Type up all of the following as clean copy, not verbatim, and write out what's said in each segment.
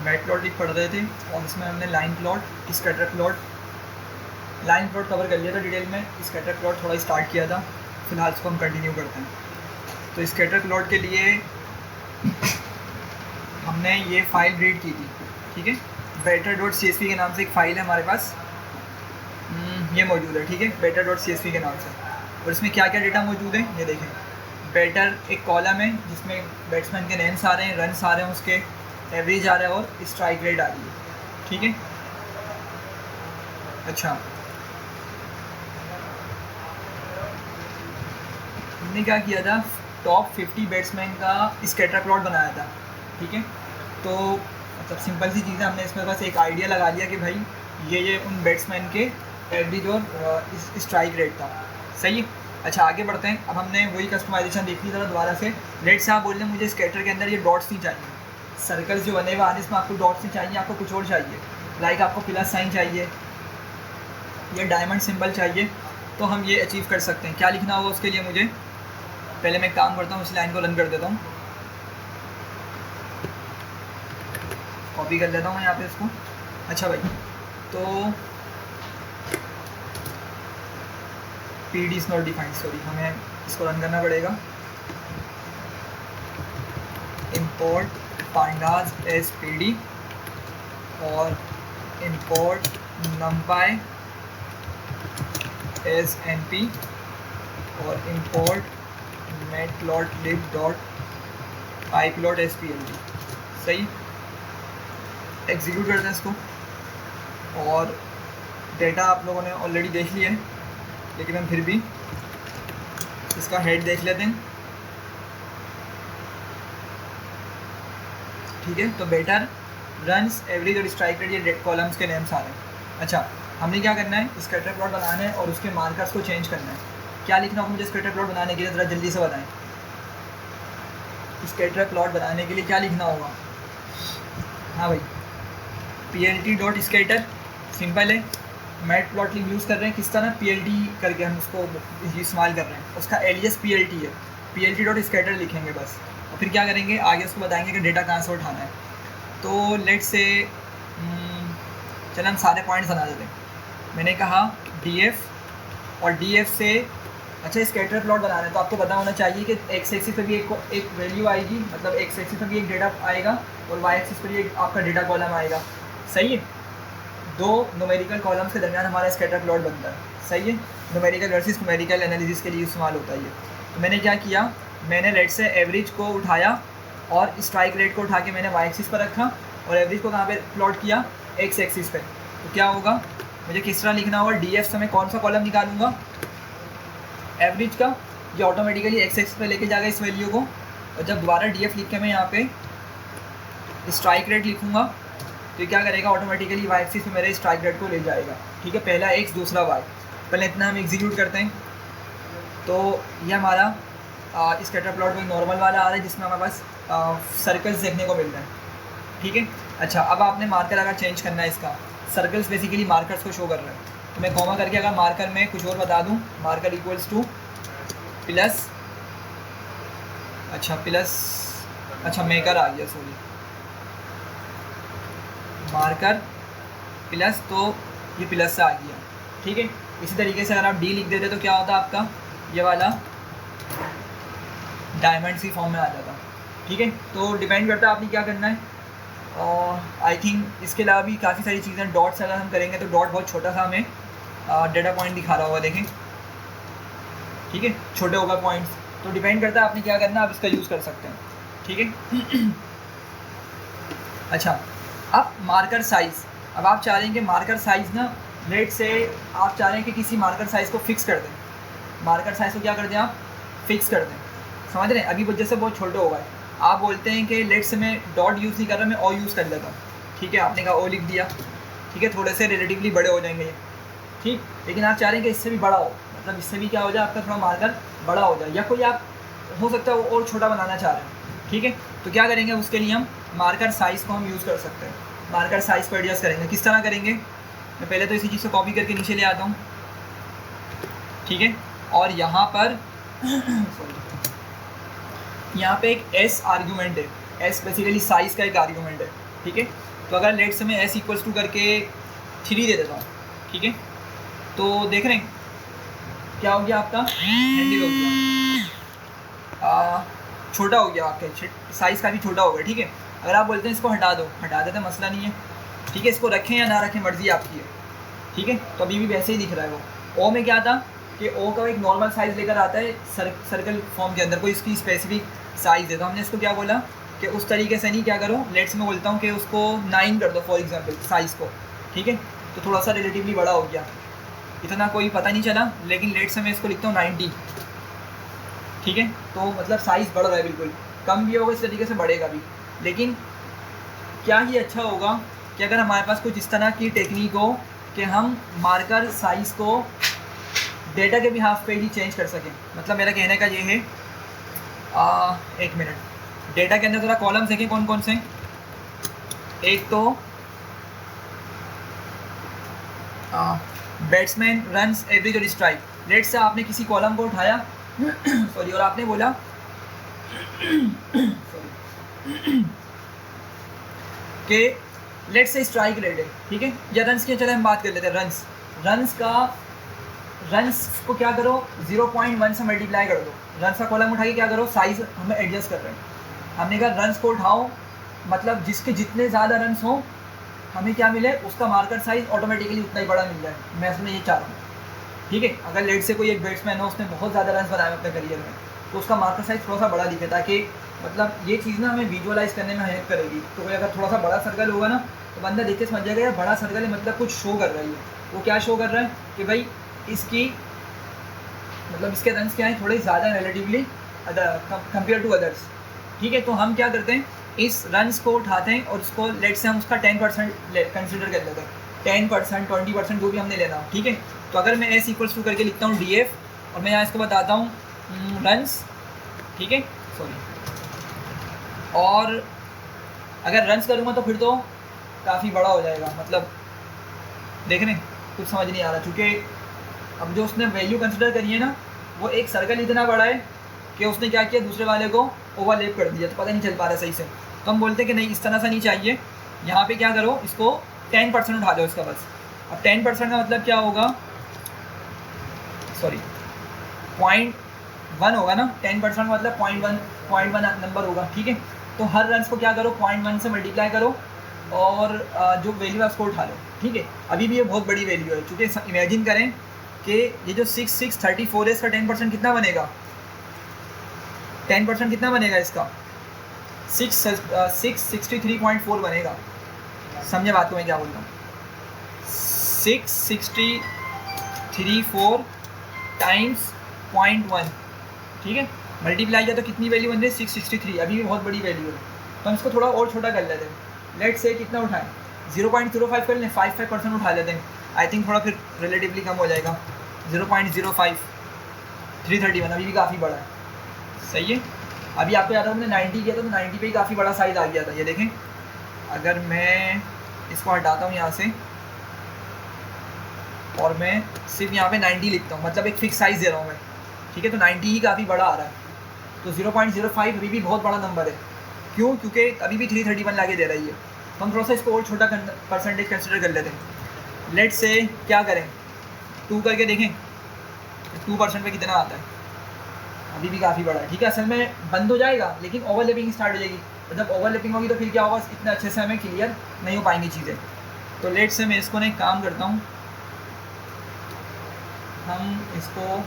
Mat plot पढ़ रहे थे और इसमें हमने line plot, scatter plot, line plot cover कर लिया था डिटेल में, स्कैटर प्लॉट थोड़ा स्टार्ट किया था, फिलहाल इसको हम कंटिन्यू करते हैं। तो स्कैटर प्लॉट के लिए हमने ये फ़ाइल रीड की थी, ठीक है। better.csv के नाम से एक फ़ाइल है हमारे पास, ये मौजूद है, ठीक है, better.csv के नाम से। और इसमें क्या क्या डेटा मौजूद है ये देखें। बेटर एक कॉलम है जिसमें बैट्समैन के नेम्स आ रहे हैं, रन्स आ रहे हैं, उसके एवरेज आ रहा है और स्ट्राइक रेट आ रही है, ठीक है। अच्छा, हमने क्या किया था, टॉप 50 बैट्समैन का स्कैटर प्लॉट बनाया था, ठीक है। तो मतलब सिंपल सी चीज़ है, हमने इसमें बस एक आइडिया लगा लिया कि भाई ये उन बैट्समैन के एवरेज और स्ट्राइक रेट था, सही है। अच्छा, आगे बढ़ते हैं। अब हमने वही कस्टमाइजेशन देख ली ज़रा दोबारा से। लेट से आप बोल रहे हैं मुझे स्कैटर के अंदर ये डॉट्स नहीं चाहिए, सर्कल्स जो बने हुए आने, इसमें आपको डॉट्स नहीं चाहिए, आपको कुछ और चाहिए, लाइक आपको प्लस साइन चाहिए या डायमंड सिंबल चाहिए। तो हम ये अचीव कर सकते हैं। क्या लिखना होगा उसके लिए मुझे, पहले मैं काम करता हूँ, इस लाइन को रन कर देता हूँ, कॉपी कर लेता हूँ यहाँ पे इसको। अच्छा भाई, तो PD is not defined, sorry, हमें इसको रन करना पड़ेगा। import pandas as PD और import numpy as np और import matplotlib.pyplot as plt, सही। एग्जीक्यूट करते हैं इसको और डेटा आप लोगों ने ऑलरेडी देख लिया है, लेकिन हम फिर भी इसका हेड देख लेते हैं, ठीक है। तो बेटर, रन्स, एवरेज और स्ट्राइक रेट, ये कॉलम्स के नेम्स आ रहे हैं। अच्छा, हमने क्या करना है, स्कैटर प्लॉट बनाना है और उसके मार्कर्स को चेंज करना है। क्या लिखना होगा मुझे स्कैटर प्लॉट बनाने के लिए, ज़रा जल्दी से बताएं। स्कैटर प्लॉट बनाने के लिए क्या लिखना होगा? हाँ भाई, plt.scatter, सिंपल है। मैट प्लॉटलिब यूज़ कर रहे हैं, किस तरह, plt करके हम उसको इस्तेमाल कर रहे हैं, उसका एलियस plt है, plt.scatter लिखेंगे बस। और फिर क्या करेंगे, आगे उसको बताएंगे कि डेटा कहाँ से उठाना है। तो लेट से चलो हम सारे पॉइंट्स बना देते हैं। मैंने कहा df और df से, अच्छा स्कैटर प्लॉट बनाना है तो आपको पता होना चाहिए कि एक्स एक्सिस पे भी एक वैल्यू आएगी, मतलब एक्स एक्सिस पे भी एक डेटा आएगा और वाई एक्सिस पर भी एक आपका डेटा कॉलम आएगा, सही है। दो न्यूमेरिकल कॉलम्स के दरमियान हमारा स्कैटर प्लॉट बनता है, सही है। न्यूमेरिकल वर्सेस न्यूमेरिकल एनालिसिस के लिए इस्तेमाल होता है ये। तो मैंने क्या किया, मैंने लेट से एवरेज को उठाया और स्ट्राइक रेट को उठा के मैंने वाई एक्सिस पर रखा और एवरेज को कहाँ पे प्लॉट किया, एक्स एक्सिस पे। तो क्या होगा, मुझे किस तरह लिखना होगा, डी एफ से मैं कौन सा कॉलम निकालूंगा, एवरेज का, ये ऑटोमेटिकली एक्स एक्सिस पे लेके जाएगा इस वैल्यू को। और जब दोबारा डी एफ लिख के मैं यहाँ पे स्ट्राइक रेट लिखूँगा तो क्या करेगा, ऑटोमेटिकली वाई एक्सिस पे मेरे स्ट्राइक रेट को ले जाएगा, ठीक है। पहला एक्स दूसरा वाई, पहले इतना हम एग्जीक्यूट करते हैं। तो ये हमारा स्कैटर प्लॉट वही नॉर्मल वाला आ रहा है जिसमें हमारे पास सर्कल्स देखने को मिल रहे हैं, ठीक है। अच्छा, अब आपने मार्कर अगर चेंज करना है इसका, सर्कल्स बेसिकली मार्कर्स को शो कर रहे हैं, तो मैं कॉमा करके अगर मार्कर में कुछ और बता दूं, मार्कर इक्वल्स टू प्लस, अच्छा प्लस, अच्छा मेकर आ गया, सॉरी, मार्कर प्लस, तो ये प्लस से आ गया, ठीक है। इसी तरीके से अगर आप डी लिख देते तो क्या होता आपका, ये वाला डायमंड सी फॉर्म में आ जाता, ठीक है। तो डिपेंड करता है आपने क्या करना है। और आई थिंक इसके अलावा भी काफ़ी सारी चीज़ें, डॉट्स अगर हम करेंगे तो डॉट बहुत छोटा सा हमें डेटा पॉइंट दिखा रहा होगा, देखें, ठीक है, छोटे होगा पॉइंट्स। तो डिपेंड करता है आपने क्या करना है, आप इसका यूज़ कर सकते हैं, ठीक है। अच्छा, अब मार्कर साइज़, अब आप चाह रहे हैं कि मार्कर साइज़ ना, लेट से आप चाह रहे हैं कि किसी मार्कर साइज़ को फिक्स कर दें, मार्कर साइज़ को क्या कर दें आप, फिक्स कर दें, समझ रहे हैं। अभी वजह से बहुत छोटे हो गए, आप बोलते हैं कि लेट से मैं डॉट यूज़ नहीं कर रहा, मैं ओ यूज़ कर लेता हूँ, ठीक है, आपने कहा ओ लिख दिया, ठीक है, थोड़े से रिलेटिवली बड़े हो जाएंगे ये, ठीक। लेकिन आप चाह रहे हैं कि इससे भी बड़ा हो, मतलब इससे भी क्या हो जाए, आपका थोड़ा मार्कर बड़ा हो जाए, या कोई आप हो सकता है और छोटा बनाना चाह रहे हैं, ठीक है। तो क्या करेंगे, उसके लिए हम मार्कर साइज़ को हम यूज़ कर सकते हैं। मार्कर साइज़ को एडजस्ट करेंगे, किस तरह करेंगे, मैं पहले तो इसी चीज़ को कॉपी करके नीचे ले आता हूँ, ठीक है। और यहाँ पर सॉरी, यहाँ पे एक एस आर्ग्यूमेंट है, एस बेसिकली साइज़ का एक आर्ग्यूमेंट है, ठीक है। तो अगर लेट से मैं एस इक्वल्स टू करके 3 दे देता हूँ, ठीक है, तो देख रहे हैं क्या हो गया, आपका हैंडल हो गया, छोटा हो गया, आपका साइज़ काफ़ी छोटा हो गया, ठीक है। अगर आप बोलते हैं इसको हटा दो, हटा देते मसला नहीं है, ठीक है। इसको रखें या ना रखें मर्ज़ी आपकी है, ठीक है। तो अभी भी वैसे ही दिख रहा है वो। ओ में क्या था कि ओ का एक नॉर्मल साइज़ लेकर आता है सर्कल फॉर्म के अंदर, कोई इसकी स्पेसिफिक साइज़ है, तो हमने इसको क्या बोला कि उस तरीके से नहीं क्या करो, लेट्स में बोलता हूँ कि उसको 9 कर दो फॉर एग्जांपल साइज़ को, ठीक है। तो थोड़ा सा रिलेटिवली बड़ा हो गया, इतना कोई पता नहीं चला, लेकिन लेट्स में मैं इसको लिखता हूँ 90, ठीक है। तो मतलब साइज़ बढ़ रहा है, बिल्कुल कम भी होगा इस तरीके से बढ़ेगा भी। लेकिन क्या ही अच्छा होगा कि अगर हमारे पास कुछ इस तरह की टेक्निक हो कि हम मार्कर साइज़ को डेटा के भी हाफ पे ही चेंज कर सकें। मतलब मेरा कहने का ये है, एक मिनट, डेटा के अंदर थोड़ा कॉलम्स देखें कौन कौन से। एक तो बैट्समैन, रन्स, एवरेज और स्ट्राइक। लेट से आपने किसी कॉलम को उठाया सॉरी, और आपने बोला कि लेट से स्ट्राइक रेट है, ठीक है, या रन्स की, चले हम बात कर लेते हैं रन्स को क्या करो 0.1 से मल्टीप्लाई कर दो। रन्स का कॉलम उठा के क्या करो, साइज़ हमें एडजस्ट कर रहे हैं। हमने कहा रन्स को उठाओ, मतलब जिसके जितने ज़्यादा रन्स हों हमें क्या मिले, उसका मार्कर साइज़ ऑटोमेटिकली उतना ही बड़ा मिल जाए। मैं इसमें ये चाह रहा हूँ, ठीक है। अगर लेट से कोई एक बैट्समैन हो, उसने बहुत ज़्यादा रन्स बनाए अपने करियर में, तो उसका मार्कर साइज़ थोड़ा सा बड़ा दिखे, ताकि मतलब ये चीज़ ना हमें विजुअलाइज़ करने में हेल्प करेगी। तो कोई अगर थोड़ा सा बड़ा सर्कल होगा ना, तो बंदा देख के समझ जाएगा यार बड़ा सर्कल है, मतलब कुछ शो कर रही है। वो क्या शो कर रहा है कि भाई इसकी मतलब इसके रन्स क्या हैं, थोड़े ज़्यादा रिलेटिवली कंपेयर टू अदर्स, ठीक है। तो हम क्या करते हैं, इस रन्स को उठाते हैं और उसको लेट से हम उसका 10% कंसिडर कर लेते हैं, 10%, 20% जो भी हमने लेना हो, ठीक है। तो अगर मैं एस इक्वल्स टू करके लिखता हूँ DF, और मैं यहाँ इसको बताता हूँ रन्स, ठीक है, सॉरी, और अगर रन्स करूँगा तो फिर तो काफ़ी बड़ा हो जाएगा, मतलब देख रहे हैं कुछ समझ नहीं आ रहा, चूँकि अब जो उसने वैल्यू कंसिडर करी है ना, वो एक सर्कल इतना बड़ा है कि उसने क्या किया, दूसरे वाले को ओवरलैप कर दिया, तो पता नहीं चल पा रहा सही से। तो हम बोलते हैं कि नहीं, इस तरह से नहीं चाहिए, यहाँ पे क्या करो, इसको 10% उठा दो इसका बस। अब 10% का मतलब क्या होगा, सॉरी 0.1 होगा ना, 10% का मतलब 0.1 नंबर होगा, ठीक है। तो हर रन्स को क्या करो 0.1 से मल्टीप्लाई करो, और जो वैल्यू है उसको उठा लो, ठीक है। अभी भी ये बहुत बड़ी वैल्यू है, चूँकि इमेजिन करें कि ये जो 6634 है, इसका 10% कितना बनेगा, 10% कितना बनेगा इसका, 663.4 बनेगा। समझे बात को मैं क्या बोल रहा हूँ, 663.4 टाइम्स 0.1, ठीक है, मल्टीप्लाई किया तो कितनी वैल्यू बन रही है 663। अभी भी बहुत बड़ी वैल्यू है, तो हम इसको थोड़ा और छोटा कर लेते हैं। लेट से कितना उठाएं, 0.05 कर लें, 5% उठा लेते हैं, आई थिंक थोड़ा फिर रिलेटिवली कम हो जाएगा। 0.05, 331, अभी भी काफ़ी बड़ा है, सही है। अभी आपको याद है हमने 90 किया था, तो 90 पे ही काफ़ी बड़ा साइज़ आ गया था। ये देखें, अगर मैं इसको हटाता हूँ यहाँ से और मैं सिर्फ यहाँ पे 90 लिखता हूँ, मतलब एक फिक्स साइज़ दे रहा हूँ मैं, ठीक है, तो 90 ही काफ़ी बड़ा आ रहा है। तो 0.05 अभी भी बहुत बड़ा नंबर है, क्यों, क्योंकि अभी भी 331 लाके दे रही है। तो हम थोड़ा सा इसको और छोटा परसेंटेज कंसिडर कर लेते हैं। लेट से क्या करें, 2 करके देखें 2% पे कितना आता है, अभी भी काफ़ी बड़ा है, ठीक है। असल में बंद हो जाएगा, लेकिन ओवरलैपिंग स्टार्ट हो जाएगी, और जब ओवरलैपिंग होगी तो फिर क्या होगा, इतने अच्छे से हमें क्लियर नहीं हो पाएंगी चीज़ें। तो लेट से मैं इसको ना एक काम करता हूँ, हम इसको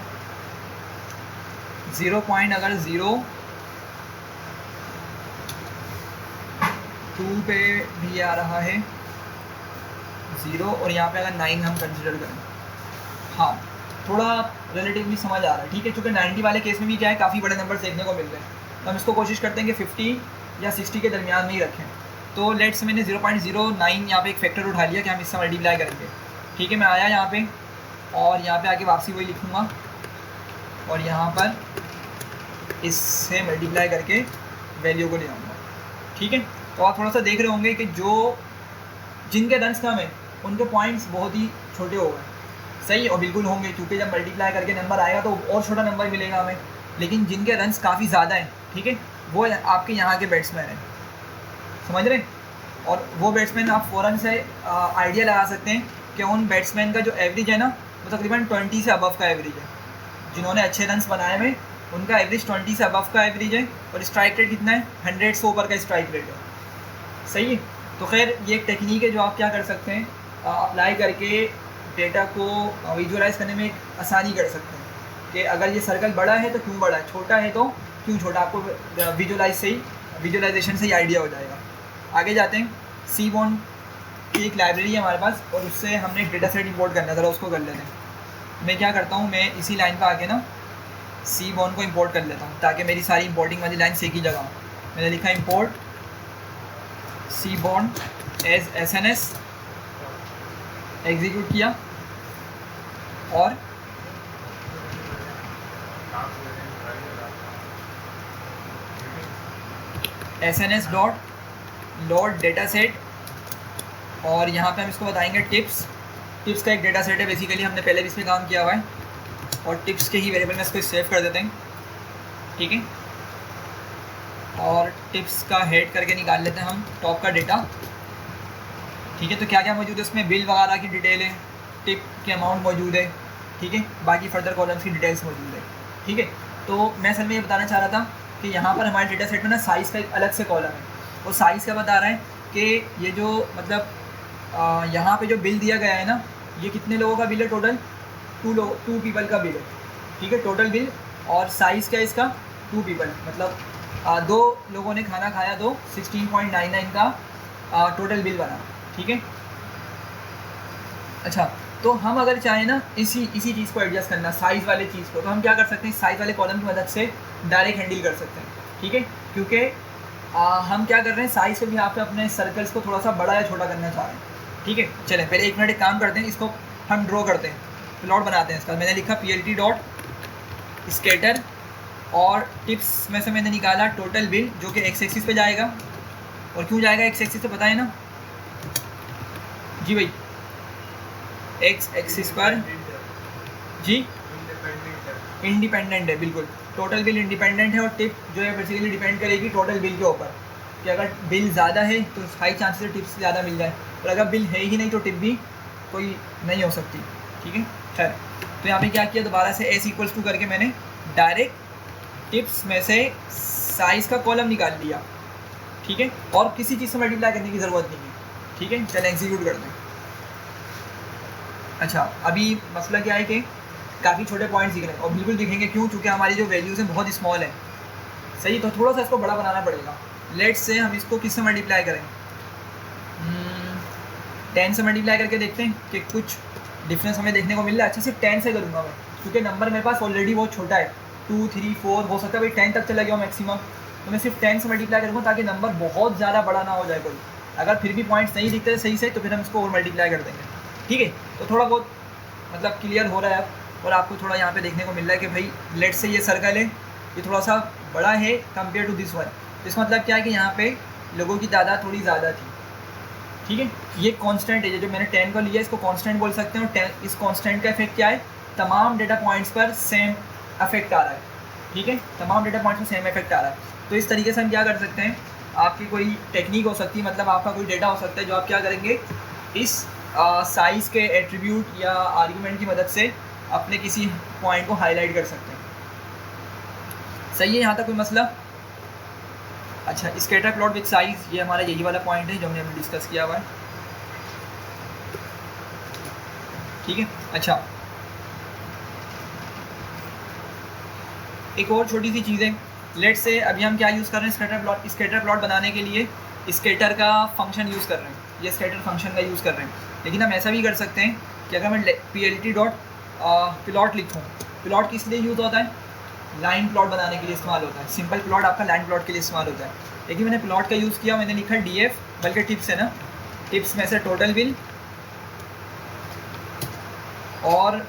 0.02 पे भी आ रहा है 0, और यहाँ पे अगर 9 हम कंसिडर करें, हाँ थोड़ा रिलेटिवली समझ आ रहा है, ठीक है। चूँकि 90 वाले केस में भी क्या है, काफ़ी बड़े नंबर देखने को मिल रहे हैं, तो हम इसको कोशिश करते हैं कि 50 या 60 के दरमियान में ही रखें। तो लेट्स मैंने 0.09 यहाँ पे एक फैक्टर उठा लिया कि हम इससे मल्टीप्लाई करेंगे, ठीक है। मैं आया यहाँ पे, और यहाँ पे आके वापसी वही लिखूँगा, और यहाँ पर इससे मल्टीप्लाई करके वैल्यू को ले आऊँगा, ठीक है। तो आप थोड़ा सा देख रहे होंगे कि जो जिनके रन्स कम है उनके पॉइंट्स बहुत ही छोटे हो गए, सही, और बिल्कुल होंगे, क्योंकि जब मल्टीप्लाई करके नंबर आएगा तो और छोटा नंबर मिलेगा हमें। लेकिन जिनके रन्स काफ़ी ज़्यादा हैं, ठीक है, वो आपके यहाँ के बैट्समैन हैं, समझ रहे हैं। और वो बैट्समैन आप फ़ौरन से आइडिया लगा सकते हैं कि उन बैट्समैन का जो एवरेज है ना वो तकरीबन 20 से अबव का एवरेज है। जिन्होंने अच्छे रन्स बनाए हुए उनका एवरेज 20 से अबव का एवरेज है और स्ट्राइक रेट कितना है 100 से ऊपर का स्ट्राइक रेट है। सही है। तो खैर ये एक टेक्निक है जो आप क्या कर सकते हैं, अप्लाई करके डेटा को विजुअलाइज़ करने में एक आसानी कर सकते हैं कि अगर ये सर्कल बड़ा है तो क्यों बड़ा है, छोटा है तो क्यों छोटा, आपको विजुअलाइजेशन से ही आइडिया हो जाएगा। आगे जाते हैं। सीबॉर्न की एक लाइब्रेरी है हमारे पास और उससे हमने एक डेटा सेट इंपोर्ट करना है, ज़रा उसको कर लेते हैं। मैं क्या करता हूँ, मैं इसी लाइन पर आके ना सीबॉर्न को इंपोर्ट कर लेता हूँ ताकि मेरी सारी इंपोर्टिंग वाली लाइन एक ही जगह हो। मैंने लिखा import seaborn as SNS, execute किया और SNS dot load data set, और यहाँ पे हम इसको बताएंगे टिप्स का एक डेटा सेट है। बेसिकली हमने पहले भी इस पर काम किया हुआ है और टिप्स के ही वेरिएबल में इसको सेव कर देते हैं। ठीक है, और टिप्स का हेड करके निकाल लेते हैं हम टॉप का डेटा। ठीक है, तो क्या क्या मौजूद है उसमें, बिल वगैरह की डिटेल है, टिप के अमाउंट मौजूद है। ठीक है, बाकी फर्दर कॉलम्स की डिटेल्स मौजूद है। ठीक है, तो मैं असल में ये बताना चाह रहा था कि यहाँ पर हमारे डेटा सेट में ना साइज़ का एक अलग से कॉलम है और साइज़ क्या बता रहा है कि ये जो मतलब यहाँ पे जो बिल दिया गया है ना, ये कितने लोगों का बिल है, टोटल 2 पीपल का बिल है। ठीक है, टोटल बिल, और साइज़ क्या है इसका 2 पीपल, मतलब 2 लोगों ने खाना खाया, 16.99 का टोटल बिल बना। ठीक है, अच्छा, तो हम अगर चाहें ना इसी चीज़ को एडजस्ट करना, साइज़ वाले चीज़ को, तो हम क्या कर सकते हैं, साइज़ वाले कॉलम की मदद से डायरेक्ट हैंडल कर सकते हैं। ठीक है, क्योंकि हम क्या कर रहे हैं, साइज़ को भी यहाँ पे अपने सर्कल्स को थोड़ा सा बड़ा या छोटा करना चाह रहे हैं। ठीक है, चलें पहले 1 मिनट एक काम करते हैं, इसको हम ड्रॉ करते हैं, प्लॉट बनाते हैं इसका। मैंने लिखा PLT डॉट स्केटर और टिप्स में से मैंने निकाला टोटल बिल जो कि एक्स एक्सिस पे जाएगा। और क्यों जाएगा एक्स एक्सिस पे, बताएं ना जी भाई, एक्स एक्सिस पर जी इंडिपेंडेंट है, बिल्कुल टोटल बिल इंडिपेंडेंट है। और टिप जो है बेसिकली डिपेंड करेगी टोटल बिल के ऊपर कि अगर बिल ज़्यादा है तो हाई चांसेस है टिप्स ज़्यादा मिल जाए, और अगर बिल है ही नहीं तो टिप भी कोई नहीं हो सकती। ठीक है, खैर, तो यहाँ पे क्या किया, दोबारा से S = करके मैंने डायरेक्ट टिप्स में से साइज़ का कॉलम निकाल लिया। ठीक है, और किसी चीज़ से मल्टीप्लाई करने की ज़रूरत नहीं है। ठीक है, चलें एग्जीक्यूट करते हैं। अच्छा, अभी मसला क्या है कि काफ़ी छोटे पॉइंट्स दिख रहे हैं और बिल्कुल दिखेंगे, क्यों, क्योंकि हमारी जो वैल्यूज़ हैं बहुत स्मॉल है। सही, तो थोड़ा सा इसको बड़ा बनाना पड़ेगा। लेट्स से हम इसको किससे मल्टीप्लाई करें, 10 से मल्टीप्लाई करके देखते हैं कि कुछ डिफरेंस हमें देखने को मिल रहा है। अच्छा, सिर्फ 10 से करूँगा मैं, क्योंकि नंबर मेरे पास ऑलरेडी बहुत छोटा है, 2, 3, 4 हो सकता है भाई 10 तक चला गया मैक्सिमम, तो मैं सिर्फ 10 से मल्टीप्लाई करूँगा ताकि नंबर बहुत ज़्यादा बड़ा ना हो जाए कोई। अगर फिर भी पॉइंट्स नहीं दिखते सही से तो फिर हम इसको और मल्टीप्लाई कर देंगे। ठीक है, तो थोड़ा बहुत मतलब क्लियर हो रहा है अब, और आपको थोड़ा यहाँ पे देखने को मिल रहा है कि भाई लेट्स से ये सर्कल है, ये थोड़ा सा बड़ा है कंपेयर टू दिस वन। तो इसका मतलब क्या है कि यहाँ पे लोगों की तादाद थोड़ी ज़्यादा थी। ठीक है, ये कांस्टेंट है, जो मैंने 10 को लिया इसको कांस्टेंट बोल सकते हैं। और इस कांस्टेंट का इफेक्ट क्या है, तमाम डेटा पॉइंट्स पर सेम इफेक्ट आ रहा है। ठीक है, तमाम डेटा पॉइंट्स पर सेम इफेक्ट आ रहा है। तो इस तरीके से हम क्या कर सकते हैं, आपकी कोई टेक्निक हो सकती है, मतलब आपका कोई डेटा हो सकता है जो आप क्या करेंगे, इस साइज़ के एट्रीब्यूट या आर्गूमेंट की मदद से अपने किसी पॉइंट को हाईलाइट कर सकते हैं। सही है, यहाँ तक कोई मसला। अच्छा, स्कैटर प्लॉट विद साइज़, ये हमारा यही वाला पॉइंट है जो हमने अभी डिस्कस किया हुआ है। ठीक है, अच्छा, एक और छोटी सी चीज़ है। लेट्स से अभी हम क्या यूज़ कर रहे हैं, स्कैटर प्लॉट बनाने के लिए स्कैटर का फंक्शन यूज़ कर रहे हैं, ये स्कैटर फंक्शन का यूज़ कर रहे हैं। लेकिन हम ऐसा भी कर सकते हैं कि अगर मैं PLT डॉट प्लॉट लिखूँ, प्लॉट किस लिए यूज़ होता है, लाइन प्लॉट बनाने के लिए इस्तेमाल होता है। सिंपल प्लॉट आपका लाइन प्लॉट के लिए इस्तेमाल होता है, लेकिन मैंने प्लॉट का यूज़ किया, मैंने लिखा DF, बल्कि टिप्स है ना, टिप्स में से टोटल बिल, और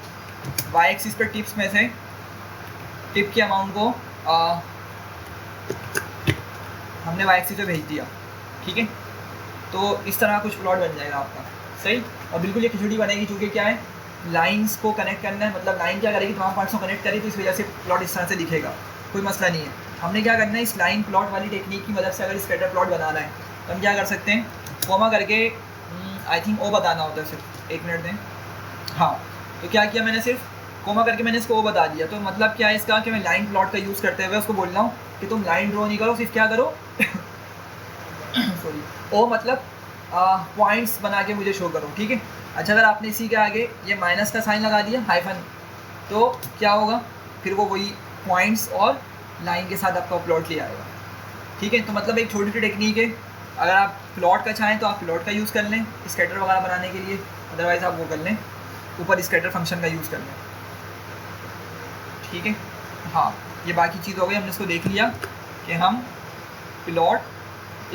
Y एक्सिस पर टिप्स में से टिप के अमाउंट को हमने Y एक्सिस पे भेज दिया। ठीक है, तो इस तरह कुछ प्लॉट बन जाएगा आपका। सही, और बिल्कुल ये खिचड़ी बनेगी, चूँकि क्या है, लाइंस को कनेक्ट करना है, मतलब लाइन क्या करेगी, तमाम पार्ट्स को कनेक्ट करेगी, तो इस वजह से प्लॉट इस तरह से दिखेगा, कोई मसला नहीं है। हमने क्या करना है, इस लाइन प्लॉट वाली टेक्निक की मदद से अगर स्कैटर प्लॉट बनाना है तो हम क्या कर सकते हैं, कोमा करके आई थिंक ओ बताना होता है सिर्फ, 1 मिनट दें। हाँ, तो क्या किया मैंने, सिर्फ कोमा करके मैंने इसको ओ बता दिया। तो मतलब क्या है इसका कि मैं लाइन प्लॉट का यूज़ करते हुए उसको बोल रहा हूँ कि तुम लाइन ड्रॉ नहीं करो, सिर्फ क्या करो सॉरी, ओ मतलब पॉइंट्स बना के मुझे शो करो, ठीक है। अच्छा, अगर आपने इसी के आगे ये माइनस का साइन लगा दिया, हाइफन, तो क्या होगा, फिर वो वही पॉइंट्स और लाइन के साथ आपका प्लॉट ले आएगा, ठीक है। तो मतलब एक छोटी सी टेक्निक है, अगर आप प्लॉट का चाहें तो आप प्लॉट का यूज़ कर लें स्कैटर वगैरह बनाने के लिए, अदरवाइज़ आप वो कर लें, ऊपर स्कैटर फंक्शन का यूज़ कर लें, ठीक है। हाँ, ये बाकी चीज़ हो गई, हमने इसको देख लिया कि हम प्लॉट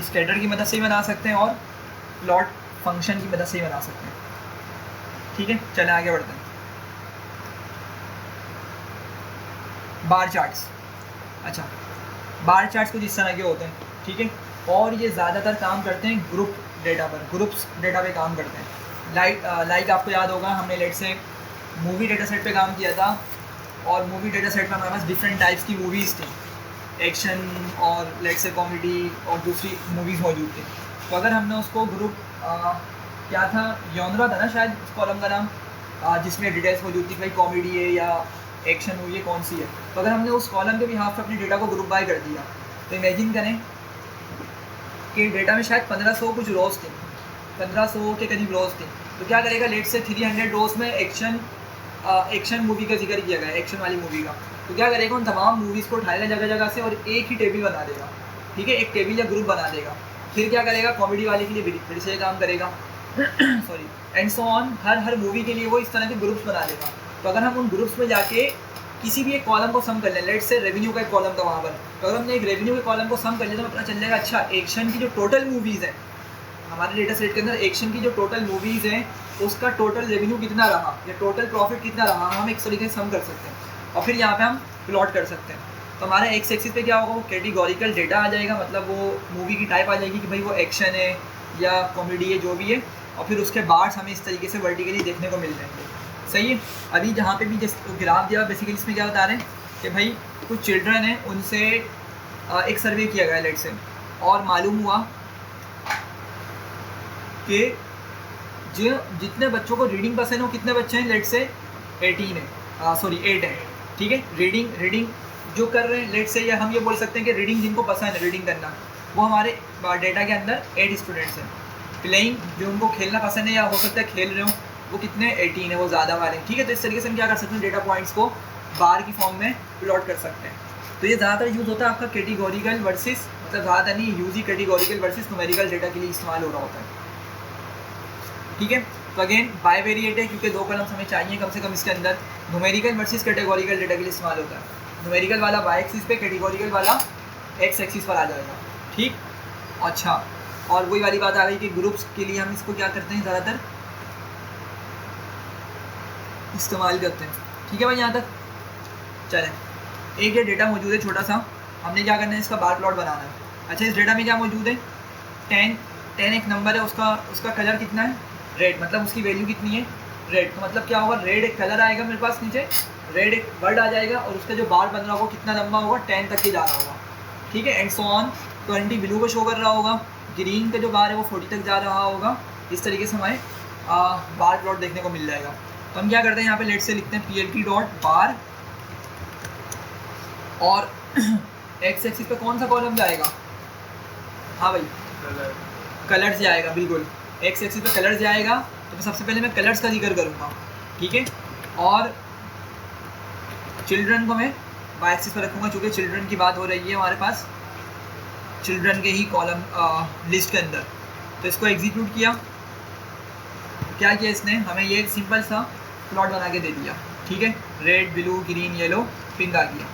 स्कैटर की मदद से ही बना सकते हैं और प्लॉट फंक्शन की मदद से ही बना सकते हैं, ठीक है। चलें आगे बढ़ते हैं। बार चार्ट्स, अच्छा, बार चार्ट्स कुछ इस तरह के होते हैं, ठीक है, और ये ज़्यादातर काम करते हैं ग्रुप डेटा पर, ग्रुप्स डेटा पे काम करते हैं। लाइक आपको याद होगा, हमने लेट से मूवी डेटा सेट पे काम किया था, और मूवी डेटा सेट में हमारे पास डिफरेंट टाइप्स की मूवीज़ थी, एक्शन और लेट से कॉमेडी और दूसरी मूवीज़ मौजूद थी। तो अगर हमने उसको ग्रुप क्या था, यौनरा था ना शायद उस कॉलम का नाम, जिसमें डिटेल्स मौजूद थी, भाई कॉमेडी है या एक्शन मूवी है, कौन सी है। तो अगर हमने उस कॉलम के भी हाफ अपने डेटा को ग्रुप बाय कर दिया, तो इमेजिन करें कि डेटा में शायद 1500 कुछ रोज़ थी, 1500 के करीब रोज़ थी। तो क्या करेगा, लेट से 300 रोज़ में एक्शन मूवी का जिक्र किया गया है, एक्शन वाली मूवी का। तो क्या करेगा, उन तमाम मूवीज़ को उठाएगा जगह जगह से और एक ही टेबल बना देगा, ठीक है, एक टेबल या ग्रुप बना देगा। फिर क्या करेगा, कॉमेडी वाले के लिए फिर से काम करेगा sorry, and so on, her movie के लिए वो इस तरह के ग्रुप्स बना देगा। तो अगर हम उन ग्रुप्स में जाके किसी भी एक कॉलम को सम कर लें, लेट से रेवेन्यू का एक कॉलम था वहाँ पर, तो अगर हमने एक रेवेन्यू के कॉलम को सम कर लिया तो पता चल जाएगा, अच्छा एक्शन की जो टोटल मूवीज़ हैं हमारे डेटा सेट के अंदर, एक्शन की जो टोटल मूवीज़ हैं उसका टोटल रेवेन्यू कितना रहा या टोटल प्रॉफिट कितना रहा, हम एक तरीके से सम कर सकते हैं और फिर यहाँ पे हम प्लॉट कर सकते हैं। तो हमारे एक्स एक्सिस पे क्या होगा, वो कैटेगोरिकल डेटा आ जाएगा, मतलब वो मूवी की टाइप आ जाएगी कि भाई वो एक्शन है या कॉमेडी है, जो भी है, और फिर उसके बार्स हमें इस तरीके से वर्टिकली देखने को मिल जाएंगे, सही है। अभी जहाँ पे भी जिस ग्राफ दिया, बेसिकली इसमें क्या बता रहे हैं कि भाई कुछ चिल्ड्रन हैं, उनसे एक सर्वे किया गया लेट से, और मालूम हुआ कि जो जितने बच्चों को रीडिंग पसंद है वो कितने बच्चे हैं, लेट से 18 है, सॉरी 8 है, ठीक है। रीडिंग जो कर रहे हैं लेट से, या हम ये बोल सकते हैं कि रीडिंग जिनको पसंद है रीडिंग करना, वो हमारे डेटा के अंदर 8 स्टूडेंट्स हैं। प्लेइंग जो उनको खेलना पसंद है या हो सकता है खेल रहे हो, वो कितने 18 है, वो ज़्यादा वाले हैं, ठीक है। तो इस तरीके से हम क्या कर सकते हैं, डेटा पॉइंट्स को बार की फॉर्म में प्लॉट कर सकते हैं। तो ये ज़्यादातर यूज़ होता है आपका कैटेगोरिकल वर्सेस, मतलब ज़्यादातर नहीं यूज़ ही कैटेगोरिकल वर्सेस न्यूमेरिकल डेटा के लिए इस्तेमाल हो रहा होता है, ठीक है। तो अगेन बायवेरिएट है क्योंकि 2 कॉलम्स हमें चाहिए कम से कम इसके अंदर। न्यूमेरिकल वर्सेस कैटेगोरिकल डेटा के लिए इस्तेमाल होता है, न्यूमेरिकल वाला वाई एक्सिस पे, कैटेगोरिकल वाला एक्स एक्सिस पर आ जाएगा, ठीक। अच्छा, और वही वाली बात आ गई कि ग्रुप्स के लिए हम इसको क्या करते हैं, ज़्यादातर इस्तेमाल करते हैं, ठीक है भाई। यहाँ तक चलें, एक ये डेटा मौजूद है छोटा सा, हमने क्या करना है, इसका बार प्लॉट बनाना है। अच्छा, इस डेटा में क्या मौजूद है, 10 एक नंबर है, उसका कलर कितना है, रेड, मतलब उसकी वैल्यू कितनी है, रेड। तो मतलब क्या होगा, रेड एक कलर आएगा मेरे पास, नीचे रेड एक वर्ड आ जाएगा, और उसका जो बार बन रहा होगा कितना लंबा होगा, 10 तक ही जा रहा होगा, ठीक है, एंड सो ऑन। 20 ब्लू को शो कर रहा होगा, ग्रीन का जो बार है वो 40 तक जा रहा होगा। इस तरीके से हमें बार प्लॉट देखने को मिल जाएगा। तो हम क्या करते हैं, यहाँ पे लेट से लिखते हैं PLT डॉट बार, और एक्स एक्सिस पे कौन सा कॉलम जाएगा, हाँ भाई कलर्स जाएगा, बिल्कुल एक्स एक्सिस पे कलर्स जाएगा। तो सबसे पहले मैं कलर्स का जिक्र करूँगा, ठीक है, और चिल्ड्रन को मैं वाई एक्सिस पर रखूँगा, चूँकि चिल्ड्रन की बात हो रही है हमारे पास, चिल्ड्रन के ही कॉलम लिस्ट के अंदर। तो इसको एग्जीक्यूट किया, क्या किया इसने, हमें ये सिंपल सा प्लॉट बना के दे दिया, ठीक है, red blue green yellow pink आ गया,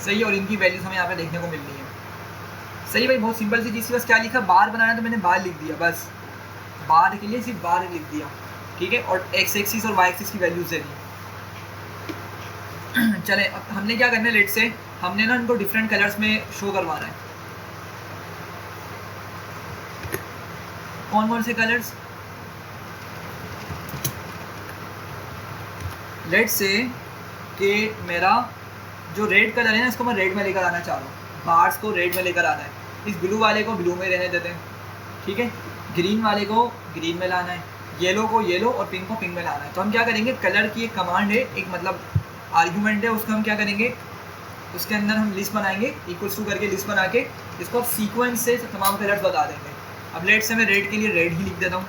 सही है। और इनकी वैल्यूज हमें यहाँ पे देखने को मिल रही है, सही भाई, बहुत सिंपल सी चीज़। बस क्या लिखा, बार बनाया तो मैंने बार लिख दिया, बस बार के लिए सिर्फ बार लिख दिया, ठीक है, और एक्स एक्सिस और वाई एक्सिस की वैल्यूज दे दी। चले, अब हमने क्या करना है, लेट से हमने ना इनको डिफरेंट कलर्स में शो करवाना है। कौन कौन से कलर्स, लेट से कि मेरा जो रेड कलर है ना, इसको मैं रेड में लेकर आना चाह रहा हूँ, बार्स को रेड में लेकर आना है। इस ब्लू वाले को ब्लू में रहने देते हैं, ठीक है। ग्रीन वाले को ग्रीन में लाना है, येलो को येलो और पिंक को पिंक में लाना है। तो हम क्या करेंगे, कलर की एक कमांड है, एक मतलब आर्ग्यूमेंट है, उसका हम क्या करेंगे, उसके अंदर हम लिस्ट बनाएंगे, इक्वल्स टू करके लिस्ट बना के इसको आप सीक्वेंस से तमाम कलर्स बता देंगे। अब लेट से मैं रेड के लिए रेड ही लिख देता हूँ,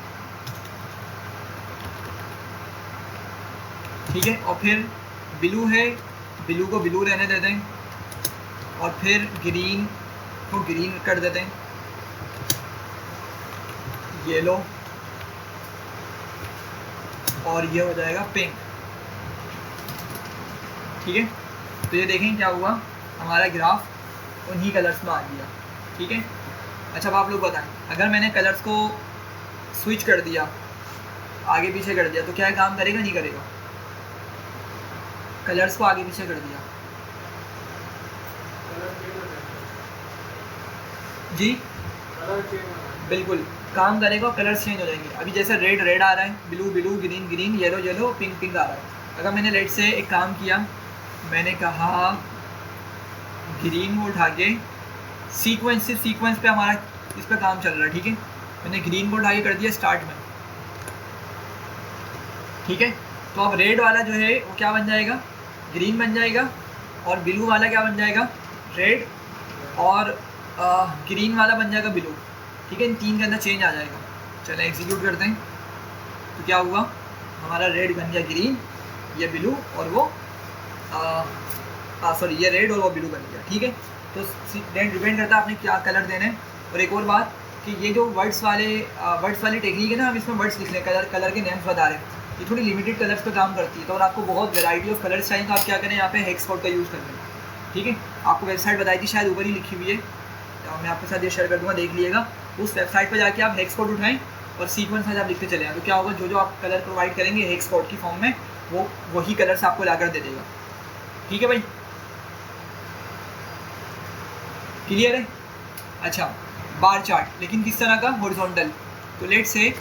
ठीक है। और फिर ब्लू है, ब्लू को ब्लू रहने देते हैं, और फिर ग्रीन को ग्रीन कर देते हैं, येलो, और ये हो जाएगा पिंक, ठीक है। तो ये देखें क्या हुआ, हमारा ग्राफ उन्हीं कलर्स में आ गया, ठीक है। अच्छा अब आप लोग बताएं, अगर मैंने कलर्स को स्विच कर दिया, आगे पीछे कर दिया, तो क्या काम करेगा, नहीं करेगा? कलर्स को आगे पीछे कर दिया जी, बिल्कुल काम करेगा, कलर्स चेंज हो जाएंगे। अभी जैसे रेड रेड आ रहा है, blue blue, green green, yellow yellow, pink pink आ रहा है। अगर मैंने लेट से एक काम किया, मैंने कहा ग्रीन को उठा के सीक्वेंस, सिर्फ सीक्वेंस पे हमारा इस पर काम चल रहा है, ठीक है। मैंने ग्रीन को उठा के कर दिया स्टार्ट में, ठीक है। तो अब रेड वाला जो है वो क्या बन जाएगा, ग्रीन बन जाएगा, और ब्लू वाला क्या बन जाएगा, रेड, और ग्रीन वाला बन जाएगा ब्लू, ठीक है। इन तीन के अंदर चेंज आ जाएगा। चलें एग्जीक्यूट करते हैं। तो क्या हुआ, हमारा रेड बन गया ग्रीन, ये ब्लू, और वो सॉरी ये रेड और वो ब्लू बन गया, ठीक है। तो डिपेंड करता है आपने क्या कलर देने। और एक और बात कि ये जो वर्ड्स वाली टेक्निक है ना, हम इसमें वर्ड्स लिख रहे हैं, कलर के नेम्स बता रहे हैं, ये थोड़ी लिमिटेड कलर्स पे काम करती है। तो और आपको बहुत वैरायटी ऑफ कलर्स चाहिए, तो आप क्या करें, यहाँ पे हेक्स कोड का यूज़ कर लें, ठीक है। आपको वेबसाइट बताई थी, शायद ऊपर ही लिखी हुई है, मैं आपके साथ ये शेयर कर दूँगा, देख लीजिएगा। उस वेबसाइट पर जाके आप हेक्स कोड उठाएं और सीक्वेंस में आप लिखते चले जाएँ। तो क्या होगा, जो जो आप कलर प्रोवाइड करेंगे हेक्स कोड की फॉर्म में, वो वही कलर्स आपको लाकर दे देगा, ठीक है भाई, क्लियर है। अच्छा बार चार्ट, लेकिन किस तरह का, हॉरिजॉन्टल। तो लेट से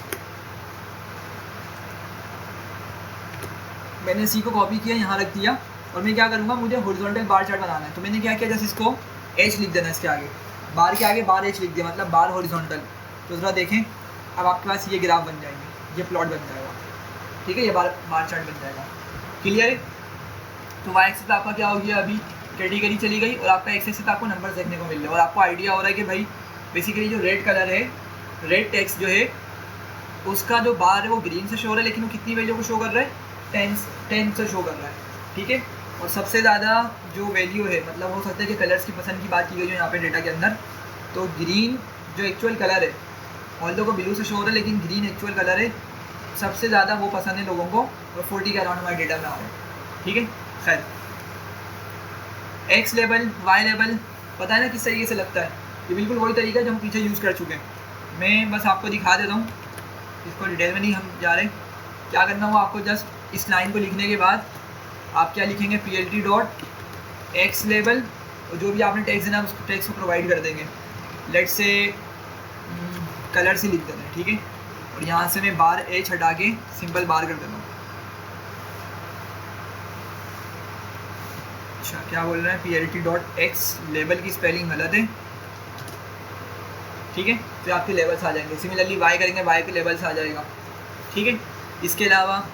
मैंने सी को कॉपी किया, यहाँ रख दिया, और मैं क्या करूँगा, मुझे हॉरिजॉन्टल बार चार्ट बनाना है। तो मैंने क्या किया, जैसे इसको एच लिख देना, इसके आगे बार के आगे बार एच लिख दिया, मतलब बार हॉरिजॉन्टल। तो ज़रा देखें, अब आपके पास ये ग्राफ बन जाएंगे, ये प्लॉट बन जाएगा, ठीक है, ये बार चार्ट बन जाएगा, क्लियर है। तो वाई एक्सिस आपका क्या हो गया, अभी कैटेगरी चली गई, और आपका एक्सिस से आपको नंबर्स देखने को मिल रहे हैं, और आपको आइडिया हो रहा है कि भाई बेसिकली जो रेड कलर है, रेड टेक्स्ट जो है, उसका जो बार है वो ग्रीन से शो हो रहा है, लेकिन वो कितनी वैल्यू को शो कर रहा है, 10 से शो कर रहा है, ठीक है। और सबसे ज़्यादा जो वैल्यू है, मतलब हो सकता है कि कलर्स की पसंद की बात की गई जो यहाँ पे डेटा के अंदर, तो ग्रीन जो एक्चुअल कलर है, ऑल्दो को ब्लू से शो हो रहा है, लेकिन ग्रीन एक्चुअल कलर है, सबसे ज़्यादा वो पसंद है लोगों को, और 40 के अराउंड हमारे डेटा में आ रहा है, ठीक है। खैर एक्स लेबल, वाई लेबल, पता है ना किस तरीके से लगता है, ये बिल्कुल वही तरीका है जो हम पीछे यूज़ कर चुके हैं। मैं बस आपको दिखा देता हूँ, इसको डिटेल में नहीं हम जा रहे। क्या करना हो आपको, जस्ट इस लाइन को लिखने के बाद आप क्या लिखेंगे, PLT डॉट एक्स लेबल, और जो भी आपने टैक्स देना उसको टैक्स को प्रोवाइड कर देंगे। लेट से कलर से लिख देते हैं, ठीक है। और यहाँ से मैं बार एच हटा के सिंपल बार कर देता हूँ। अच्छा क्या बोल रहे हैं, PLT डॉट एक्स लेबल की स्पेलिंग गलत है, ठीक है। तो आपके लेवल्स आ जाएंगे। सिमिलरली वाई करेंगे, वाई के लेवल्स आ जाएगा, ठीक है। इसके अलावा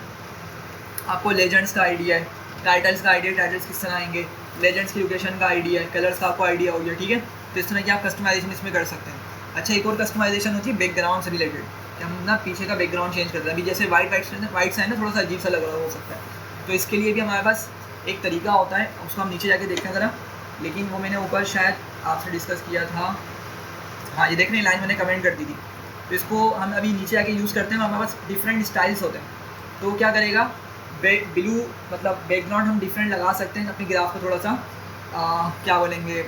आपको लेजेंड्स का आइडिया है, टाइटल्स का आइडिया, टाइटल्स किस तरह आएंगे, लेजेंड्स की लोकेशन का आइडिया है, कलर्स का आपको आइडिया हो गया, ठीक है। तो इस तरह की आप कस्टमाइजेशन इसमें कर सकते हैं। अच्छा एक और कस्टमाइजेशन होती है बैकग्राउंड से रिलेटेड, कि हम ना पीछे का बैकग्राउंड चेंज करते हैं। अभी जैसे वाइट है ना, थोड़ा सा अजीब सा लग रहा हो सकता है, तो इसके लिए भी हमारे पास एक तरीका होता है, उसको हम नीचे जाके देखते हैं ज़रा, लेकिन वो मैंने ऊपर शायद आपसे डिस्कस किया था। हाँ ये देख रहे हैं, लाइन मैंने कमेंट कर दी थी। तो इसको हम अभी नीचे आके यूज़ करते हैं, हमारे पास डिफरेंट स्टाइल्स होते हैं। तो क्या करेगा, ब्लू मतलब बैकग्राउंड हम डिफरेंट लगा सकते हैं अपने ग्राफ को थोड़ा सा क्या बोलेंगे,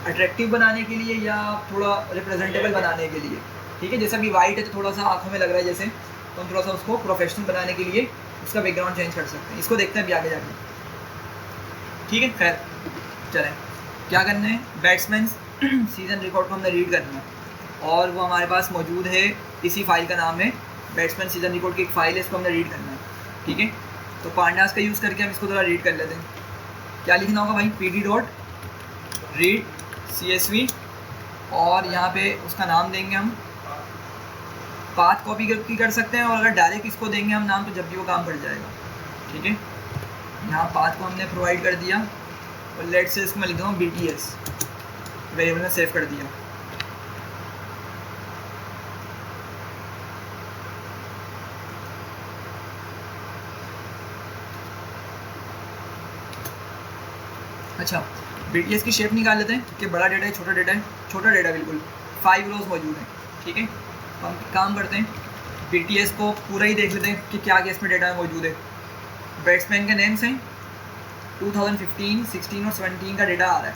अट्रैक्टिव बनाने के लिए या थोड़ा रिप्रेजेंटेबल बनाने के लिए, ठीक है। जैसे अभी वाइट है तो थोड़ा सा आँखों में लग रहा है जैसे, तो हम थोड़ा सा उसको प्रोफेशनल बनाने के लिए उसका बैकग्राउंड चेंज कर सकते हैं। इसको देखते हैं अभी आगे जाके, ठीक है। खैर चलें, क्या करना है, बैट्समैन सीज़न रिकॉर्ड को हमने रीड करना है, और वो हमारे पास मौजूद है, इसी फाइल का नाम है बैट्समैन सीज़न रिकॉर्ड की एक फ़ाइल है, इसको हमने रीड करना है, ठीक है। तो पांडास का यूज़ करके हम इसको थोड़ा रीड कर लेते हैं। क्या लिखना होगा भाई, PD डॉट रीड CSV और यहाँ पे उसका नाम देंगे हम, पाथ कॉपी की कर सकते हैं, और अगर डायरेक्ट इसको देंगे हम नाम तो जब भी वो काम कर जाएगा। ठीक है, यहाँ पाथ को हमने प्रोवाइड कर दिया और लेट से इसको मैं लिख दूँगा BTS, वेरिएबल में सेव कर दिया। अच्छा, BTS की शेप निकाल लेते हैं कि बड़ा डेटा है छोटा डेटा है। छोटा डेटा बिल्कुल 5 रोज मौजूद है। ठीक है, हम काम करते हैं BTS को पूरा ही देख लेते हैं कि क्या क्या इसमें डेटा मौजूद है। बैट्समैन के नेम्स हैं, 2015, 16 और 17 का डेटा आ रहा है।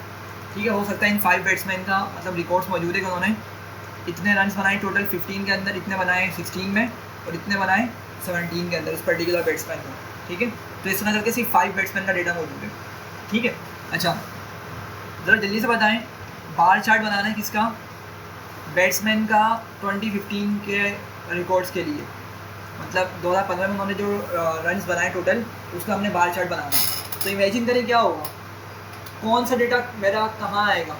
ठीक है, हो सकता है इन 5 बैट्समैन का मतलब रिकॉर्ड्स मौजूद है कि उन्होंने इतने रन बनाए टोटल 15 के अंदर, इतने बनाए 16 में और इतने बनाए 17 के अंदर उस पर्टिकुलर बैट्समैन में। ठीक है, तो इस तरह करके सिर्फ 5 बैट्समैन का डेटा मौजूद है। ठीक है, अच्छा ज़रा जल्दी से बताएं, बार चार्ट बनाना है किसका, बैट्समैन का 2015 के रिकॉर्ड्स के लिए, मतलब 2015 में उन्होंने जो रन्स बनाए टोटल उसका हमने बार चार्ट बनाना है। तो इमेजिन करें क्या होगा, कौन सा डेटा मेरा कहाँ आएगा,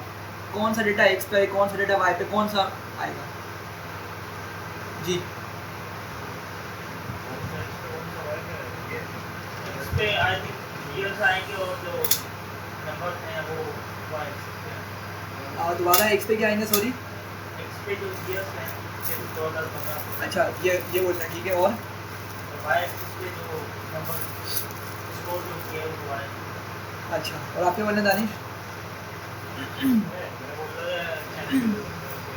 कौन सा डेटा एक्स पे, कौन सा डेटा वाई पे, कौन सा आएगा जी। पे आई थिंक ईयर्स आएंगे और जो नंबर्स हैं वो दोबारा एक्स पे क्या आएंगे, सॉरी एक्स पे जो ईयर्स हैं 2015। अच्छा ये बोलना है, ठीक है। और वाई एक्सिस पे जो नंबर स्कोर जो किया है वो आएगा। अच्छा, और आपके बोलना दानिश, मैं बोल रहा है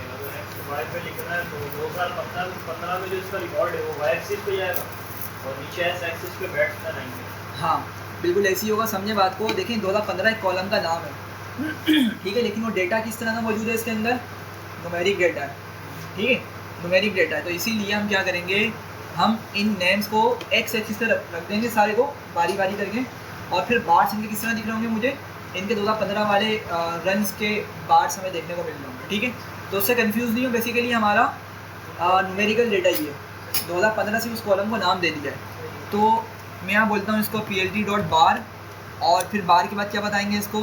अगर एक्स वाई पे लिखना है तो 2015 में जो इसका रिकॉर्ड है वो वाई एक्सिस पे जाएगा और नीचे एस एक्सिस पे बैट्समैन आएंगे। हाँ बिल्कुल ऐसे ही होगा, समझे बात को। देखें 2015 एक कॉलम का नाम है, ठीक है, लेकिन वो डेटा किस तरह का मौजूद है इसके अंदर, न्यूमेरिक डेटा है। ठीक है, न्यूमेरिक डेटा है, तो इसीलिए हम क्या करेंगे, हम इन नेम्स को एक्स एक्सिस पे रख देंगे सारे को बारी बारी करके, और फिर बार्स इनके किस तरह दिख रहे होंगे मुझे, इनके 2015 वाले रन्स के बार्स हमें देखने को मिल रहे होंगे। ठीक है, तो उससे कंफ्यूज नहीं हो, बेसिकली हमारा न्यूमेरिकल डेटा ही है, 2015 से उस कॉलम को नाम दे दिया है। तो मैं यहाँ बोलता हूँ इसको plt.bar, और फिर बार के बाद क्या बताएंगे इसको,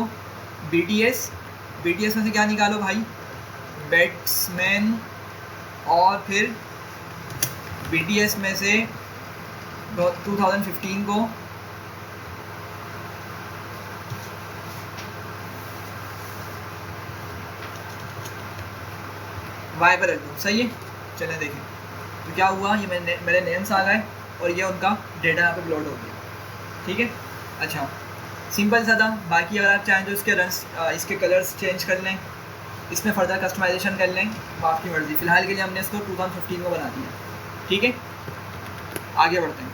BTS में से क्या निकालो भाई, बैट्समैन, और फिर BTS में से 2015 को वाई पर रख दो। सही है, चलें देखें तो क्या हुआ, ये मेरे नेम्स आ गए और ये उनका डेटा यहाँ पे प्लॉट हो गया। ठीक है, अच्छा सिंपल सा था। बाकी अगर आप चाहें तो इसके रन्स, इसके कलर्स चेंज कर लें, इसमें फर्दर कस्टमाइजेशन कर लें, आपकी मर्ज़ी। फ़िलहाल के लिए हमने इसको 2015 को बना दिया। ठीक है, आगे बढ़ते हैं।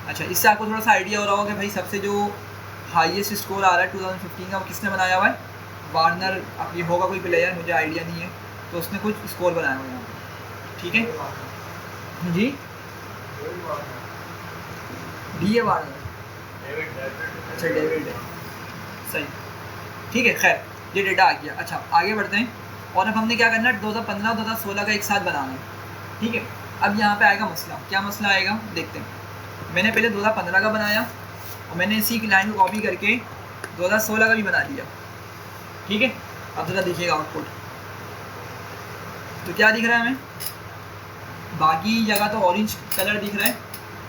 अच्छा, इससे आपको थोड़ा सा आइडिया हो रहा होगा कि भाई सबसे जो हाईएस्ट स्कोर आ रहा है 2015 का वो किसने बनाया हुआ है, वार्नर। अब ये होगा कोई प्लेयर, मुझे आइडिया नहीं है, तो उसने कुछ स्कोर बनाया हुआ है यहाँ पर। ठीक है जी, डी है वार्नर, अच्छा डेविड है, सही। ठीक है, खैर ये डेटा आ गया। अच्छा आगे बढ़ते हैं, और अब हमने क्या करना है, 2015 और 2016 का एक साथ बनाना है। ठीक है, अब यहाँ पे आएगा मसला, क्या मसला आएगा देखते हैं। मैंने पहले 2015 का बनाया और मैंने इसी की लाइन को कॉपी करके 2016 का भी बना दिया। ठीक है, अब ज़रा देखिएगा आउटपुट, तो क्या दिख रहा है हमें, बाकी जगह तो ऑरेंज कलर दिख रहा है,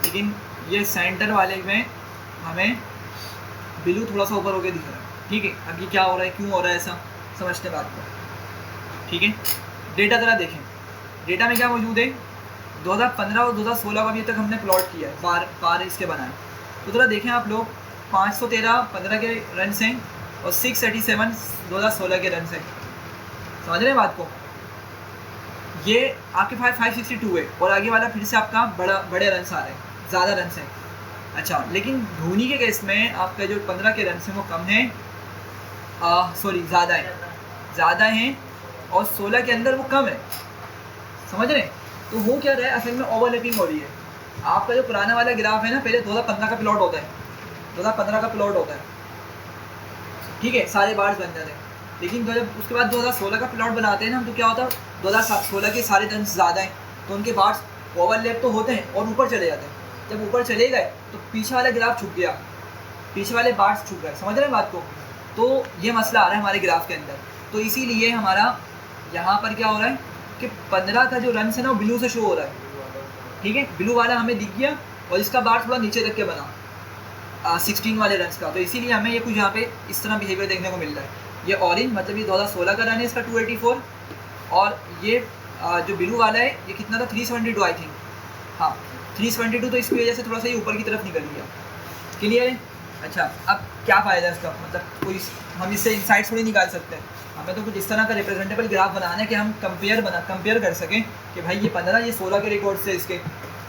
लेकिन ये सेंटर वाले में हमें ब्लू थोड़ा सा ऊपर होकर दिख रहा है। ठीक है, अब ये क्या हो रहा है, क्यों हो रहा है ऐसा, समझते बात को। ठीक है, डेटा ज़रा देखें, डेटा में क्या मौजूद है, 2015 और 2016 का अभी तक हमने प्लॉट किया है, बार इसके बनाए। तो ज़रा देखें आप लोग, 513 15 के रन हैं और 687 2016 के रन हैं। समझ रहे हैं बात को, ये आपके पास 562 है और आगे वाला फिर से आपका बड़े रन आ रहे हैं, ज़्यादा रन हैं। अच्छा, लेकिन धोनी के केस में आपका जो 15 के रन हैं वो कम हैं, सॉरी ज़्यादा हैं, और 16 के अंदर वो कम है। समझ रहे हैं, तो हो क्या रहा है, असल में ओवरलैपिंग हो रही है। आपका जो पुराना वाला ग्राफ है ना, पहले 2015 का प्लॉट होता है, 2015 का प्लॉट होता है। ठीक है, सारे बार्स बन जाते हैं, लेकिन जब उसके बाद 2016 का प्लॉट बनाते हैं ना, तो क्या होता है, 2016 के सारे रन ज़्यादा हैं, तो उनके बार्स ओवरलैप तो होते हैं और ऊपर चले जाते हैं। जब ऊपर चले गए तो पीछे वाला ग्राफ छुप गया, पीछे वाले बार्स छुप गए। समझ रहे हैं बात को, तो ये मसला आ रहा है हमारे ग्राफ के अंदर। तो इसीलिए हमारा यहाँ पर क्या हो रहा है कि 15 का जो रन है ना वो ब्लू से शो हो रहा है, ठीक है, ब्लू वाला हमें दिख गया और इसका बार थोड़ा नीचे रख के बना 16 वाले रन का, तो इसीलिए हमें ये कुछ यहाँ पे इस तरह बिहेवियर देखने को मिल रहा है। ये ऑरेंज मतलब ये 2016 का रन है इसका 284, और ये जो ब्लू वाला है ये कितना था 372 आई थिंक, हाँ 372, तो इसकी वजह से थोड़ा सा ये ऊपर की तरफ निकल गया। क्लियर है? अच्छा, अब क्या फ़ायदा है इसका, मतलब कोई हम इससे इंसाइट्स थोड़ी निकाल सकते हैं, हमें तो कुछ इस तरह का रिप्रेजेंटेबल ग्राफ बनाना है कि हम कंपेयर कर सकें कि भाई ये 15 ये 16 के रिकॉर्ड से इसके,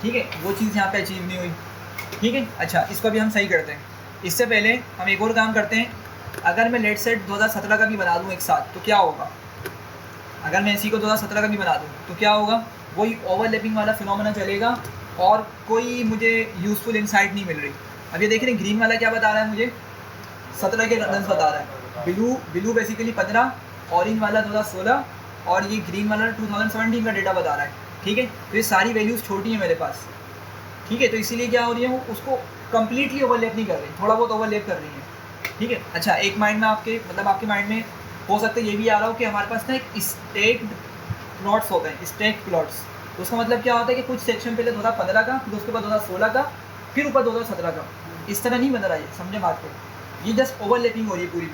ठीक है, वो चीज़ यहाँ पे अचीव नहीं हुई, ठीक है। अच्छा, इसको भी हम सही करते हैं। इससे पहले हम एक और काम करते हैं, अगर मैं लेट सेट 2017 का भी बना दूँ एक साथ तो क्या होगा, अगर मैं इसी को 2017 का भी बना दूँ तो क्या होगा, वही ओवरलैपिंग वाला फिनोमेना चलेगा और कोई मुझे यूज़फुल इंसाइट नहीं मिल रही। अब ये देख रहे हैं ग्रीन वाला क्या बता रहा है मुझे, 17 के रन बता रहा है, ब्लू बेसिकली 15, ऑरेंज वाला 2016 और ये ग्रीन वाला 2017 का डेटा बता रहा है, ठीक है। तो ये सारी वैल्यूज़ छोटी हैं मेरे पास, ठीक है, तो इसीलिए क्या हो रही है, वो उसको कम्प्लीटली ओवरलैप नहीं कर रही, थोड़ा बहुत ओवरलैप कर रही है, ठीक है। अच्छा, एक माइंड में आपके माइंड में हो सकता है ये भी आ रहा हो कि हमारे पास ना एक स्टेक्ड प्लॉट्स होते हैं, स्टेक्ड प्लॉट्स, तो उसका मतलब क्या होता है कि कुछ सेक्शन पहले 2015 का, फिर उसके बाद 2016 का, फिर ऊपर 2017 का, इस तरह नहीं बन रहा है, समझे बात को, ये जस्ट ओवरलैपिंग हो रही है पूरी।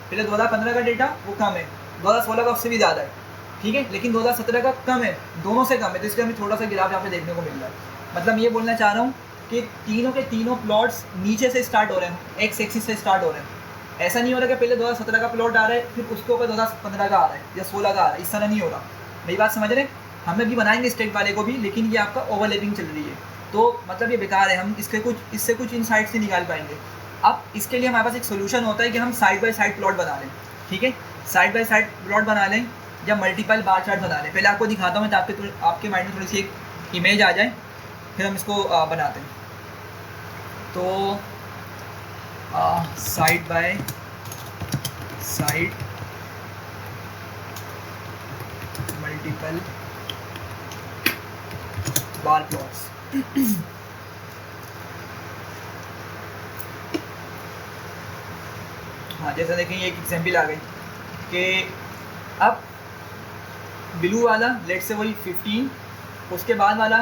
पहले 2015 का डेटा वो कम है, 2016 का उससे भी ज़्यादा है, ठीक है, लेकिन 2017 का कम है, दोनों से कम है, तो इसलिए हमें थोड़ा सा गिराव यहाँ पे देखने को मिल रहा है। मतलब ये बोलना चाह रहा हूँ कि तीनों के तीनों प्लॉट्स नीचे से स्टार्ट हो रहे हैं, एक्स एक्सिस से स्टार्ट हो रहे हैं, ऐसा नहीं हो रहा कि पहले 2017 का प्लॉट आ रहा है फिर उसके ऊपर 2015 का आ रहा है या 16 का आ रहा है, इस तरह नहीं हो रहा। मेरी बात समझ रहे हैं? हम भी बनाएंगे स्टेक वाले को भी, लेकिन ये आपका ओवरलैपिंग चल रही है, तो मतलब ये बेकार है, हम इससे कुछ इनसाइट्स नहीं निकाल पाएंगे। अब इसके लिए हमारे पास एक सोल्यूशन होता है कि हम साइड बाय साइड प्लॉट बना लें, ठीक है, साइड बाय साइड प्लॉट बना लें या मल्टीपल बार चार्ट बना लें। पहले आपको दिखाता हूँ ताकि आपके माइंड में थोड़ी सी एक इमेज आ जाए, फिर हम इसको बनाते हैं। तो side by side multiple bar plots. हाँ, जैसे देखें ये एक एग्जाम्पल आ गई कि अब ब्लू वाला लेट से वही 15, उसके बाद वाला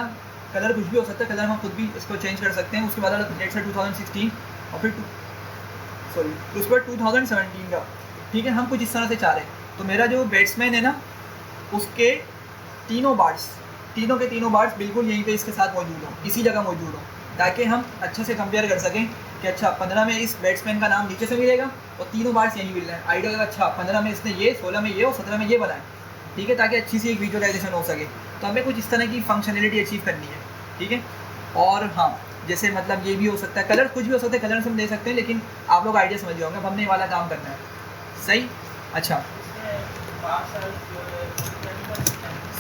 कलर कुछ भी हो सकता है, कलर हम खुद भी इसको चेंज कर सकते हैं, उसके बाद वाला लेट से 2016 और फिर उस पर 2017 का, ठीक है, हम कुछ इस तरह से चाह रहे हैं। तो मेरा जो बैट्समैन है ना उसके तीनों के तीनों बार्स बिल्कुल यहीं पे इसके साथ मौजूद हो, इसी जगह मौजूद हो, ताकि हम अच्छे से कंपेयर कर सकें कि अच्छा 15 में इस बैट्समैन का नाम नीचे से मिलेगा और तीनों बार्स यहीं मिल रहे हैं। आइडिया का अच्छा 15 में इसने ये, 16 में ये और 17 में ये बनाए, ठीक है, ताकि अच्छी सी एक विजुअलाइजेशन हो सके। तो हमें कुछ इस तरह की फंक्शनलिटी अचीव करनी है, ठीक है। और हाँ, जैसे मतलब ये भी हो सकता है, कलर कुछ भी हो सकता है, कलर हम दे सकते हैं, लेकिन आप लोग आइडिया समझ जाओगे, अब हमने वाला काम करना है, सही। अच्छा,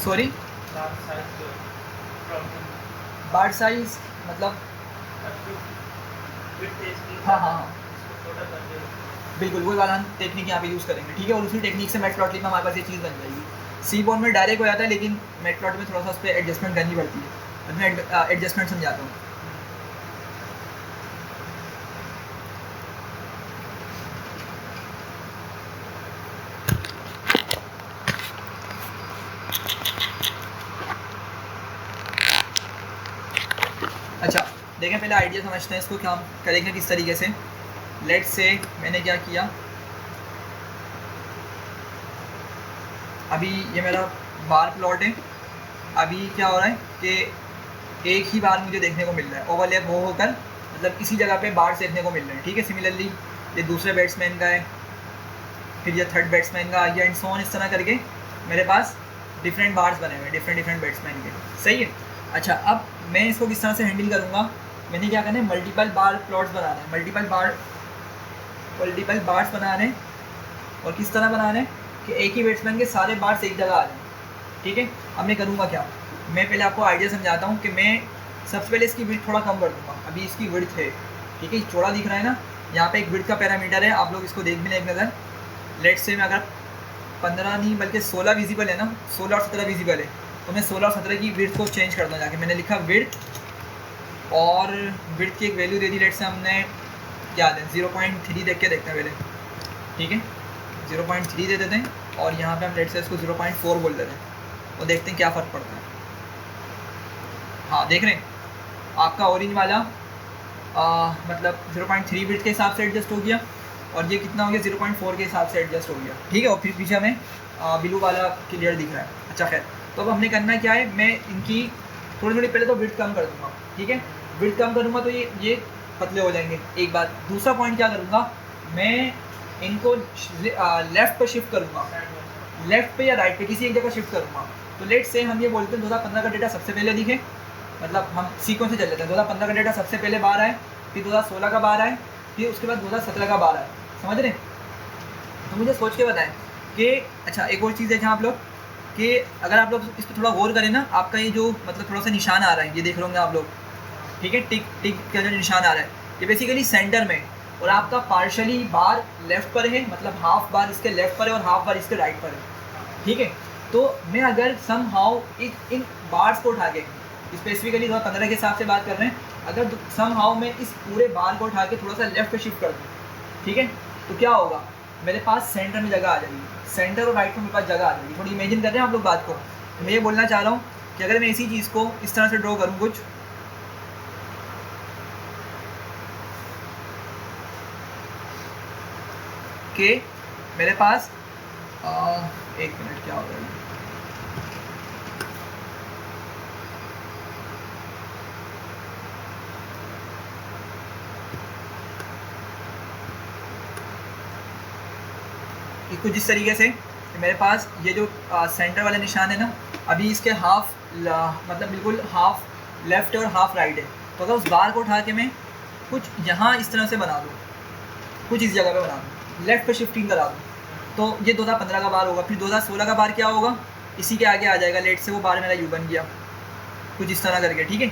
सॉरी, बार्ड साइज मतलब हाँ, बिल्कुल वही वाला हम टेक्निक यहाँ पे यूज़ करेंगे, ठीक है, और उसी टेक्निक से मैटप्लॉटली में हमारे पास ये चीज़ बन जाएगी। सी बॉर्न में डायरेक्ट हो जाता है, लेकिन मैटप्लॉट में थोड़ा सा उस पर एडजस्टमेंट करनी पड़ती है। अब मैं एडजस्टमेंट समझाता हूँ। अच्छा, देखें पहले आइडिया समझते हैं इसको, क्या हम करेंगे किस तरीके से। लेट्स से मैंने क्या किया, अभी ये मेरा बार प्लॉट है, अभी क्या हो रहा है कि एक ही बार मुझे देखने को मिल रहा है, ओवरलैप होकर मतलब इसी जगह पे बार्स देखने को मिल रहे हैं, ठीक है। सिमिलरली ये दूसरे बैट्समैन का है, फिर ये थर्ड बैट्समैन का या एंड सो ऑन, इस तरह करके मेरे पास डिफरेंट बार्स बने हुए हैं डिफरेंट बैट्समैन के, सही है। अच्छा, अब मैं इसको किस तरह से हैंडल करूँगा, मैंने क्या करना है, मल्टीपल बार प्लॉट्स बनाना है, मल्टीपल बार्स बनाने, और किस तरह बनाने कि एक ही बैट्समैन के सारे बार्स एक जगह आ जाएं, ठीक है। अब मैं करूँगा क्या, मैं पहले आपको आइडिया समझाता हूँ कि मैं सबसे पहले इसकी विड्थ थोड़ा कम कर दूँगा। अभी इसकी विड्थ है, ठीक है, चौड़ा दिख रहा है ना, यहाँ पे एक विड्थ का पैरामीटर है, आप लोग इसको देख भी लें एक नज़र। लेट्स से मैं अगर 15 नहीं बल्कि 16 विजिबल है ना, 16 और 17 विजिबल है, तो मैं 16 और 17 की विड्थ को चेंज कर दूँ जाके। मैंने लिखा विड्थ, और विड्थ की एक value they the, let's say हमने क्या दें, 0.3 देख के देखते हैं पहले, ठीक है, 0.3 दे देते हैं। और यहाँ पे हम लेट से इसको 0.4 बोल देते हैं और देखते हैं क्या फ़र्क पड़ता है। हाँ देख रहे हैं आपका ऑरेंज वाला मतलब 0.3 बिट के हिसाब से एडजस्ट हो गया और ये कितना हो गया 0.4 के हिसाब से एडजस्ट हो गया, ठीक है। और फिर पीछे हमें ब्लू वाला क्लियर दिख रहा है। अच्छा खैर, तो अब हमने करना क्या है, मैं इनकी थोड़ी थोड़ी पहले तो विड्थ कम कर दूँगा, ठीक है। विड्थ कम करूँगा तो ये पतले हो जाएंगे, एक बात। दूसरा पॉइंट क्या करूँगा, मैं इनको लेफ़्ट पे शिफ्ट करूँगा, लेफ़्ट पे या राइट पे किसी एक जगह शिफ्ट करूँगा। तो लेट से हम ये बोलते हैं 2015 का डेटा सबसे पहले दिखे, मतलब हम सीक्वेंस से चल लेते हैं। 2015 का डेटा सबसे पहले बाहर आए, फिर 2016 का बाहर आए, फिर उसके बाद 2017 का बाहर आए, समझ रहे हैं। तो मुझे सोच के बताएं कि अच्छा एक और चीज़ है जहाँ आप लोग कि अगर आप लोग इस पर थोड़ा गौर करें ना, आपका ये जो मतलब थोड़ा सा निशान आ रहा है, ये देख रहे होंगे आप लोग, ठीक है, टिक टिक का जो निशान आ रहा है, ये बेसिकली सेंटर में, और आपका पार्शली बार लेफ़्ट पर है, मतलब हाफ बार इसके लेफ़्ट पर है और हाफ बार इसके राइट पर है, ठीक है। तो मैं अगर सम हाउ इन बार्स को उठा के, स्पेसिफिकली 2015 के हिसाब से बात कर रहे हैं, अगर सम हाउ मैं इस पूरे बार को उठा के थोड़ा सा लेफ़्ट पे शिफ्ट कर दूँ, ठीक है, तो क्या होगा, मेरे पास सेंटर में जगह आ जाएगी, सेंटर और राइट में मेरे पास जगह आ जाएगी। थोड़ी इमेजिन कर रहे हैं आप लोग बात को। तो मैं ये बोलना चाह रहा हूँ कि अगर मैं इसी चीज़ को इस तरह से ड्रॉ करूँ कुछ, कि मेरे पास एक मिनट, क्या हो रहा है, कुछ जिस तरीके से कि मेरे पास ये जो सेंटर वाला निशान है ना, अभी इसके हाफ मतलब बिल्कुल हाफ लेफ़्ट और हाफ राइट है। तो अगर उस बार को उठा के मैं कुछ यहाँ इस तरह से बना दूँ, कुछ इस जगह पे बना दूँ, लेफ़्ट पे शिफ्टिंग करा दूँ, तो ये 2015 का बार होगा। फिर 2016 का बार क्या होगा, इसी के आगे आ जाएगा, लेट से वो बार मेरा यू बन गया, कुछ इस तरह करके, ठीक है,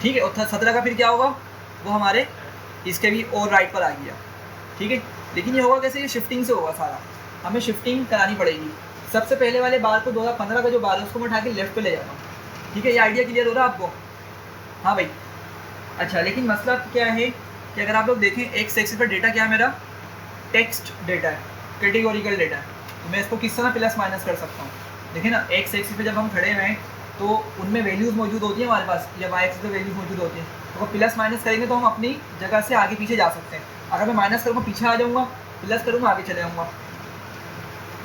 ठीक है। और 17 का फिर क्या होगा, वो हमारे इसके भी और राइट पर आ गया, ठीक है। लेकिन ये होगा कैसे, ये शिफ्टिंग से होगा सारा, हमें शिफ्टिंग करानी पड़ेगी। सबसे पहले वाले बार को 2015 का जो बार है उसको मैं उठा के लेफ़्ट पे ले जाता हूँ, ठीक है। ये आइडिया क्लियर हो रहा है आपको? हाँ भाई, अच्छा। लेकिन मसला क्या है कि अगर आप लोग देखें एक्स एक्सिस पर डेटा क्या है मेरा, टेक्स्ट डेटा है, कैटेगोरिकल डेटा है, तो मैं इसको किस तरह प्लस माइनस कर सकता हूँ। देखिए ना, एक्स एक्सिस पे जब हम खड़े हुए हैं तो उनमें वैल्यूज़ मौजूद होती हैं हमारे पास, या वाई एक्सिस पे वैल्यूज़ मौजूद होती हैं। तो अगर प्लस माइनस करेंगे तो हम अपनी जगह से आगे पीछे जा सकते हैं। अगर मैं माइनस करूँगा पीछे आ जाऊँगा, प्लस करूँगा आगे चले जाऊँगा।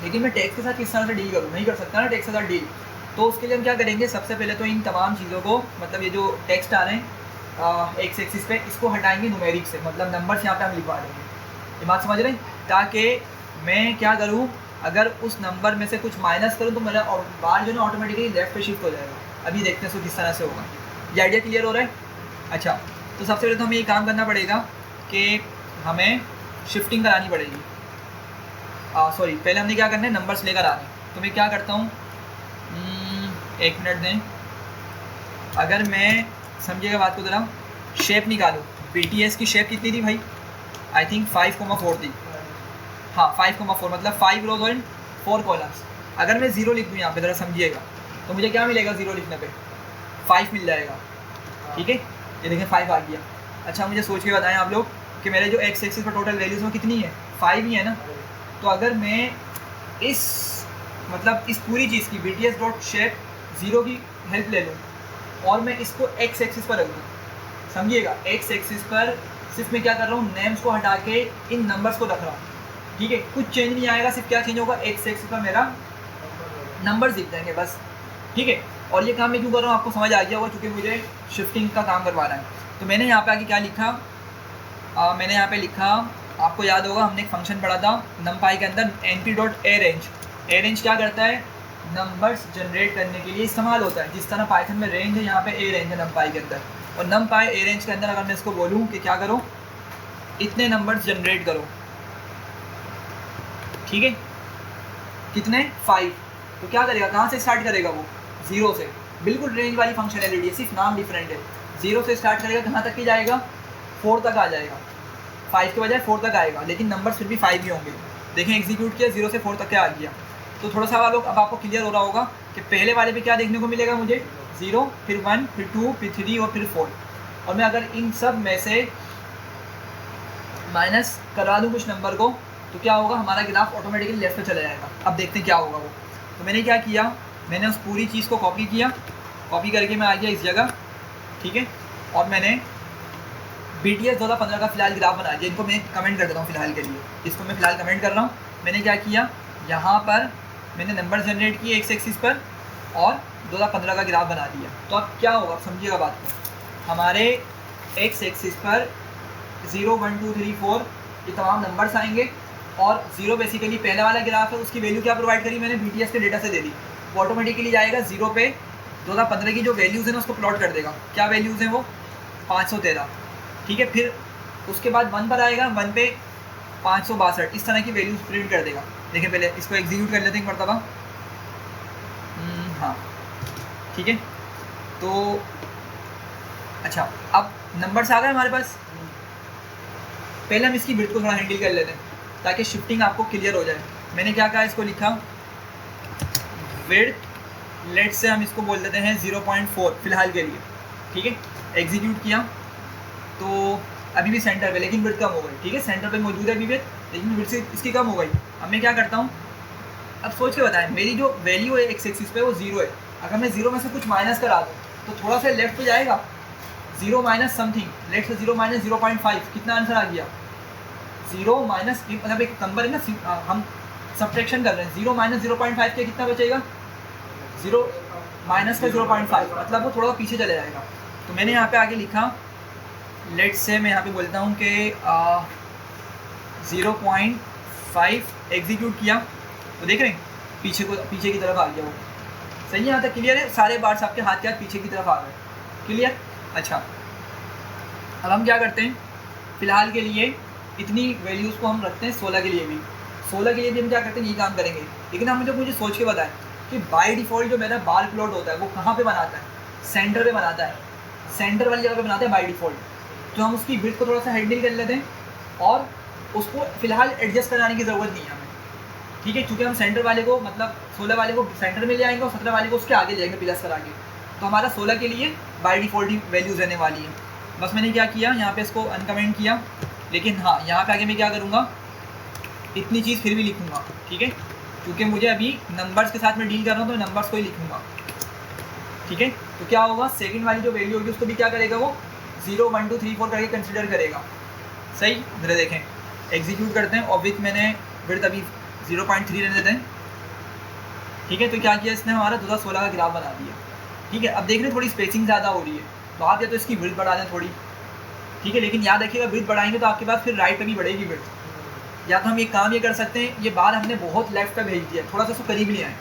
लेकिन मैं टैक्स के साथ किस तरह से डील करूँ, नहीं कर सकता ना टैक्स के साथ डील। तो उसके लिए हम क्या करेंगे, सबसे पहले तो इन तमाम चीज़ों को, मतलब ये जो टेक्स्ट आ रहे हैं एक्स एक्सिस पे, इसको हटाएंगे न्यूमेरिक से, मतलब नंबर्स यहाँ पे हम लिखवा देंगे। ये बात समझ रहे हैं? ताकि मैं क्या करूँ, अगर उस नंबर में से कुछ माइनस करूँ तो मेरा बार जो है ना ऑटोमेटिकली लेफ्ट पे शिफ्ट हो जाएगा। अभी देखते हैं इसको किस तरह से होगा। ये आइडिया क्लियर हो रहा है? अच्छा, तो सबसे पहले तो हमें ये काम करना पड़ेगा कि हमें शिफ्टिंग करानी पड़ेगी। सॉरी, पहले हमने क्या करना है, नंबर्स लेकर आने। तो मैं क्या करता हूँ, एक मिनट दें। अगर मैं समझिएगा बात को ज़रा, शेप निकालूँ, BTS की शेप कितनी थी भाई, आई थिंक 5,4 थी। हाँ 5,4 मतलब 5 रोज और 4 कॉलम्स। अगर मैं 0 लिख दूँ यहाँ पे, ज़रा समझिएगा, तो मुझे क्या मिलेगा 0 लिखने पे, 5 मिल जाएगा, ठीक है। ये देखें 5 आ गया। अच्छा, मुझे सोच के बताएं आप लोग कि मेरे जो एक्स एक्सिस पर टोटल वैल्यूज़ वो कितनी है, 5 ही है ना। तो अगर मैं इस मतलब इस पूरी चीज़ की BTS डॉट शेप 0 की हेल्प ले लूँ और मैं इसको एक्स एक्सिस पर रख दूँ, समझिएगा, एक्स एक्सिस पर सिर्फ मैं क्या कर रहा हूँ, नेम्स को हटा के इन नंबर्स को रख रहा हूँ, ठीक है। कुछ चेंज नहीं आएगा, सिर्फ क्या चेंज होगा, एक्स एक्सिस पर मेरा नंबर्स दिख जाएंगे बस, ठीक है। और ये काम मैं क्यों कर रहा हूँ आपको समझ आ गया होगा, क्योंकि मुझे शिफ्टिंग का काम करवाना है। तो मैंने यहाँ पे आगे क्या लिखा, मैंने यहाँ पे लिखा, आपको याद होगा हमने एक फंक्शन पढ़ा था numpy के अंदर, np.arange। arange क्या करता है, नंबर्स जनरेट करने के लिए इस्तेमाल होता है। जिस तरह पाइथन में रेंज है, यहाँ पे arange है numpy के अंदर। और numpy arange के अंदर अगर मैं इसको बोलूँ कि क्या करो, इतने नंबर्स जनरेट करो, ठीक है, कितने, 5। तो क्या करेगा, कहाँ से स्टार्ट करेगा वो, 0 से। बिल्कुल रेंज वाली फंक्शनैलिटी है, सिर्फ नाम डिफरेंट है। 0 से स्टार्ट करेगा, कहाँ तक ही जाएगा, 4 तक आ जाएगा, 5 के बजाय 4 तक आएगा, लेकिन नंबर्स फिर भी 5 ही होंगे। देखें एग्जीक्यूट किया, 0 से 4 तक क्या आ गया। तो थोड़ा सा लोग अब आपको क्लियर हो रहा होगा कि पहले वाले पे क्या देखने को मिलेगा मुझे, 0, फिर 1, फिर 2, फिर 3 और फिर 4। और मैं अगर इन सब में से माइनस करवा दूँ कुछ नंबर को, तो क्या होगा, हमारा ग्राफ ऑटोमेटिकली लेफ्ट पे चला जाएगा। अब देखते हैं क्या होगा वो। तो मैंने क्या किया, मैंने उस पूरी चीज़ को कॉपी किया, कॉपी करके मैं आ गया इस जगह, ठीक है। और मैंने BTS 2015 का फिलहाल ग्राफ बना दिया। इनको मैं कमेंट कर देता हूँ फिलहाल के लिए, इसको मैं फिलहाल कमेंट कर रहा हूँ। मैंने क्या किया, यहाँ पर मैंने नंबर जनरेट किए एक्स एक्सिस पर और 2015 का ग्राफ बना दिया। तो अब क्या होगा, आप समझिएगा बात को। हमारे एक्स एक्सिस पर 0 1 2 3 4 ये तमाम नंबर्स आएंगे और 0 बेसिकली पहला वाला ग्राफ है, उसकी वैल्यू क्या प्रोवाइड करी मैंने, BTS के डेटा से दे दी। वो ऑटोमेटिकली जाएगा 0 पे 2015 की जो वैल्यूज़ हैं ना उसको प्लॉट कर देगा। क्या वैल्यूज़ हैं वो, 513, ठीक है। फिर उसके बाद 1 पर आएगा, 1 पे 562, इस तरह की वैल्यूज़ प्रिंट कर देगा। देखिए पहले इसको एग्जीक्यूट कर लेते हैं एक मरतबा। हाँ ठीक है। तो अच्छा, अब नंबर्स आ गए हमारे पास। पहले हम इसकी विड्थ को थोड़ा हैंडल कर लेते हैं ताकि शिफ्टिंग आपको क्लियर हो जाए। मैंने क्या कहा, इसको लिखा विड्थ, लेट से हम इसको बोल देते हैं 0.4 फिलहाल के लिए, ठीक है। एग्जीक्यूट किया तो अभी भी सेंटर पे, लेकिन विड्थ कम हो गई, ठीक है। सेंटर पे मौजूद है अभी विड्थ, लेकिन विड्थ से इसकी कम हो गई। अब मैं क्या करता हूँ, अब सोच के बताएं, मेरी जो वैल्यू है एक्स एक्सिस पे वो 0 है। अगर मैं 0 में से कुछ माइनस करा दूँ तो थोड़ा सा लेफ्ट पे जाएगा, 0 माइनस समथिंग, लेट से 0 माइनस 0.5, कितना आंसर आ गया, 0 माइनस, मतलब एक नंबर है ना, हम सब्ट्रैक्शन कर रहे हैं, 0 माइनस 0.5 के कितना बचेगा, 0 माइनस का 0.5, मतलब वो थोड़ा पीछे चले जाएगा। तो मैंने यहाँ पे आगे लिखा, लेट से मैं यहाँ पे बोलता हूँ कि 0.5 एग्जीक्यूट किया तो देख रहे हैं पीछे की तरफ आ गया वो। सही है, यहाँ तक क्लियर है, सारे बार्स आपके हाथ के हाथ पीछे की तरफ आ गए, क्लियर। अच्छा, अब हम क्या करते हैं, फ़िलहाल के लिए इतनी वैल्यूज़ को हम रखते हैं 16 के लिए भी। 16 के लिए भी हम क्या करते हैं, ये काम करेंगे। लेकिन हम मुझे सोच के बताएं कि बाय डिफ़ॉल्ट जो मेरा बार प्लॉट होता है वो कहाँ पे बनाता है, सेंटर पे बनाता है, सेंटर वाली जगह पे बनाता है बाय डिफ़ॉल्ट। तो हम उसकी विड्थ को थोड़ा सा हैंडल कर लेते हैं और उसको फ़िलहाल एडजस्ट कराने की ज़रूरत नहीं है हमें, ठीक है। क्योंकि हम सेंटर वाले को, मतलब 16 वाले को सेंटर में ले आएंगे और 17 वाले को उसके आगे ले जाएंगे प्लस करा के। तो हमारा 16 के लिए बाय डिफ़ॉल्ट ही वैल्यूज़ रहने वाली है। बस मैंने क्या किया, यहाँ पे इसको अनकमेंट किया, लेकिन हाँ यहाँ पे आगे मैं क्या करूँगा, इतनी चीज़ फिर भी लिखूँगा, ठीक है। क्योंकि मुझे अभी नंबर्स के साथ में डील कर रहा हूँ तो नंबर्स को ही लिखूँगा, ठीक है। तो क्या होगा, सेकंड वाली जो वैल्यू होगी उसको भी क्या करेगा वो 0 1 2 3 4 करके कंसिडर करेगा। सही, जरा देखें, एग्जीक्यूट करते हैं और विथ मैंने विड्थ अभी 0.3 रहने देते हैं, ठीक है। तो क्या किया इसने, हमारा 2016 का ग्राफ बना दिया, ठीक है। अब देख रहे हैं थोड़ी स्पेसिंग ज़्यादा हो रही है, तो आप या तो इसकी विड्थ बढ़ा दें थोड़ी, ठीक है। लेकिन याद रखिएगा विड्थ बढ़ाएंगे तो आपके पास फिर राइट पे भी बढ़ेगी विड्थ। या तो हम एक काम ये कर सकते हैं, ये बार हमने बहुत लेफ्ट पे भेज दिया, थोड़ा सा उसको करीब ले आए,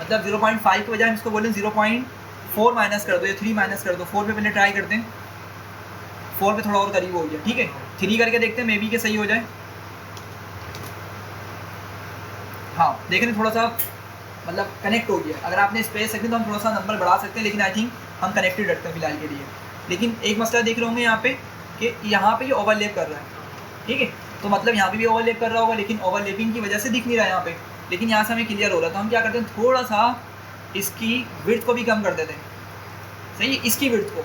मतलब 0.5 के बजाय हम इसको बोलें 0.4 माइनस कर दो या 3 माइनस कर दो। 4 पे पहले ट्राई करते हैं, 4 पे थोड़ा और करीब हो गया, ठीक है। 3 करके देखते हैं, मे बी के सही हो जाए। हाँ देख रहे हैं थोड़ा सा मतलब कनेक्ट हो गया। अगर आपने स्पेस रखी तो हम थोड़ा सा नंबर बढ़ा सकते हैं, लेकिन आई थिंक हम कनेक्टेड रखते हैं फिलहाल के लिए। लेकिन एक मसला देख रहे होंगे यहाँ पे कि यहाँ पे ये ओवरलैप कर रहा है, ठीक है। तो मतलब यहाँ पे भी ओवरलैप कर रहा होगा, लेकिन ओवरलैपिंग की वजह से दिख नहीं रहा है यहाँ पे, लेकिन यहाँ से हमें क्लियर हो रहा है। तो हम क्या करते हैं, थोड़ा सा इसकी विड्थ को भी कम कर देते हैं, सही है, इसकी विड्थ को।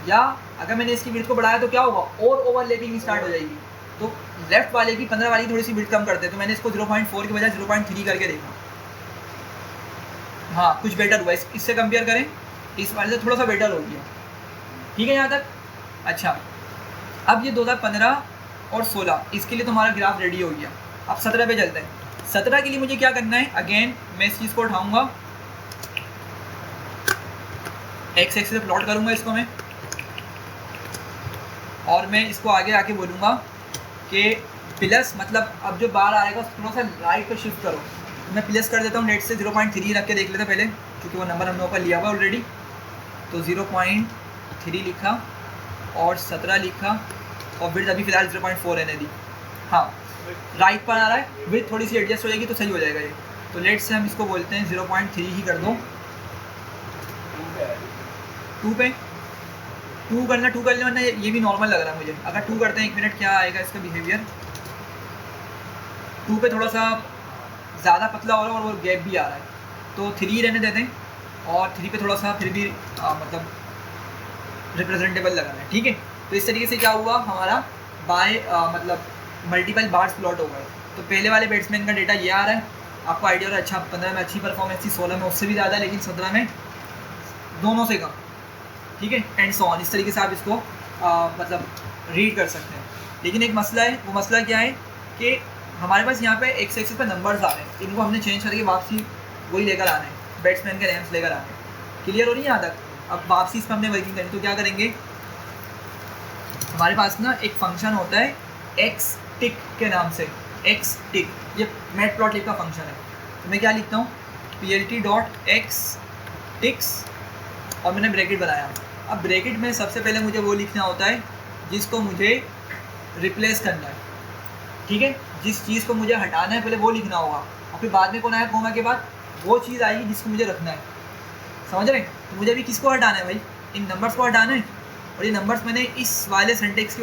या अगर मैंने इसकी विड्थ को बढ़ाया तो क्या होगा, और ओवरलैपिंग स्टार्ट हो जाएगी। तो लेफ्ट वाले की 15 वाली थोड़ी सी विड्थ कम करते हैं। तो मैंने इसको 0.4 के बजाय 0.3 करके देखा, हाँ कुछ बेटर हुआ, इससे कंपेयर करें इस वाले से थोड़ा सा बेटर हो गया, ठीक है यहाँ तक। अच्छा, अब ये 2015 और 16 इसके लिए तुम्हारा ग्राफ रेडी हो गया। अब 17 पे चलते हैं। 17 के लिए मुझे क्या करना है, अगेन मैं इस चीज़ को उठाऊंगा, एक्स एक्सिस पे प्लॉट करूंगा इसको मैं, और मैं इसको आगे आके बोलूँगा कि प्लस, मतलब अब जो बार आएगा थोड़ा सा राइट पे शिफ्ट करो। तो मैं प्लस कर देता हूँ, नेट से 0.3 रख के देख लेते हैं पहले, क्योंकि वो नंबर हमने ऊपर लिया हुआ ऑलरेडी। तो 0.3 लिखा और 17 लिखा और विड्थ अभी फ़िलहाल 0.4 रहने दी। हाँ राइट पर आ रहा है, विड्थ थोड़ी सी एडजस्ट हो जाएगी तो सही हो जाएगा ये। तो लेट से हम इसको बोलते हैं 0.3 ही कर दो। 2 पे 2 करना, 2 कर ले, वरना ये भी नॉर्मल लग रहा है मुझे। अगर 2 करते हैं, 1 मिनट, क्या आएगा इसका बिहेवियर। 2 पे थोड़ा सा ज़्यादा पतला हो रहा है और वो गैप भी आ रहा है, तो 3 रहने देते हैं। और 3 पे थोड़ा सा फिर भी मतलब रिप्रेजेंटेबल लग रहा है, ठीक है। तो इस तरीके से क्या हुआ, हमारा बाय मतलब मल्टीपल बार्स प्लॉट हो गए, तो पहले वाले बैट्समैन का डेटा ये आ रहा है, आपको आइडिया हो रहा है। अच्छा 15 में अच्छी परफॉर्मेंस थी, 16 में उससे भी ज़्यादा, लेकिन 17 में दोनों से कम, ठीक है, एंड सो ऑन। इस तरीके से आप इसको मतलब रीड कर सकते हैं। लेकिन एक मसला है, वो मसला क्या है कि हमारे पास यहाँ पे एक्स एक्सिस पे नंबर्स आ रहे हैं, इनको हमने चेंज करके वापसी वही लेकर आना है, बैट्समैन के नेम्स लेकर आने हैं। क्लियर हो रही है यहाँ तक? अब वापसी इस पर हमने वर्किंग करनी, तो क्या करेंगे, हमारे पास ना एक फंक्शन होता है एक्स टिक के नाम से, एक्स टिक, ये मैटप्लॉटलिब का फंक्शन है। तो मैं क्या लिखता हूँ, plt.x टिक्स, और मैंने ब्रैकेट बनाया। अब ब्रैकेट में सबसे पहले मुझे वो लिखना होता है जिसको मुझे रिप्लेस करना है, ठीक है, जिस चीज़ को मुझे हटाना है पहले वो लिखना होगा, और फिर बाद में कौन आया कोमा के बाद, वो चीज़ आएगी जिसको मुझे रखना है। समझ रहे हैं? तो मुझे भी किसको हटाना है भाई, इन नंबर्स को हटाना है। और ये नंबर्स मैंने इस वाले सिंटेक्स की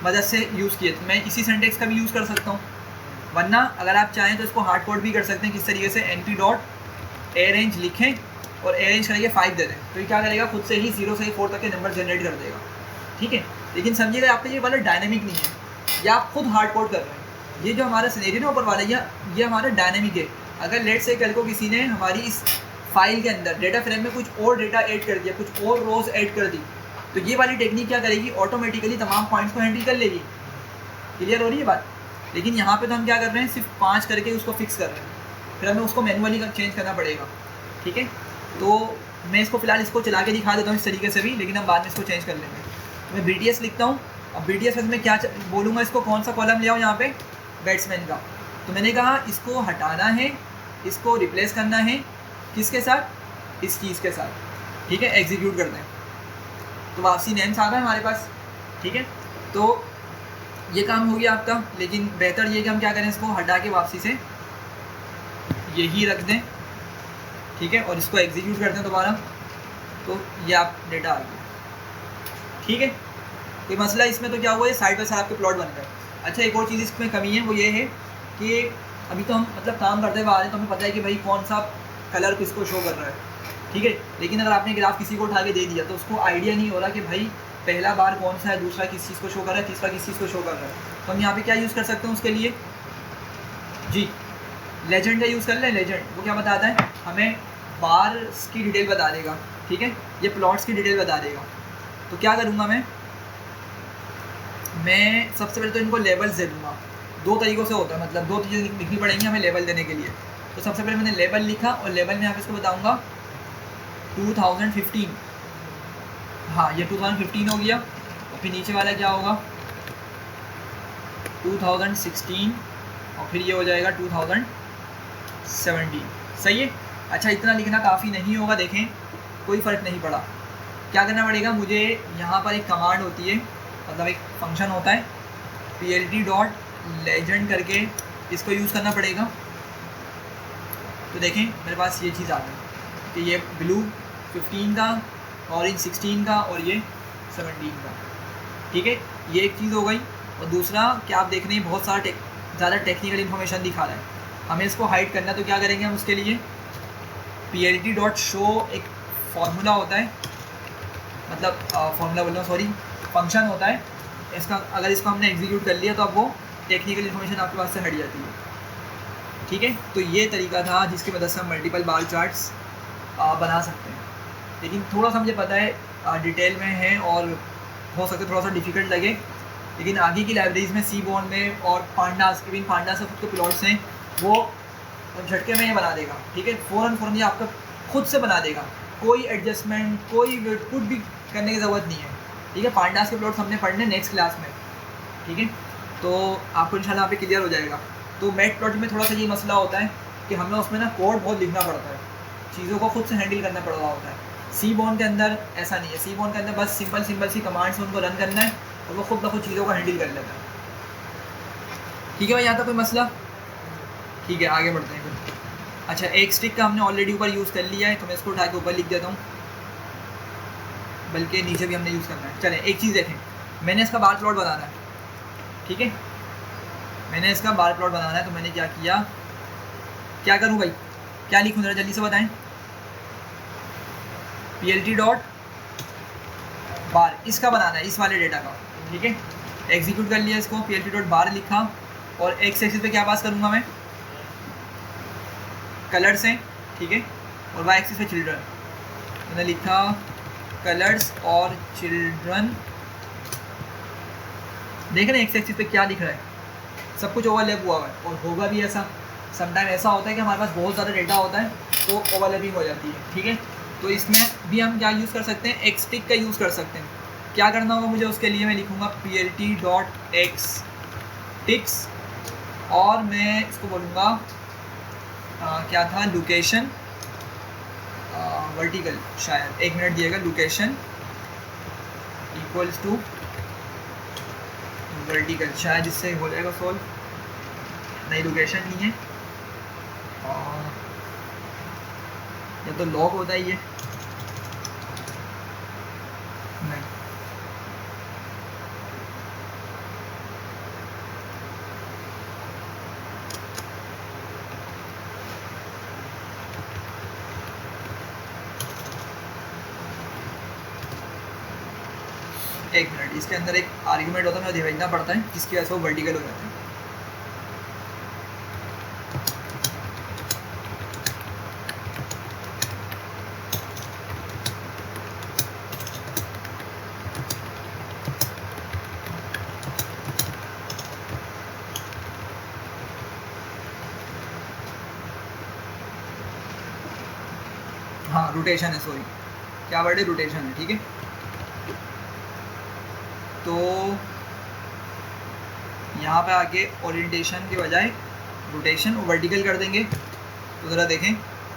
मदद से यूज़ किए, तो मैं इसी सिंटेक्स का भी यूज़ कर सकता हूँ। वरना अगर आप चाहें तो इसको हार्ड कोड भी कर सकते हैं, किस तरीके से, np.arrange लिखें और अरेंज करके 5 दे दें, तो ये क्या करेगा, खुद से ही 0 से 4 तक के नंबर जनरेट कर देगा, ठीक है। लेकिन समझिएगा आपका ये वाला डायनेमिक नहीं है, ये आप खुद हार्ड कोड कर रहे हैं। ये जो हमारा सिनेरियो ऊपर वाला ये हमारा डायनेमिक है। अगर लेट से कल को किसी ने हमारी इस फाइल के अंदर डेटा फ्रेम में कुछ और डेटा ऐड कर दिया, कुछ और रोज ऐड कर दी, तो ये वाली टेक्निक क्या करेगी, ऑटोमेटिकली तमाम पॉइंट्स को हैंडल कर लेगी। क्लियर हो रही है बात? लेकिन यहाँ पे तो हम क्या कर रहे हैं, सिर्फ 5 करके उसको फिक्स कर रहे हैं, फिर हमें उसको मैनुअली चेंज करना पड़ेगा, ठीक है। तो मैं इसको फिलहाल इसको चला के दिखा देता हूँ इस तरीके से भी, लेकिन हम बाद में इसको चेंज कर लेंगे। तो मैं BTS लिखता हूँ। अब BTS में क्या बोलूँगा, इसको कौन सा कॉलम ले आओ यहाँ पे, बैट्समैन का। तो मैंने कहा इसको हटाना है, इसको रिप्लेस करना है, किसके साथ, इस चीज़ के साथ, ठीक है। एग्जीक्यूट कर दें तो वापसी नेम्स आ गए हमारे पास, ठीक है। तो ये काम हो गया आपका, लेकिन बेहतर ये कि हम क्या करें, इसको हटा के वापसी से यही रख दें, ठीक है, और इसको एग्जीक्यूट करते हैं दोबारा, तो ये आप डेटा आ गया, ठीक है। कोई मसला इसमें तो क्या हुआ है, साइड बाय साइड आपके प्लॉट बन गए। अच्छा एक और चीज़ इसमें कमी है, वो ये है कि अभी तो हम मतलब काम करते हुए आ रहे हैं, तो हमें पता है कि भाई कौन सा कलर किसको शो कर रहा है, ठीक है। लेकिन अगर आपने ग्राफ किसी को उठा के दे दिया तो उसको आइडिया नहीं हो रहा कि भाई पहला बार कौन सा है, दूसरा किस चीज़ को शो कर रहा है, तीसरा किस चीज़ को शो कर रहा है। तो हम यहाँ पे क्या यूज़ कर सकते हैं उसके लिए, जी लेजेंड का यूज़ कर लें। लेजेंड वो क्या बताता है, हमें बार्स की डिटेल बता देगा, ठीक है, ये प्लॉट्स की डिटेल बता देगा। तो क्या करूँगा मैं सबसे पहले तो इनको लेबल्स दे दूँगा। 2 तरीक़ों से होता है, मतलब 2 चीज़ें लिखनी पड़ेंगी हमें लेबल देने के लिए। तो सबसे पहले मैंने लेबल लिखा और लेबल में यहाँ पे इसको बताऊँगा 2015, हाँ ये 2015 हो गया। और फिर नीचे वाला क्या होगा 2016, और फिर ये हो जाएगा 2017, सही है। अच्छा इतना लिखना काफ़ी नहीं होगा, देखें कोई फ़र्क नहीं पड़ा। क्या करना पड़ेगा, मुझे यहाँ पर एक कमांड होती है, मतलब एक फंक्शन होता है plt.legend करके, इसको यूज़ करना पड़ेगा। तो देखें मेरे पास ये चीज़ आ गई कि ये ब्लू 15 का, ऑरेंज 16 का, और ये 17 का, ठीक है। ये एक चीज़ हो गई। और दूसरा क्या आप देख रहे हैं, बहुत सारा ज़्यादा टेक्निकल इन्फॉर्मेशन दिखा रहा है, हमें इसको हाइड करना। तो क्या करेंगे हम उसके लिए, plt.show एक फार्मूला होता है, मतलब फार्मूला बोल रहा हूँ सॉरी, फंक्शन होता है इसका। अगर इसको हमने एग्जीक्यूट कर लिया तो अब वो टेक्निकल इन्फॉर्मेशन आपके पास से हट जाती है, ठीक है। तो ये तरीका था जिसकी मदद से हम मल्टीपल बार चार्ट्स बना सकते हैं। लेकिन थोड़ा सा मुझे पता है डिटेल में है और हो सकता है थोड़ा सा डिफ़िकल्ट लगे, लेकिन आगे की लाइब्रेरीज़ में सीबोर्न में और पांडास, इवन पांडास से खुद के प्लॉट्स हैं, वो झटके में ये बना देगा, ठीक है। फ़ौरन ये आपका खुद से बना देगा, कोई एडजस्टमेंट, कोई कुछ भी करने की ज़रूरत नहीं है, ठीक है। पांडास के प्लॉट्स हमने पढ़ने नेक्स्ट क्लास में, ठीक है। तो आपको इंशाल्लाह यहाँ पे क्लियर हो जाएगा। तो मैटप्लॉट में थोड़ा सा ये मसला होता है कि हमें उसमें ना कोड बहुत लिखना पड़ता है, चीज़ों को खुद से हैंडल करना पड़ रहा होता है। सीबोर्न के अंदर ऐसा नहीं है, सीबोर्न के अंदर बस सिंपल सी कमांड्स उनको रन करना है और वो खुद ब खुद चीज़ों को हैंडल कर लेता है, ठीक है भाई। यहाँ तक कोई मसला, ठीक है, आगे बढ़ते हैं फिर। अच्छा एक स्टिक का हमने ऑलरेडी ऊपर यूज़ कर लिया है, तो मैं इसको उठा के ऊपर लिख देता हूँ, बल्कि नीचे भी हमने यूज़ करना है। चलें एक चीज़ देखें, मैंने इसका बार प्लॉट बनाना है, ठीक है, मैंने इसका बार प्लॉट बनाना है। तो मैंने क्या किया, क्या करूँ भाई, क्या लिखूँ ज़रा जल्दी से बताएं, plt.bar इसका बनाना है, इस वाले डेटा का, ठीक है। एग्जीक्यूट कर लिया इसको, plt.bar लिखा और एक्स एक्सिस पे क्या पास करूँगा मैं, कलर्स हैं, ठीक है, और वाई एक्सिस पे चिल्ड्रन। मैंने लिखा कलर्स और चिल्ड्रन। देख रहे हैं एक्स एक्सिस पे क्या दिख रहा है, सब कुछ ओवरलैप हुआ है। और होगा भी ऐसा, समटाइम ऐसा होता है कि हमारे पास बहुत ज़्यादा डेटा होता है तो ओवरलैपिंग हो जाती है, ठीक है। तो इसमें भी हम क्या यूज़ कर सकते हैं, एक्सटिक का यूज़ कर सकते हैं। क्या करना होगा मुझे, उसके लिए मैं लिखूँगा plt.xtics और मैं इसको बोलूँगा क्या था, लोकेशन वर्टिकल, शायद 1 मिनट दिएगा, लोकेशन इक्वल्स टू वर्टिकल, शायद इससे हो जाएगा सोल्व। नहीं, लोकेशन नहीं है, और या तो लॉग होता है ये, नहीं, एक मिनट, इसके अंदर एक आर्ग्यूमेंट होता है, मुझे भेजना पड़ता है जिसकी वजह से वो वर्टिकल हो जाता है। हाँ, रोटेशन है, सॉरी, क्या वर्ड है, रोटेशन है, ठीक है। तो यहाँ पे आके ओरिएंटेशन के बजाय रोटेशन वर्टिकल कर देंगे, तो ज़रा देखें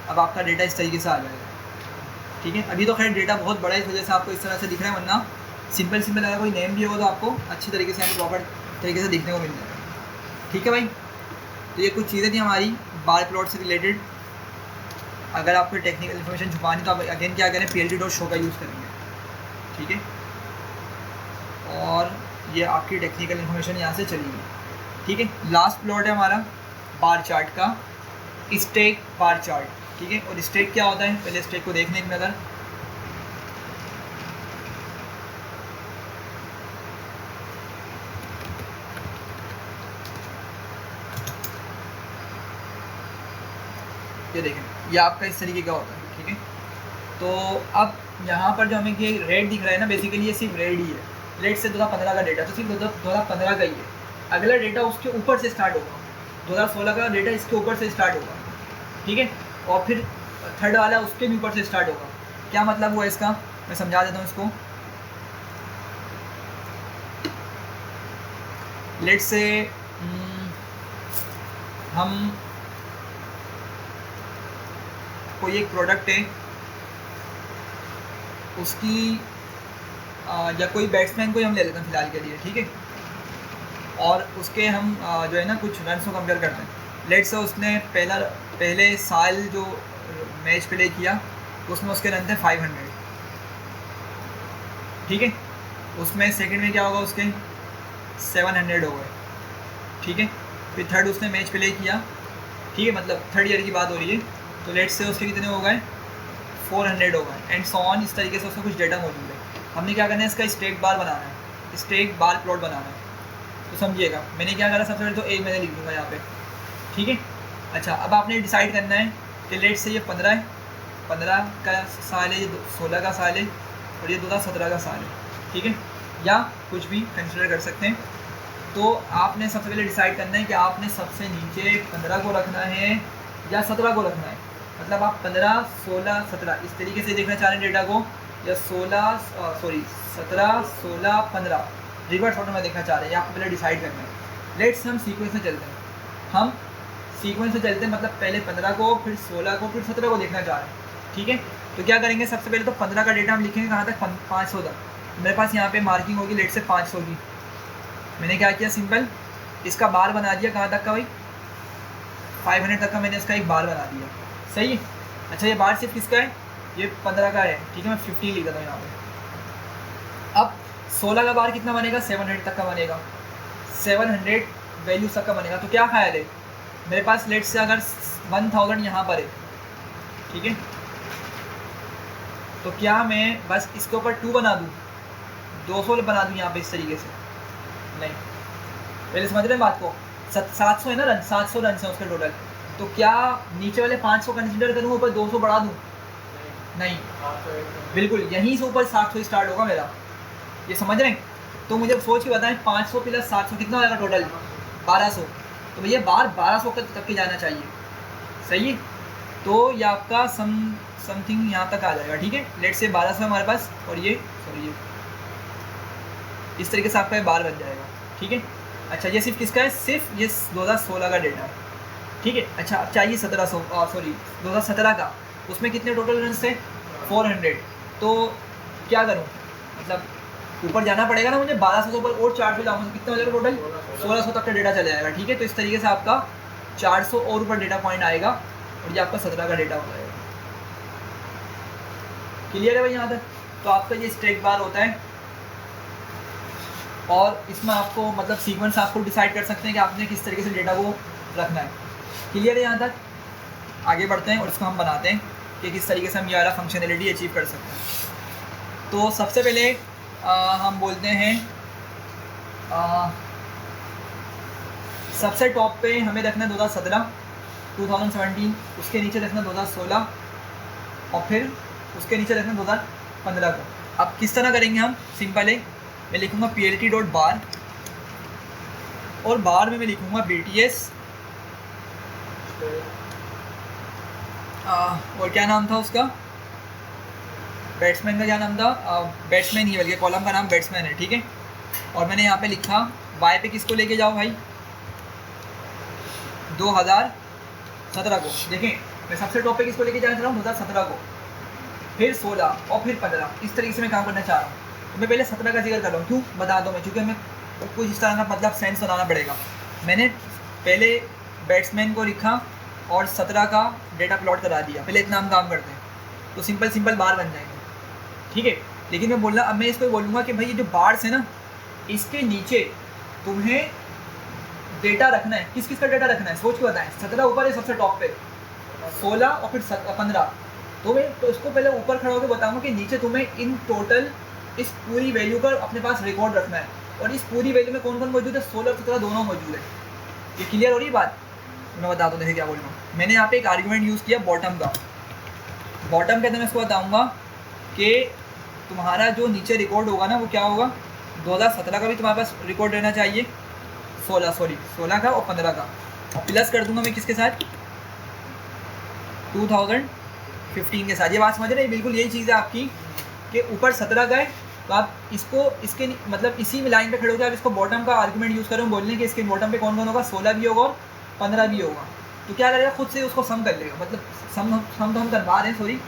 अब आपका डेटा इस तरीके से आ जाएगा, ठीक है। अभी तो खैर डेटा बहुत बड़ा है, इस वजह से आपको इस तरह से दिख रहा है, वरना सिंपल अगर कोई नेम भी होगा तो आपको अच्छी तरीके से प्रॉपर तरीके से दिखने को मिल जाएगा, ठीक है भाई। तो ये कुछ चीज़ें थी हमारी बार प्लॉट से रिलेटेड। अगर आपको टेक्निकल इन्फॉर्मेशन छुपानी तो आप अगेन क्या करें, plt.show का यूज़ करेंगे, ठीक है। और ये आपकी टेक्निकल इन्फॉर्मेशन यहाँ से चली गई, ठीक है। लास्ट प्लॉट है हमारा बार चार्ट का, स्टैक बार चार्ट, ठीक है। और स्टैक क्या होता है, पहले स्टैक को देखने एक नज़र। ये देखें, ये आपका इस तरीके का होता है, ठीक है। तो अब यहाँ पर जो हमें ये रेड दिख रहा है ना, बेसिकली ये सिर्फ रेड ही है। रेड से 2015 का डेटा, तो सिर्फ 2015 का ही है। अगला डेटा उसके ऊपर से स्टार्ट होगा, 2016 का डेटा इसके ऊपर से स्टार्ट होगा, ठीक है। और फिर थर्ड वाला उसके भी ऊपर से स्टार्ट होगा। क्या मतलब हुआ इसका, मैं समझा देता हूँ इसको। लेट से हम कोई एक प्रोडक्ट है उसकी या कोई बैट्समैन को हम ले लेते हैं फ़िलहाल के लिए, ठीक है। और उसके हम जो है ना कुछ रन्स को कंपेयर करते हैं। लेट से उसने पहले साल जो मैच प्ले किया उसमें उसके रन थे 500, ठीक है। उसमें सेकंड में क्या होगा, उसके 700 हो गए, ठीक है। फिर थर्ड उसने मैच प्ले किया, ठीक है, मतलब थर्ड ईयर की बात हो रही है। तो लेट से उसके कितने हो गए, 400 हो गए, एंड सो ऑन। इस तरीके से उसका कुछ डेटा मौजूद है। हमने क्या करना है, इसका स्टैक बार बनाना है, स्टैक बार प्लॉट बनाना है। तो समझिएगा मैंने क्या करा, सबसे पहले तो एक मैंने लिख दूँगा यहाँ पे, ठीक है। अच्छा, अब आपने डिसाइड करना है कि लेट से ये 15 है, 15 का साल है, ये 16 का साल है, और ये 2017 का साल है, ठीक है, या कुछ भी कंसिडर कर सकते हैं। तो आपने सबसे पहले डिसाइड करना है कि आपने सबसे नीचे 15 को रखना है या 17 को रखना है। मतलब आप 15, 16, 17 इस तरीके से देखना चाह रहे हैं डेटा को, या 17, 16, 15 रिवर्स ऑर्डर में देखना चाह रहे हैं, आपको पहले डिसाइड करना है। लेट्स हम सीक्वेंस में चलते हैं, हम सीक्वेंस में चलते हैं, मतलब पहले 15 को, फिर 16 को, फिर 17 को देखना चाह रहे हैं, ठीक है। तो क्या करेंगे, सबसे पहले तो 15 का डेटा हम लिखेंगे कहाँ तक, 500 तक। मेरे पास यहाँ पे मार्किंग होगी लेट से 500 की। मैंने क्या किया, सिंपल इसका बार बना दिया, कहाँ तक का भाई, 500 तक का मैंने इसका एक बार बना दिया, सही है। अच्छा, ये बार सिर्फ किसका है, ये 15 का है, ठीक है। मैं 15 लिख देता हूँ यहाँ पे। अब 16 का बार कितना बनेगा, 700 तक का बनेगा, 700 वैल्यूज तक का बनेगा। तो क्या ख्याल है, मेरे पास लेट से अगर 1000 यहाँ पर है, ठीक है, तो क्या मैं बस इसके ऊपर 2 बना दूँ, 200 बना दूँ यहाँ पे इस तरीके से, नहीं। पहले समझ रहे हैं बात को, 700 है ना रन, 700 रन है उसके टोटल। तो क्या नीचे वाले 500 कंसिडर करूँ, ऊपर 200 बढ़ा दूँ? नहीं, बिल्कुल यहीं से ऊपर 700 स्टार्ट होगा मेरा, ये समझ रहे हैं? तो मुझे सोच के बताएं 500 प्लस 700 कितना हो जाएगा टोटल? 1200। तो भैया बार 1200 तक के जाना चाहिए, सही है? तो ये आपका समथिंग यहाँ तक आ जाएगा, ठीक है। लेट से 1200 है हमारे पास, और ये सॉरी ये इस तरीके से आपका ये बार बन जाएगा, ठीक है। अच्छा ये सिर्फ किसका है? सिर्फ ये 2016 का डेटा है, ठीक है। अच्छा अब चाहिए 2017 का, उसमें कितने टोटल रन थे? 400। तो क्या करूँ, मतलब ऊपर जाना पड़ेगा ना मुझे, 1200 से ऊपर और 400 जाऊँगा, कितना हो जाएगा टोटल? 1600 तक का डेटा चला जाएगा, ठीक है। तो इस तरीके से आपका 400 और ऊपर डेटा पॉइंट आएगा, और ये आपका 17 का डेटा हो जाएगा। क्लियर है भाई यहाँ तक? तो आपका ये स्टैक बार होता है, और इसमें आपको मतलब सीक्वेंस आपको डिसाइड कर सकते हैं कि आपने किस तरीके से डेटा को रखना है। क्लियर है यहाँ तक? आगे बढ़ते हैं और इसको हम बनाते हैं कि किस तरीके से हम ये वाला फंक्शनैलिटी अचीव कर सकते हैं। तो सबसे पहले हम बोलते हैं सबसे टॉप पे हमें रखना है 2017, उसके नीचे रखना 2016, और फिर उसके नीचे रखना 2015 को। अब किस तरह करेंगे हम? सिंपल है, मैं लिखूँगा plt.bar, और बार में मैं लिखूँगा bts, और क्या नाम था उसका, बैट्समैन का क्या नाम था? बैट्समैन ही, बल्कि कॉलम का नाम बैट्समैन है, ठीक है। और मैंने यहाँ पे लिखा वाई पे किसको लेके जाओ भाई? 2017 को। देखें मैं सबसे टॉप पे किसको लेके जाना चाह रहा हूँ? 2017 को, फिर 16 और फिर 15, इस तरीके से मैं काम करना चाह रहा हूँ। तो मैं पहले 17 का जिक्र कर रहा हूँ, क्यों बता दो मैं, क्योंकि हमें कुछ इस तरह का मतलब सेंस बनाना पड़ेगा। मैंने पहले बैट्समैन को लिखा और 17 का डेटा प्लॉट करा दिया, पहले इतना हम काम करते हैं, तो सिंपल बार बन जाएंगे, ठीक है। लेकिन मैं बोलना, अब मैं इसको बोलूँगा कि भाई ये जो बार्स है ना, इसके नीचे तुम्हें डेटा रखना है। किस किस का डेटा रखना है सोच के बताएं। 17 ऊपर है सबसे टॉप पे, 16 और फिर 15। तो इसको पहले ऊपर खड़ा होकर बताऊँगा कि नीचे तुम्हें इन टोटल इस पूरी वैल्यू का अपने पास रिकॉर्ड रखना है, और इस पूरी वैल्यू में कौन कौन मौजूद है? 16 और 17 दोनों मौजूद है। ये क्लियर हो रही बात? मैं बता दूँ, देखिए क्या बोल रहा हूँ। मैंने यहाँ पे एक आर्गुमेंट यूज़ किया बॉटम का। बॉटम के अंदर मैं इसको बताऊँगा कि तुम्हारा जो नीचे रिकॉर्ड होगा ना, वो क्या होगा? 2017 का भी तुम्हारे पास रिकॉर्ड रहना चाहिए, 16 का और 15 का, और प्लस कर दूंगा मैं किसके साथ? 2015 के साथ। ये बात समझ रहे हैं? बिल्कुल यही चीज़ है आपकी कि ऊपर 17 का है, तो आप इसको इसके मतलब इसी में लाइन पे खड़े होकर आप इसको बॉटम का आर्गुमेंट यूज़ करें, बोलने कि इसके बॉटम पे कौन कौन होगा? 16 भी होगा और 15 भी होगा। तो क्या करेगा? खुद से उसको सम कर लेगा, मतलब सम तो हम करवा रहे हैं, सॉरी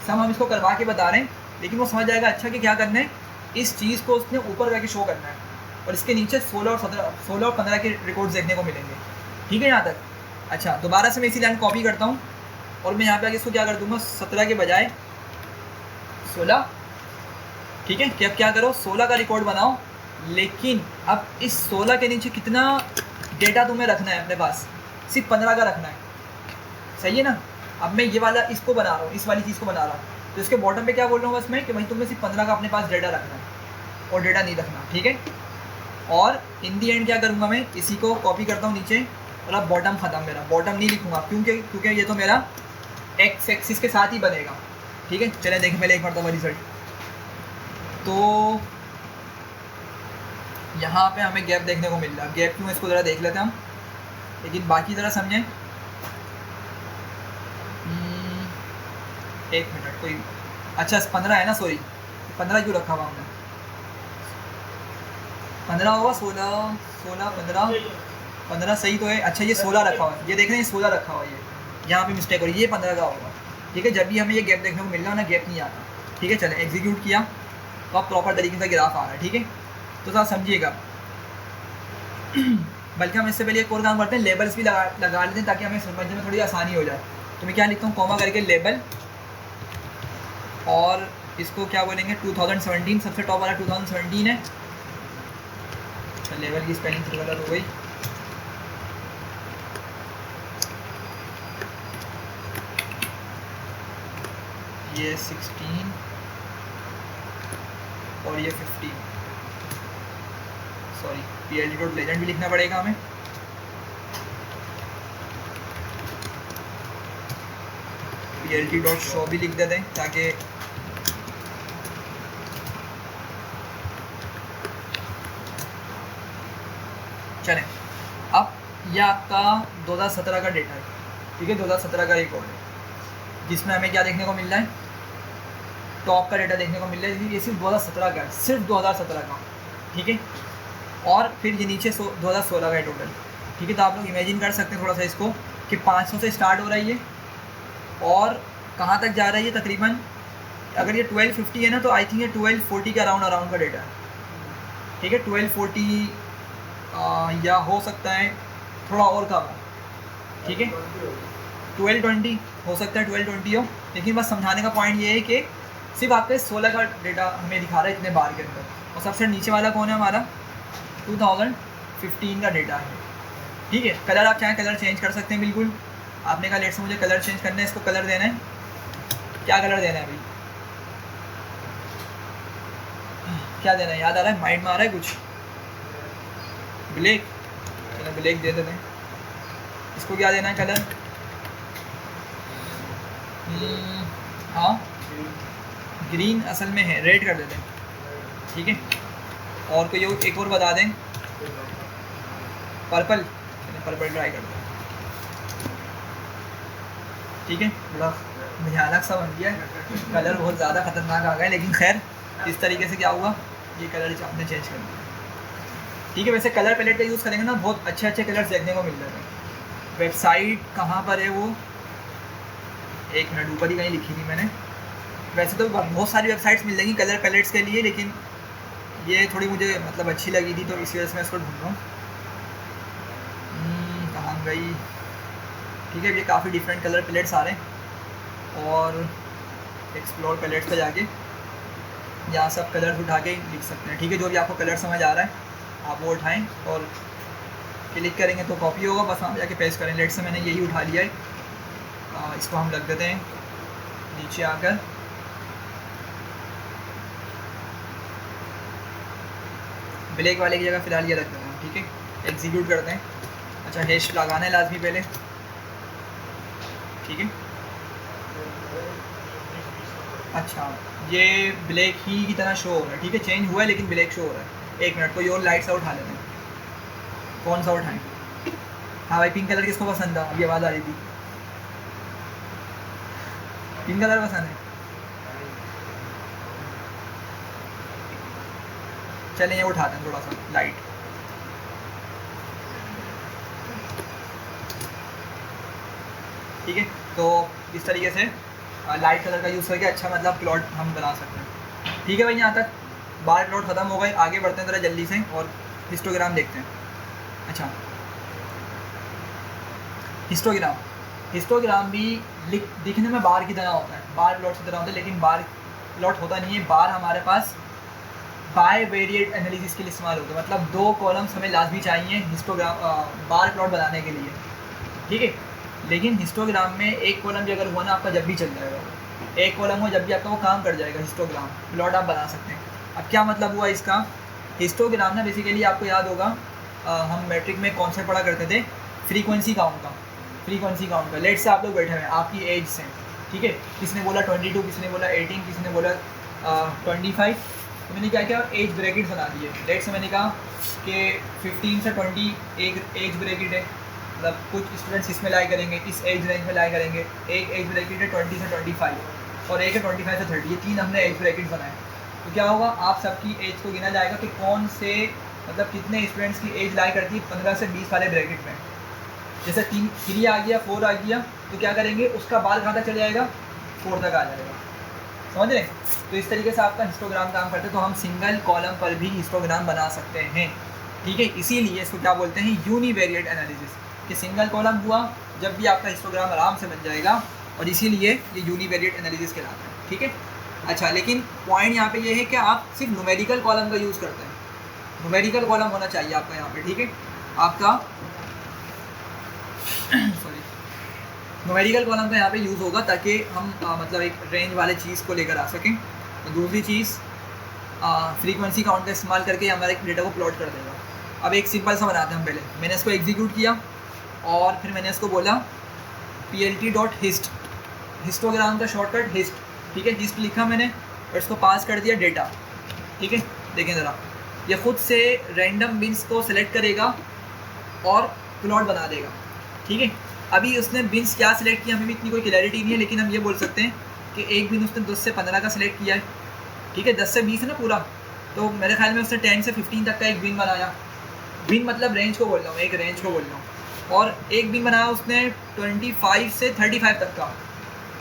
सम हम इसको करवा के बता रहे हैं, लेकिन वो समझ जाएगा अच्छा कि क्या करना है, इस चीज़ को उसने ऊपर करके शो करना है, और इसके नीचे 16 और 15 के रिकॉर्ड्स देखने को मिलेंगे, ठीक है यहाँ तक? अच्छा दोबारा से मैं इसी लाइन कॉपी करता हूँ, और मैं यहाँ पे आगे इसको क्या कर दूँगा? 17 के बजाय 16, ठीक है। कि अब क्या करो? 16 का रिकॉर्ड बनाओ, लेकिन अब इस 16 के नीचे कितना डेटा तुम्हें रखना है अपने पास? सिर्फ 15 का रखना है, सही है ना? अब मैं ये वाला इसको बना रहा हूँ, इस वाली चीज़ को बना रहा हूँ, तो इसके बॉटम पे क्या बोल रहा हूँ बस मैं कि भाई तुम्हें सिर्फ 15 का अपने पास डेटा रखना है और डेटा नहीं रखना, ठीक है। और इन दी एंड क्या करूँगा मैं? इसी को कॉपी करता हूँ नीचे, और अब बॉटम ख़त्म, मेरा बॉटम नहीं लिखूँगा क्योंकि ये तो मेरा एक्स एक्सिस के साथ ही बनेगा, ठीक है। चले देखें पहले एक मरतबा रिजल्ट। तो यहाँ पे हमें गैप देखने को मिल रहा है, गैप क्यों इसको ज़रा देख लेते हैं हम, लेकिन बाकी ज़रा समझें। एक मिनट, कोई अच्छा 15 है ना, सॉरी 15 क्यों रखा हुआ हमने? 15 होगा, 16 15 सही तो है। अच्छा ये 16 रखा हुआ है, ये देख रहे हैं 16 रखा हुआ है, ये यहाँ पे मिस्टेक हो रही है, ये 15 का होगा, ठीक है। जब भी हमें ये गैप देखने को मिल रहा है ना, गैप नहीं आता, ठीक है। चले एग्जीक्यूट किया तो अब प्रॉपर तरीके से ग्राफ आ रहा है, ठीक है। तो थोड़ा समझिएगा। बल्कि हम इससे पहले एक और काम करते हैं, लेबल्स भी लगा लेते हैं ताकि हमें समझने में थोड़ी आसानी हो जाए। तो मैं क्या लिखता हूँ? कॉमा करके लेबल, और इसको क्या बोलेंगे? 2017, सबसे टॉप वाला 2017 है। अच्छा लेवल की स्पेलिंग थोड़ी गलत हो गई, ये 16 और ये 15, सॉरी plt.legend भी लिखना पड़ेगा हमें, PLT डॉट शो भी लिख देते हैं ताकि चलें। अब यह आपका 2017 का डेटा है, ठीक है, 2017 का रिकॉर्ड है जिसमें हमें क्या देखने को मिल रहा है, टॉप का डेटा देखने को मिल रहा है। ये सिर्फ 2017 का है, सिर्फ 2017 का, ठीक है। और फिर ये नीचे 2016 का है टोटल, ठीक है। तो आप लोग इमेजिन कर सकते हैं थोड़ा सा इसको कि 500 से स्टार्ट हो रहा है ये और कहाँ तक जा रहा है ये तकरीबन, अगर ये 1250 है ना तो आई थिंक ये 1240 के अराउंड का डेटा है, ठीक है। 1240 या हो सकता है थोड़ा और कम हो, ठीक है। 1220 हो सकता है, 1220 हो, लेकिन बस समझाने का पॉइंट ये है कि सिर्फ आपके 16 का डेटा हमें दिखा रहा है इतने बार के अंदर। और सबसे नीचे वाला कौन है हमारा, 2015 का डेटा है, ठीक है। कलर आप चाहें कलर चेंज कर सकते हैं बिल्कुल। आपने कहा लेट्स मुझे कलर चेंज करना है, इसको कलर देना है, क्या कलर देना है अभी, क्या देना है, याद आ रहा है, माइंड में आ रहा है कुछ, ब्लैक, चलो ब्लैक दे देते हैं। इसको क्या देना है कलर, हाँ ग्रीन असल में है, रेड कर देते हैं, ठीक है। और कोई एक और बता दें, पर्पल, पर्पल ट्राई कर दो, ठीक है। थोड़ा भयानक सा बन गया है, कलर बहुत ज़्यादा ख़तरनाक आ गया, लेकिन खैर इस तरीके से क्या हुआ, ये कलर आपने चेंज कर दिया, ठीक है। वैसे कलर पैलेट का यूज़ करेंगे ना, बहुत अच्छे अच्छे कलर्स देखने को मिल रहे हैं। वेबसाइट कहाँ पर है वो, एक मिनट, ऊपर ही कहीं लिखी थी मैंने। वैसे तो बहुत सारी वेबसाइट्स मिल जाएंगी कलर पैलेट्स के लिए, लेकिन ये थोड़ी मुझे मतलब अच्छी लगी थी तो इसी वजह से मैं इसको ढूंढ रहा हूँ, कहाँ गई, ठीक है। ये काफ़ी डिफरेंट कलर पैलेट्स आ रहे हैं और एक्सप्लोर पैलेट्स पे जाके यहाँ सब कलर्स उठा के लिख सकते हैं, ठीक है। जो भी आपको कलर समझ आ रहा है आप वो उठाएं और क्लिक करेंगे तो कॉपी होगा, बस वहाँ जाके पेस्ट करें। लेट से मैंने यही उठा लिया है, इसको हम रख देते हैं नीचे आकर, ब्लैक वाले की जगह फ़िलहाल ये रख देते हैं, ठीक है। एग्जीक्यूट करते हैं, अच्छा हैश लगाना है लाजमी पहले, ठीक है। अच्छा ये ब्लैक ही की तरह शो हो रहा है, ठीक है, चेंज हुआ है लेकिन ब्लैक शो हो रहा है। एक मिनट, कोई और लाइट सा उठा लेते हैं, कौन सा उठाएं, हाँ भाई पिंक कलर किसको पसंद था, अभी आवाज़ आ रही थी, पिंक कलर पसंद है, चलें ये उठाते हैं थोड़ा सा लाइट, ठीक है। तो इस तरीके से लाइट कलर का यूज़ करके अच्छा मतलब प्लॉट हम बना सकते हैं, ठीक है भाई। यहाँ तक बार प्लॉट ख़त्म हो गए, आगे बढ़ते हैं ज़रा जल्दी से और हिस्टोग्राम देखते हैं। अच्छा हिस्टोग्राम भी दिखने में बार की तरह होता है, बार प्लॉट की तरह होता है, लेकिन बार प्लॉट होता नहीं है। बार हमारे पास बाय वेरिएट एनालिसिस के लिए इस्तेमाल होता है, मतलब 2 कॉलम्स हमें लाजमी चाहिए हिस्टोग्राम बार प्लॉट बनाने के लिए, ठीक है। लेकिन हिस्टोग्राम में एक कॉलम भी अगर हुआ ना आपका जब भी चल जाएगा, एक कॉलम हो जब भी आपका वो काम कर जाएगा, हिस्टोग्राम प्लॉट आप बना सकते हैं। अब क्या मतलब हुआ इसका, हिस्टोग्राम ना बेसिकली आपको याद होगा हम मैट्रिक में कॉन्सेप्ट पढ़ा करते थे फ्रीक्वेंसी काउंट का। लेट से आप लोग बैठे हुए हैं, आपकी एज से, ठीक है, किसने बोला 22, किसने बोला 18, किसने बोला 25, तो मैंने क्या किया एज ब्रैकेट बना दिए। लेट से मैंने कहा कि 15 से 20 एक एज ब्रैकेट है, मतलब कुछ स्टूडेंट्स इसमें लाई करेंगे, इस एज रेंज में लाई करेंगे। एक एज ब्रैकेट है 20 से 25 और एक है 25 से 30, ये 3 हमने एज ब्रैकेट बनाए। तो क्या होगा, आप सबकी एज को गिना जाएगा कि कौन से मतलब कितने स्टूडेंट्स की एज लाई करती है 15 से 20 वाले ब्रैकेट में। जैसे 3 आ गया, 4 आ गया, तो क्या करेंगे उसका बार कहाँ तक चले जाएगा, 4 तक आ जाएगा, समझ रहे। तो इस तरीके से आपका हिस्टोग्राम काम करते हैं। तो हम सिंगल कॉलम पर भी हिस्टोग्राम बना सकते हैं, ठीक है। इसीलिए इसको क्या बोलते हैं, यूनिवेरिएट एनालिसिस, कि सिंगल कॉलम हुआ जब भी आपका हिस्टोग्राम आराम से बन जाएगा, और इसीलिए ये यूनिवेरिएट एनालिसिस कहलाता है, ठीक है। अच्छा लेकिन पॉइंट यहाँ पे ये है कि आप सिर्फ न्यूमेरिकल कॉलम का यूज़ करते हैं, न्यूमेरिकल कॉलम होना चाहिए आपका यहाँ पे, ठीक है। आपका सॉरी न्यूमेरिकल कॉलम का यहाँ पे यूज़ होगा ताकि हम मतलब एक रेंज वाले चीज़ को लेकर आ सकें। तो दूसरी चीज़ फ्रीक्वेंसी काउंट का इस्तेमाल करके हमारे डेटा को प्लॉट कर देगा। अब एक सिंपल सा बनाते हैं हम, पहले मैंने इसको एग्जीक्यूट किया और फिर मैंने इसको बोला PLT.hist, हिस्टोग्राम का शॉर्टकट हिस्ट, ठीक है, हिस्ट लिखा मैंने और इसको पास कर दिया डेटा, ठीक है। देखें ज़रा, ये खुद से रैंडम बिन्स को सिलेक्ट करेगा और प्लॉट बना देगा, ठीक है। अभी उसने बिन्स क्या सिलेक्ट किया हमें भी इतनी कोई क्लैरिटी नहीं है, लेकिन हम ये बोल सकते हैं कि एक बिन उसने 10 से 15 का सिलेक्ट किया है, ठीक है। 10 से 20 है ना पूरा, तो मेरे ख्याल में उसने 10 से 15 तक का एक बिन बनाया। बिन मतलब रेंज को बोल रहा हूँ, एक रेंज को बोल रहा हूँ। और एक बिन बनाया उसने 25 से 35 तक का,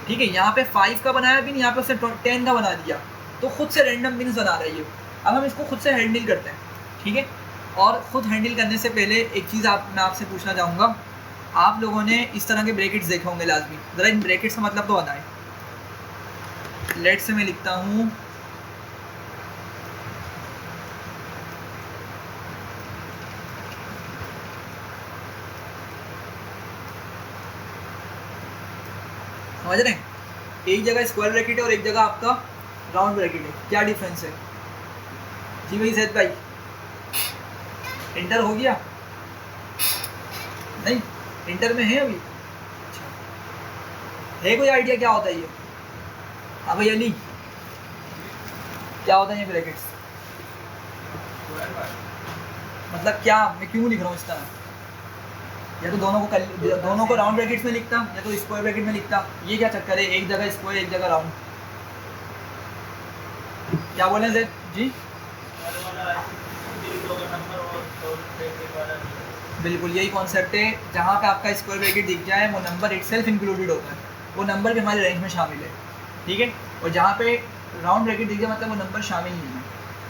ठीक है। यहाँ पे 5 का बनाया बिन, यहाँ पे उसने 10 का बना दिया, तो खुद से रैंडम बिन्स बना रही है। अब हम इसको खुद से हैंडल करते हैं, ठीक है। और ख़ुद हैंडल करने से पहले एक चीज़ मैं आपसे पूछना चाहूँगा, आप लोगों ने इस तरह के ब्रैकेट्स देखे होंगे लाजमी, ज़रा इन ब्रैकेट्स का मतलब तो बताएं। लेट से मैं लिखता हूँ समझ रहे हैं, एक जगह स्क्वायर ब्रैकेट है और एक जगह आपका राउंड ब्रैकेट है, क्या डिफरेंस है? जी भाई जैद भाई, इंटर हो गया? नहीं, इंटर में है अभी? अच्छा, है कोई आइडिया क्या होता है ये? हाँ भाई अली, क्या होता है ये ब्रैकेट्स? मतलब क्या, मैं क्यों लिख रहा हूँ इस तरह? या तो दोनों को राउंड ब्रैकेट्स में लिखता या तो स्क्वायर ब्रैकेट में लिखता, ये क्या चक्कर है? एक जगह स्क्वायर एक जगह राउंड, क्या बोले जैद जी? बिल्कुल यही कॉन्सेप्ट है, जहाँ पे आपका स्क्वायर ब्रैकेट दिख जाए वो नंबर इटसेल्फ इंक्लूडेड होता है, वो नंबर भी हमारे रेंज में शामिल है, ठीक है। और जहाँ पे राउंड ब्रैकेट दिख जाए मतलब वो नंबर शामिल नहीं है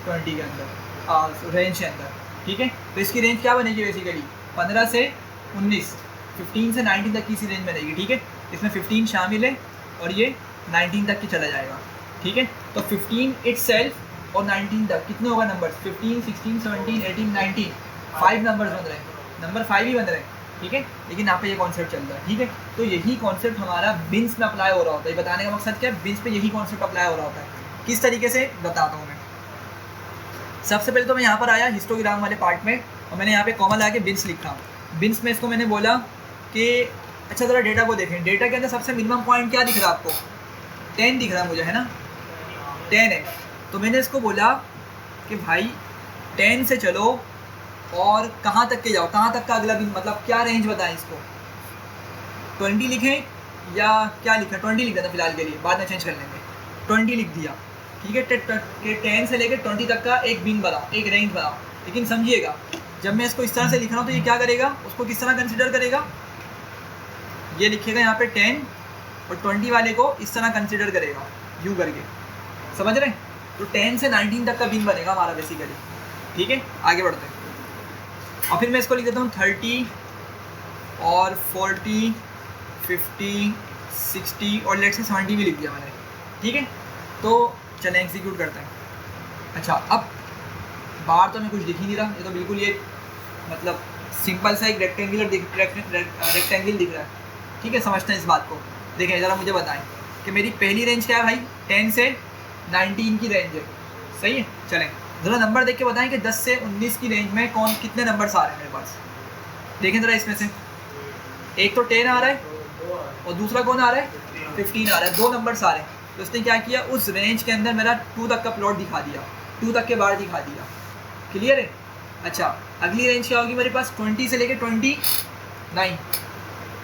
20 के अंदर, रेंज के अंदर, ठीक है। तो इसकी रेंज क्या बनेगी बेसिकली? 15 से 19, 15 से 19 तक की इसी रेंज बनेगी, ठीक है। इसमें 15 शामिल है और ये 19 तक की चला जाएगा, ठीक है। तो 15 इटसेल्फ और 19 तक कितने होगा नंबर? 15, 16, 17, 18, 19, 5 नंबर्स बन रहे हैं, नंबर 5 ही बन रहे हैं, ठीक है। लेकिन यहाँ पे ये कॉन्सेप्ट चल रहा है, ठीक है। तो यही कॉन्सेप्ट हमारा बिन्स में अप्लाई हो रहा होता है। बताने का मकसद क्या है, बिन्स पे यही कॉन्सेप्ट अप्लाई हो रहा होता है। किस तरीके से बताता हूँ मैं। सबसे पहले तो मैं यहाँ पर आया हिस्टोग्राम वाले पार्ट में और मैंने यहाँ पे कॉमा लगा के बिन्स लिखा। बिन्स में इसको मैंने बोला कि अच्छा ज़रा डेटा को देखें, डेटा के अंदर सबसे मिनिमम पॉइंट क्या दिख रहा है आपको? 10 दिख रहा है मुझे, है ना, 10 है। तो मैंने इसको बोला कि भाई 10 से चलो और कहाँ तक के जाओ, कहाँ तक का अगला बिन, मतलब क्या रेंज बताएं इसको? 20 लिखें या क्या लिखा? 20 लिख देना फिलहाल के लिए, बाद में चेंज कर लेंगे। 20 लिख दिया, ठीक है। 10 से लेकर 20 तक का एक बिन बनाओ, एक रेंज बनाओ। लेकिन समझिएगा, जब मैं इसको इस तरह से लिख रहा हूँ तो ये क्या करेगा, उसको किस तरह कंसिडर करेगा? ये लिखेगा यहाँ पे 10 और 20 वाले को इस तरह कंसिडर करेगा, यूँ करके, समझ रहे हैं? तो 10 से 19 तक का बिन बनेगा हमारा बेसिकली, ठीक है। आगे बढ़ते हैं और फिर मैं इसको लिख देता हूँ 30 और 40, 50, 60 और लेट्स से 70 भी लिख दिया मैंने, ठीक है। तो चलें एग्जीक्यूट करते हैं। अच्छा, अब बाहर तो मैं कुछ दिख ही नहीं रहा, ये तो बिल्कुल ये मतलब सिंपल सा एक रेक्टेंगल दिख रहा है, ठीक है। समझते हैं इस बात को। देखें ज़रा, मुझे बताएं कि मेरी पहली रेंज क्या है भाई? 10 से 19 की रेंज है, सही है। चलें ज़रा नंबर देख के बताएं कि 10 से 19 की रेंज में कौन कितने नंबर्स आ रहे हैं मेरे पास। देखें ज़रा, इसमें से एक तो 10 आ रहा है और दूसरा कौन आ रहा है? 15 आ रहा है, 2 नंबर्स आ रहे हैं। तो उसने क्या किया, उस रेंज के अंदर मेरा 2 तक का प्लॉट दिखा दिया, 2 तक के बाहर दिखा दिया। क्लियर है? अच्छा, अगली रेंज क्या होगी मेरे पास? 20 से लेके 29।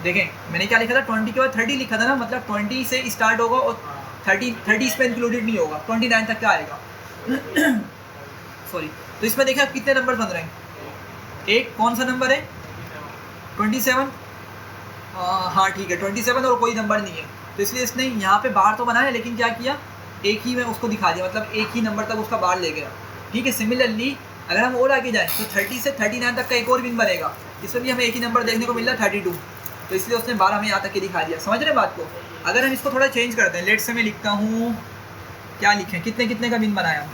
देखें मैंने क्या लिखा था, 20 के बाद 30 लिखा था ना, मतलब 20 से स्टार्ट होगा और 30 इसमें इंक्लूडेड नहीं होगा, 29 तक का आएगा। सॉरी, तो इसमें देखिए आप कितने नंबर बन रहे हैं? एक कौन सा नंबर है? 27। हाँ ठीक है, 27 और कोई नंबर नहीं है, तो इसलिए इसने यहाँ पे बार तो बनाया, लेकिन क्या किया, एक ही में उसको दिखा दिया, मतलब एक ही नंबर तक उसका बार ले गया, ठीक है। सिमिलरली अगर हम और आगे जाएँ तो 30 से 39 तक का एक और बिन बनेगा, इसमें भी हमें एक ही नंबर देखने को मिल रहा है 32, तो इसलिए उसने 12 हमें यहाँ तक के दिखा दिया। समझ रहे बात को? अगर हम इसको थोड़ा चेंज करते हैं, लेट से मैं लिखता हूँ, क्या लिखें, कितने कितने का बिन बनाया हूँ,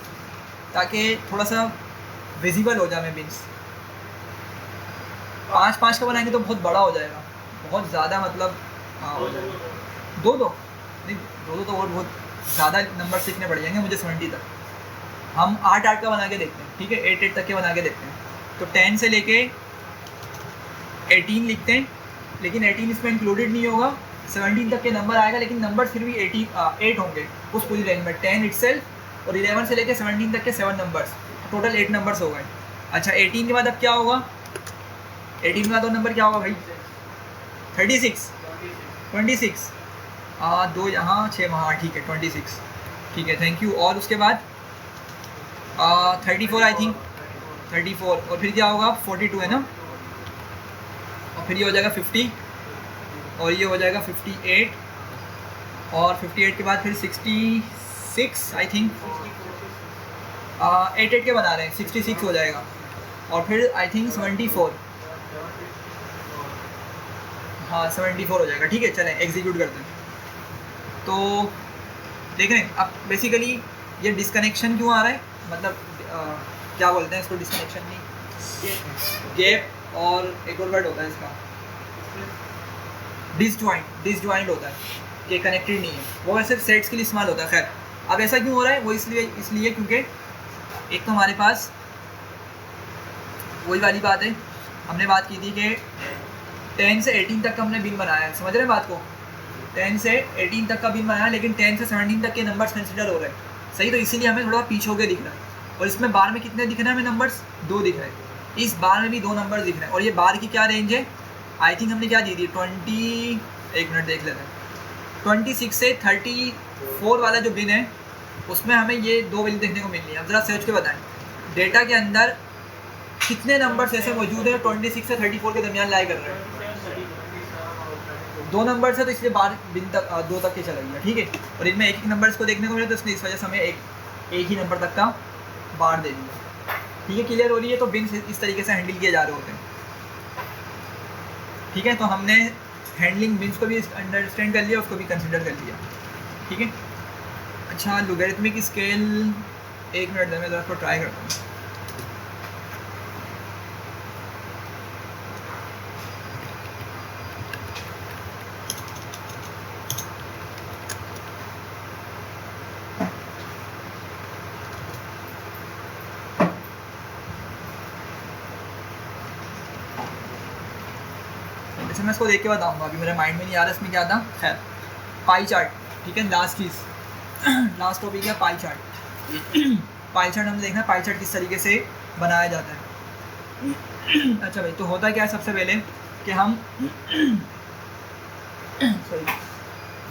ताकि थोड़ा सा विजिबल हो जाए मैं बिन्स। 5-5 का बनाएंगे तो बहुत बड़ा हो जाएगा, बहुत ज़्यादा, मतलब हाँ हो जाएगा। 2-2 नहीं, 2-2 तो और बहुत ज़्यादा नंबर सीखने पड़ जाएंगे मुझे 70 तक। हम 8-8 का बना के देखते हैं, ठीक है, 8-8 तक के बना के देखते हैं। तो 10 से लेके 18 लिखते हैं, लेकिन 18 इसमें इंक्लूडेड नहीं होगा, 17 तक के नंबर आएगा, लेकिन नंबर फिर भी 8 होंगे उस पूरी रेंज में। 10 इटसेल्फ और 11 से लेकर 17 तक के 7 नंबर्स, टोटल 8 नंबर्स हो गए। अच्छा 18 के बाद अब क्या होगा? 18 के बाद और नंबर क्या होगा भाई? 36 26 2 यहाँ 6 वहाँ, ठीक है 26, ठीक है थैंक यू। और उसके बाद 34 आई थिंक 34, और फिर क्या होगा? 42 है ना, और फिर ये हो जाएगा 50, और ये हो जाएगा 58, और 58 के बाद फिर 66 आई थिंक 8 के बना रहे हैं, 66 हो जाएगा, और फिर आई थिंक 74, हाँ 74 हो जाएगा, ठीक है। चलें एग्जीक्यूट करते हैं। तो देख रहे हैं अब बेसिकली ये डिस्कनेक्शन क्यों आ रहा है, मतलब क्या बोलते हैं इसको, डिस्कनेक्शन नहीं, गैप, और एक और वर्ड होता है इसका, डिसजॉइंट होता है कि कनेक्टेड नहीं है, वो वैसे सेट्स के लिए इस्तेमाल होता है। खैर अब ऐसा क्यों हो रहा है, वो इसलिए क्योंकि एक तो हमारे पास वही वाली बात है, हमने बात की थी कि 10 से 18 तक का हमने बिन बनाया है, समझ रहे हैं बात को? 10 से 18 तक का बिन बनाया, लेकिन 10 से 17 तक के नंबर्स कंसिडर हो रहे हैं, सही, तो इसीलिए हमें थोड़ा पीछे होकर दिख रहा है। और इसमें बार में कितने दिख रहे हैं हमें नंबर्स? 2 दिख रहे हैं, इस बार में भी 2 नंबर दिख रहे हैं। और ये बार की क्या रेंज है? आई थिंक हमने क्या दी थी 20, एक मिनट देख लेते हैं, 26 से 34 वाला जो बिन है उसमें हमें ये 2 वैल्यू देखने को मिल रही है। अब ज़रा सर्च के बताएं डेटा के अंदर कितने नंबर्स ऐसे मौजूद हैं 26 से 34 के दरमियान लाई कर रहे हैं? 2 नंबर है, तो इसलिए बार बिन तक 2 तक के चला गया, ठीक है। और इनमें एक नंबर्स को देखने को मिला, तो इसलिए इस वजह से हमें एक ही नंबर तक का बार दे दिया, ठीक है। क्लियर हो रही है? तो बिन इस तरीके से हैंडल किए जा रहे होते हैं, ठीक है। तो हमने हैंडलिंग बिन्स को भी अंडरस्टैंड कर लिया, उसको भी कंसिडर कर लिया, ठीक है। अच्छा लॉगरिथमिक स्केल, एक मिनट में ज़रा इसको ट्राई करता हूँ। वैसे मैं इसको देख के बताऊँगा, अभी मेरे माइंड में नहीं आ रहा इसमें क्या था। खैर पाई चार्ट, ठीक है, लास्ट चीज़ लास्ट टॉपिक है पाई चार्ट। पाई चार्ट हमने देखना है पाई चार्ट किस तरीके से बनाया जाता है। अच्छा भाई, तो होता क्या है सबसे पहले कि हम सॉरी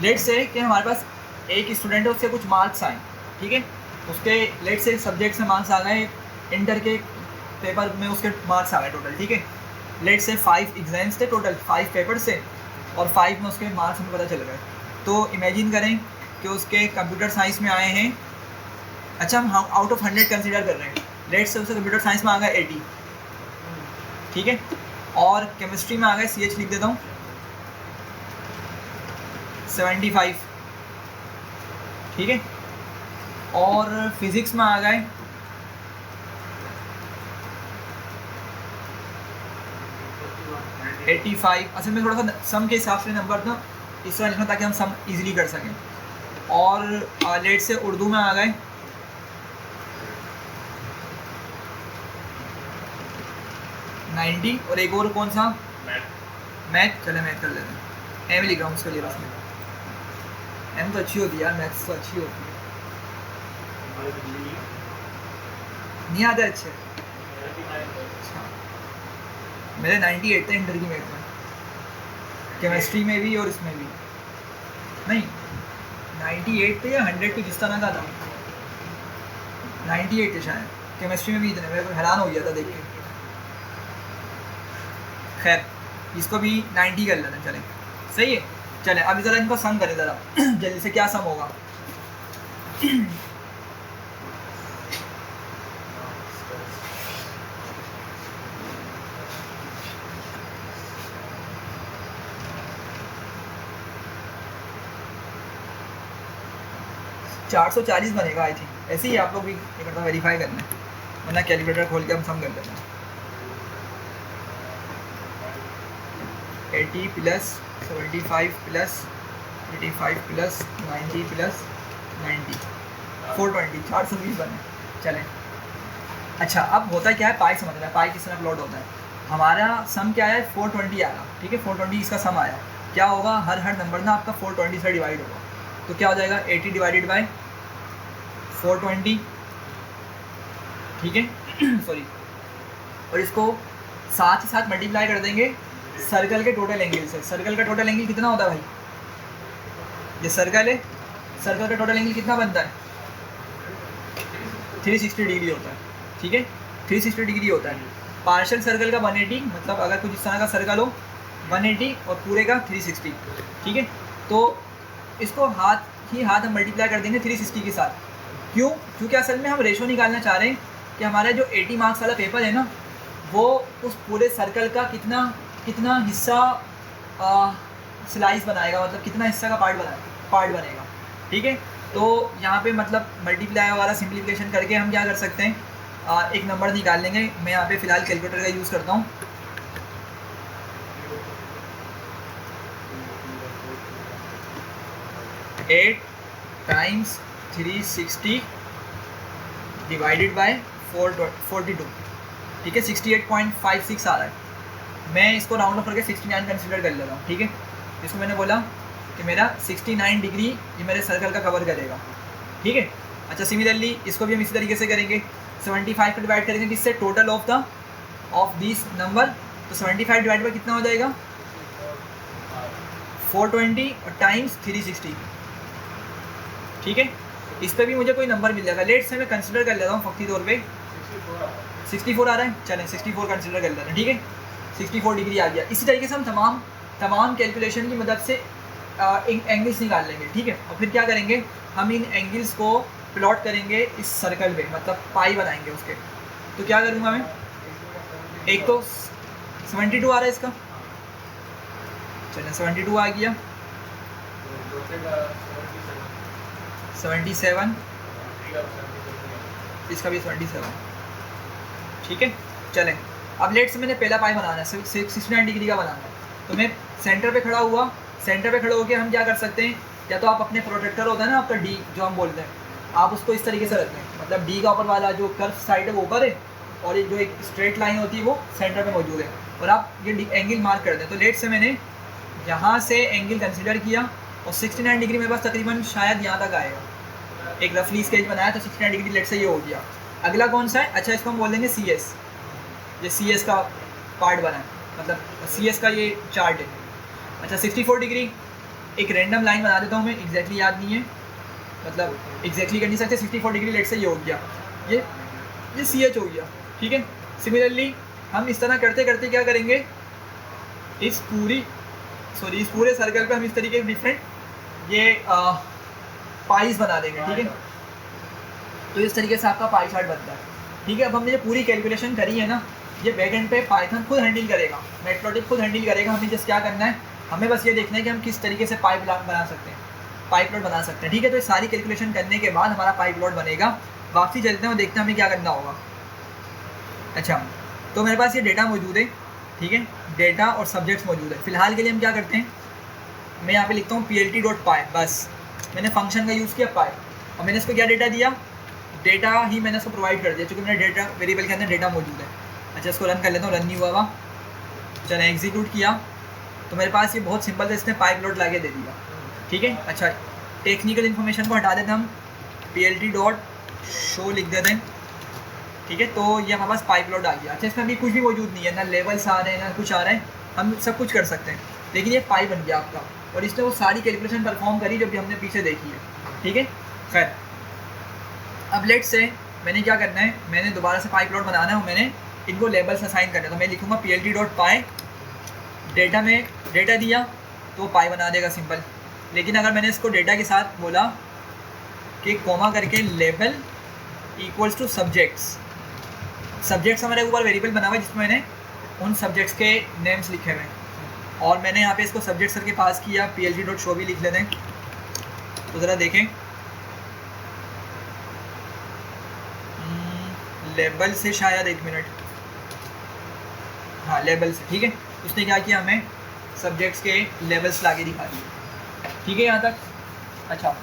लेट से कि हमारे पास एक स्टूडेंट है, उसके कुछ मार्क्स आए, ठीक है, उसके लेट से सब्जेक्ट से मार्क्स आ गए, इंटर के पेपर में उसके मार्क्स आ गए टोटल, ठीक है। लेट से 5 एग्जाम्स थे टोटल, 5 पेपर से, और 5 में उसके मार्क्स हमें पता चल गए। तो इमेजिन करें कि उसके कंप्यूटर साइंस में आए हैं, अच्छा हम आउट ऑफ 100 कंसीडर कर रहे हैं, लेट से उसे कंप्यूटर साइंस में आ गया 80, ठीक है, और केमिस्ट्री में आ गए, CH लिख देता हूँ 75, ठीक है, और फिज़िक्स में आ गए 85। असल में थोड़ा सा सम के हिसाब से नंबर ना इस तरह लिखना ताकि हम सम इजीली कर सकें। और लेट से उर्दू में आ गए 90, और एक और कौन सा? मैथ। चले मैथ कर लेते हैं, एम लिख रहा हूँ उसके लिए बस में। एम तो अच्छी होती है यार, मैथ्स तो अच्छी होती है, नहीं आते अच्छे। अच्छा मेरे 98 थे इंटर की मैथ में, केमिस्ट्री में भी और इसमें भी। नहीं 98 थे या 100 कुछ इस तरह का था, 98 थे शायद, केमिस्ट्री में भी इतने, मेरे को हैरान हो गया था देख के। खैर इसको भी 90 कर लेते हैं, चलें सही है। चलें अभी ज़रा इनको सम करें ज़रा जल्दी से, क्या सम होगा? $440 बनेगा आई थिंक, ऐसे ही आप लोग भी एक बार वेरीफाई करना है, वरना कैलकुलेटर खोल के हम सम कर लेते हैं। 80 प्लस 75 प्लस 85 प्लस 90 प्लस 90, 420, 420 बने। चलें अच्छा अब होता क्या है, पाई समझना है, पाई किस तरह प्लॉट होता है। हमारा सम क्या है 420 आया, ठीक है, 420 इसका सम आया, क्या होगा, हर नंबर ना आपका 420 से डिवाइड होगा, तो क्या हो जाएगा 80 डिवाइडेड बाय 420, ठीक है सॉरी, और इसको साथ ही साथ मल्टीप्लाई कर देंगे सर्कल के टोटल एंगल से। सर्कल का टोटल एंगल कितना होता है भाई, ये सर्कल है, सर्कल का टोटल एंगल कितना बनता है 360 डिग्री होता है, ठीक है 360 डिग्री होता है। पार्शियल सर्कल का 180, मतलब अगर कुछ इस तरह का सर्कल हो 180 और पूरे का 360, ठीक है। तो इसको हाथ हम मल्टीप्लाई कर देंगे 360 के साथ। क्यों, क्योंकि असल में हम रेशो निकालना चाह रहे हैं कि हमारा जो 80 मार्क्स वाला पेपर है ना, वो उस पूरे सर्कल का कितना हिस्सा स्लाइस बनाएगा, मतलब कितना हिस्सा का पार्ट बनेगा, ठीक है। तो यहाँ पे मतलब मल्टीप्लाई वगैरह सिंप्लीफिकेशन करके हम क्या कर सकते हैं, एक नंबर निकाल लेंगे। मैं यहाँ पे फ़िलहाल कैलकुलेटर का यूज़ करता हूँ। एट टाइम्स 360 डिवाइडेड बाय 442, ठीक है 68.56 आ रहा है। मैं इसको राउंड ऑफ करके 69 कंसिडर कर लेता हूँ, ठीक है। इसको मैंने बोला कि मेरा 69 डिग्री ये मेरे सर्कल का कवर करेगा, ठीक है। अच्छा सिमिलरली इसको भी हम इसी तरीके से करेंगे, 75 को डिवाइड करेंगे किससे, टोटल ऑफ दिस नंबर। तो 75 डिवाइड बाय कितना हो जाएगा 420 और टाइम्स 360, ठीक है। इस पर भी मुझे कोई नंबर मिल जाएगा। लेट से मैं कंसिडर कर लेता हूँ फक्ती तौर पे 64 आ रहा है, चलें 64 कंसिडर कर लेते हैं, ठीक है 64 डिग्री आ गया। इसी तरीके से हम तमाम कैलकुलेशन की मदद से एंगल्स निकाल लेंगे, ठीक है। और फिर क्या करेंगे, हम इन एंगल्स को प्लॉट करेंगे इस सर्कल पे, मतलब पाई बनाएंगे उसके। तो क्या करूँगा मैं, एक तो 72 आ रहा है इसका, चलें 72 आ गया, 77, इसका भी 77, ठीक है। चलें अब लेट से मैंने पहला पाई बनाना है, 69 डिग्री का बनाना है। तो मैं सेंटर पे खड़ा हुआ, सेंटर पे खड़े होकर हम क्या कर सकते हैं, या तो आप अपने प्रोटेक्टर होता है ना आपका डी जो हम बोलते हैं, आप उसको इस तरीके से रखें, मतलब डी का ऊपर वाला जो कर्व साइड है वो ऊपर है और ये जो एक स्ट्रेट लाइन होती है वो सेंटर पे मौजूद है, और आप ये एंगल मार्क कर दें। तो लेट से मैंने यहाँ से एंगल कंसिडर किया और 69 डिग्री मेरे पास तकरीबन शायद यहाँ तक आएगा, एक रफली स्केच बनाया तो 69 डिग्री लेट से ये हो गया। अगला कौन सा है, अच्छा इसको हम बोल देंगे सी एस, ये सी एस का पार्ट बना है, मतलब सी एस का ये चार्ट है। अच्छा 64 डिग्री एक रैंडम लाइन बना देता हूँ मैं, एग्जैक्टली याद नहीं है, मतलब एग्जैक्टली कर नहीं सकते। 64 डिग्री लेट से ये हो गया, ये सी एच हो गया, ठीक है। सिमिलरली हम इस तरह करते करते क्या करेंगे, इस पूरे सर्कल पे हम इस तरीके के डिफरेंट ये पाइस बना देंगे, ठीक है। तो इस तरीके से आपका पाई चार्ट बनता है, ठीक है। अब हमने जो पूरी कैलकुलेशन करी है ना, ये बैक एंड पे पाइथन खुद हैंडल करेगा, मैटप्लॉटलिब खुद हैंडल करेगा। हमें जस्ट क्या करना है, हमें बस ये देखना है कि हम किस तरीके से पाई प्लॉट बना सकते हैं, पाई प्लॉट बना सकते हैं, ठीक है। तो ये सारी कैलकुलेशन करने के बाद हमारा पाई प्लॉट बनेगा। वापसी चलते हैं और देखते हैं हमें क्या करना होगा। अच्छा तो मेरे पास ये डेटा मौजूद है, ठीक है, डेटा और सब्जेक्ट्स मौजूद है। फिलहाल के लिए हम क्या करते हैं, मैं यहाँ पे लिखता हूँ plt.py, बस मैंने फंक्शन का यूज़ किया पाई, और मैंने इसको क्या डेटा दिया, डेटा ही मैंने इसको प्रोवाइड कर दिया, क्योंकि मेरा डेटा वेरिएबल के अंदर डेटा मौजूद है। अच्छा इसको रन कर लेता हूँ, रन नहीं हुआ हुआ, चलें एग्जीक्यूट किया तो मेरे पास ये बहुत सिंपल था, इसने पाई प्लॉट ला के दे दिया, ठीक है। अच्छा टेक्निकल इन्फॉर्मेशन को हटा देते हैं हम, plt.show लिख देते हैं, ठीक है। तो ये हमारे पास पाई प्लॉट आ गया। अच्छा इसमें अभी कुछ भी मौजूद नहीं है, ना लेवल्स आ रहे हैं ना कुछ आ रहा है, हम सब कुछ कर सकते हैं, लेकिन ये पाई बन गया आपका, और इसने वो सारी कैलकुलेशन परफॉर्म करी जो भी हमने पीछे देखी है, ठीक है। खैर अब लेट से मैंने क्या करना है, मैंने दोबारा से पाई प्लॉट बनाना है और मैंने इनको लेबल्स असाइन करना है। तो मैं लिखूँगा plt.py, डेटा में डेटा दिया तो पाई बना देगा सिंपल। लेकिन अगर मैंने इसको डेटा के साथ बोला कि कॉमा करके लेबल इक्वल्स टू सब्जेक्ट्स हमारे ऊपर वेरिएबल बना हुआ है जिसमें मैंने उन सब्जेक्ट्स के नेम्स लिखे हुए हैं, और मैंने यहाँ पे इसको सब्जेक्ट्स करके पास किया, plt.show भी लिख लेते हैं। तो ज़रा देखें, लेबल से शायद, एक मिनट, हाँ लेबल से, ठीक है। उसने क्या किया, हमें सब्जेक्ट्स के लेबल्स लाके दिखा दिए, ठीक है यहाँ तक। अच्छा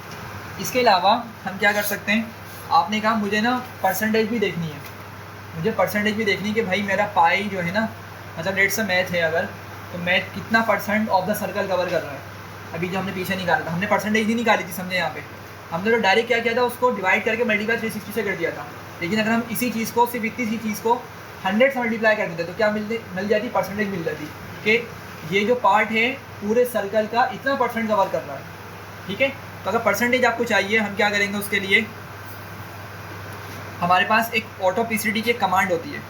इसके अलावा हम क्या कर सकते हैं, आपने कहा मुझे ना परसेंटेज भी देखनी है, मुझे परसेंटेज भी देखनी है कि भाई मेरा पाई जो है ना, मतलब रेट से मैथ है अगर, तो मैथ कितना percent of the circle cover कर रहा है। अभी जो हमने पीछे निकाला था, हमने परसेंटेज ही निकाली थी, समझे। यहाँ पे हमने तो डायरेक्ट क्या किया था, उसको डिवाइड करके मल्टीप्लाई 360 से कर दिया था। लेकिन अगर हम इसी चीज़ को, सिर्फ इतनी सी चीज़ को 100 से मल्टीप्लाई कर देते तो क्या मिल जाती, परसेंटेज मिल जाती कि ये जो पार्ट है पूरे सर्कल का इतना परसेंट कवर कर रहा है। ठीक है, तो अगर परसेंटेज आपको चाहिए, हम क्या करेंगे उसके लिए, हमारे पास एक ऑटो पीसीडी की कमांड होती है।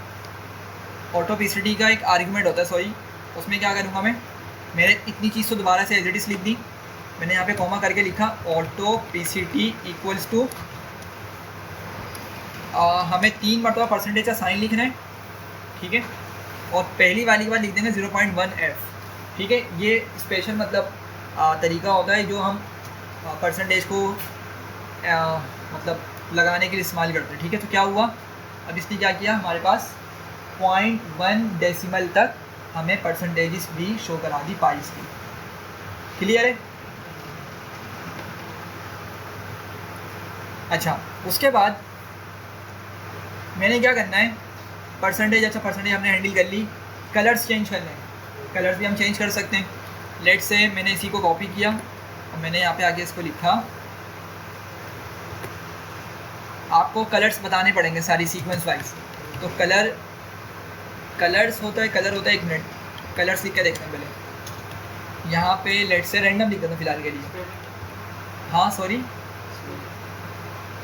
ऑटो पीसीडी का एक आर्गूमेंट होता है, सॉरी, उसमें क्या करूँगा मैंने इतनी चीज़ तो दोबारा से एज इट इज़ लिख दी। मैंने यहाँ पे कॉमा करके लिखा ऑटो पीसीडी इक्वल्स टू, हमें 3 मरतबा परसेंटेज का साइन लिखना है। ठीक है, और पहली वाली के बाद लिख देंगे 0.1f। ठीक है, ये स्पेशल मतलब तरीका होता है जो हम परसेंटेज को मतलब लगाने के लिए इस्तेमाल करते हैं। ठीक है, तो क्या हुआ, अब इसने क्या किया, हमारे पास 0.1 डेसिमल तक हमें परसेंटेजेस भी शो करा दी पाइस की। क्लियर है। अच्छा, उसके बाद मैंने क्या करना है, परसेंटेज, अच्छा परसेंटेज हमने हैंडल कर ली। कलर्स चेंज करने हैं, कलर्स भी हम चेंज कर सकते हैं। लेट से मैंने इसी को कॉपी किया और मैंने यहाँ पे आगे इसको लिखा। आपको कलर्स बताने पड़ेंगे सारी सीक्वेंस वाइज। तो कलर्स होता है, कलर होता है, एक मिनट, कलर्स लिख के देखते हैं पहले। यहाँ पे लेट से रैंडम लिख देता हूँ फिलहाल के लिए। हाँ सॉरी,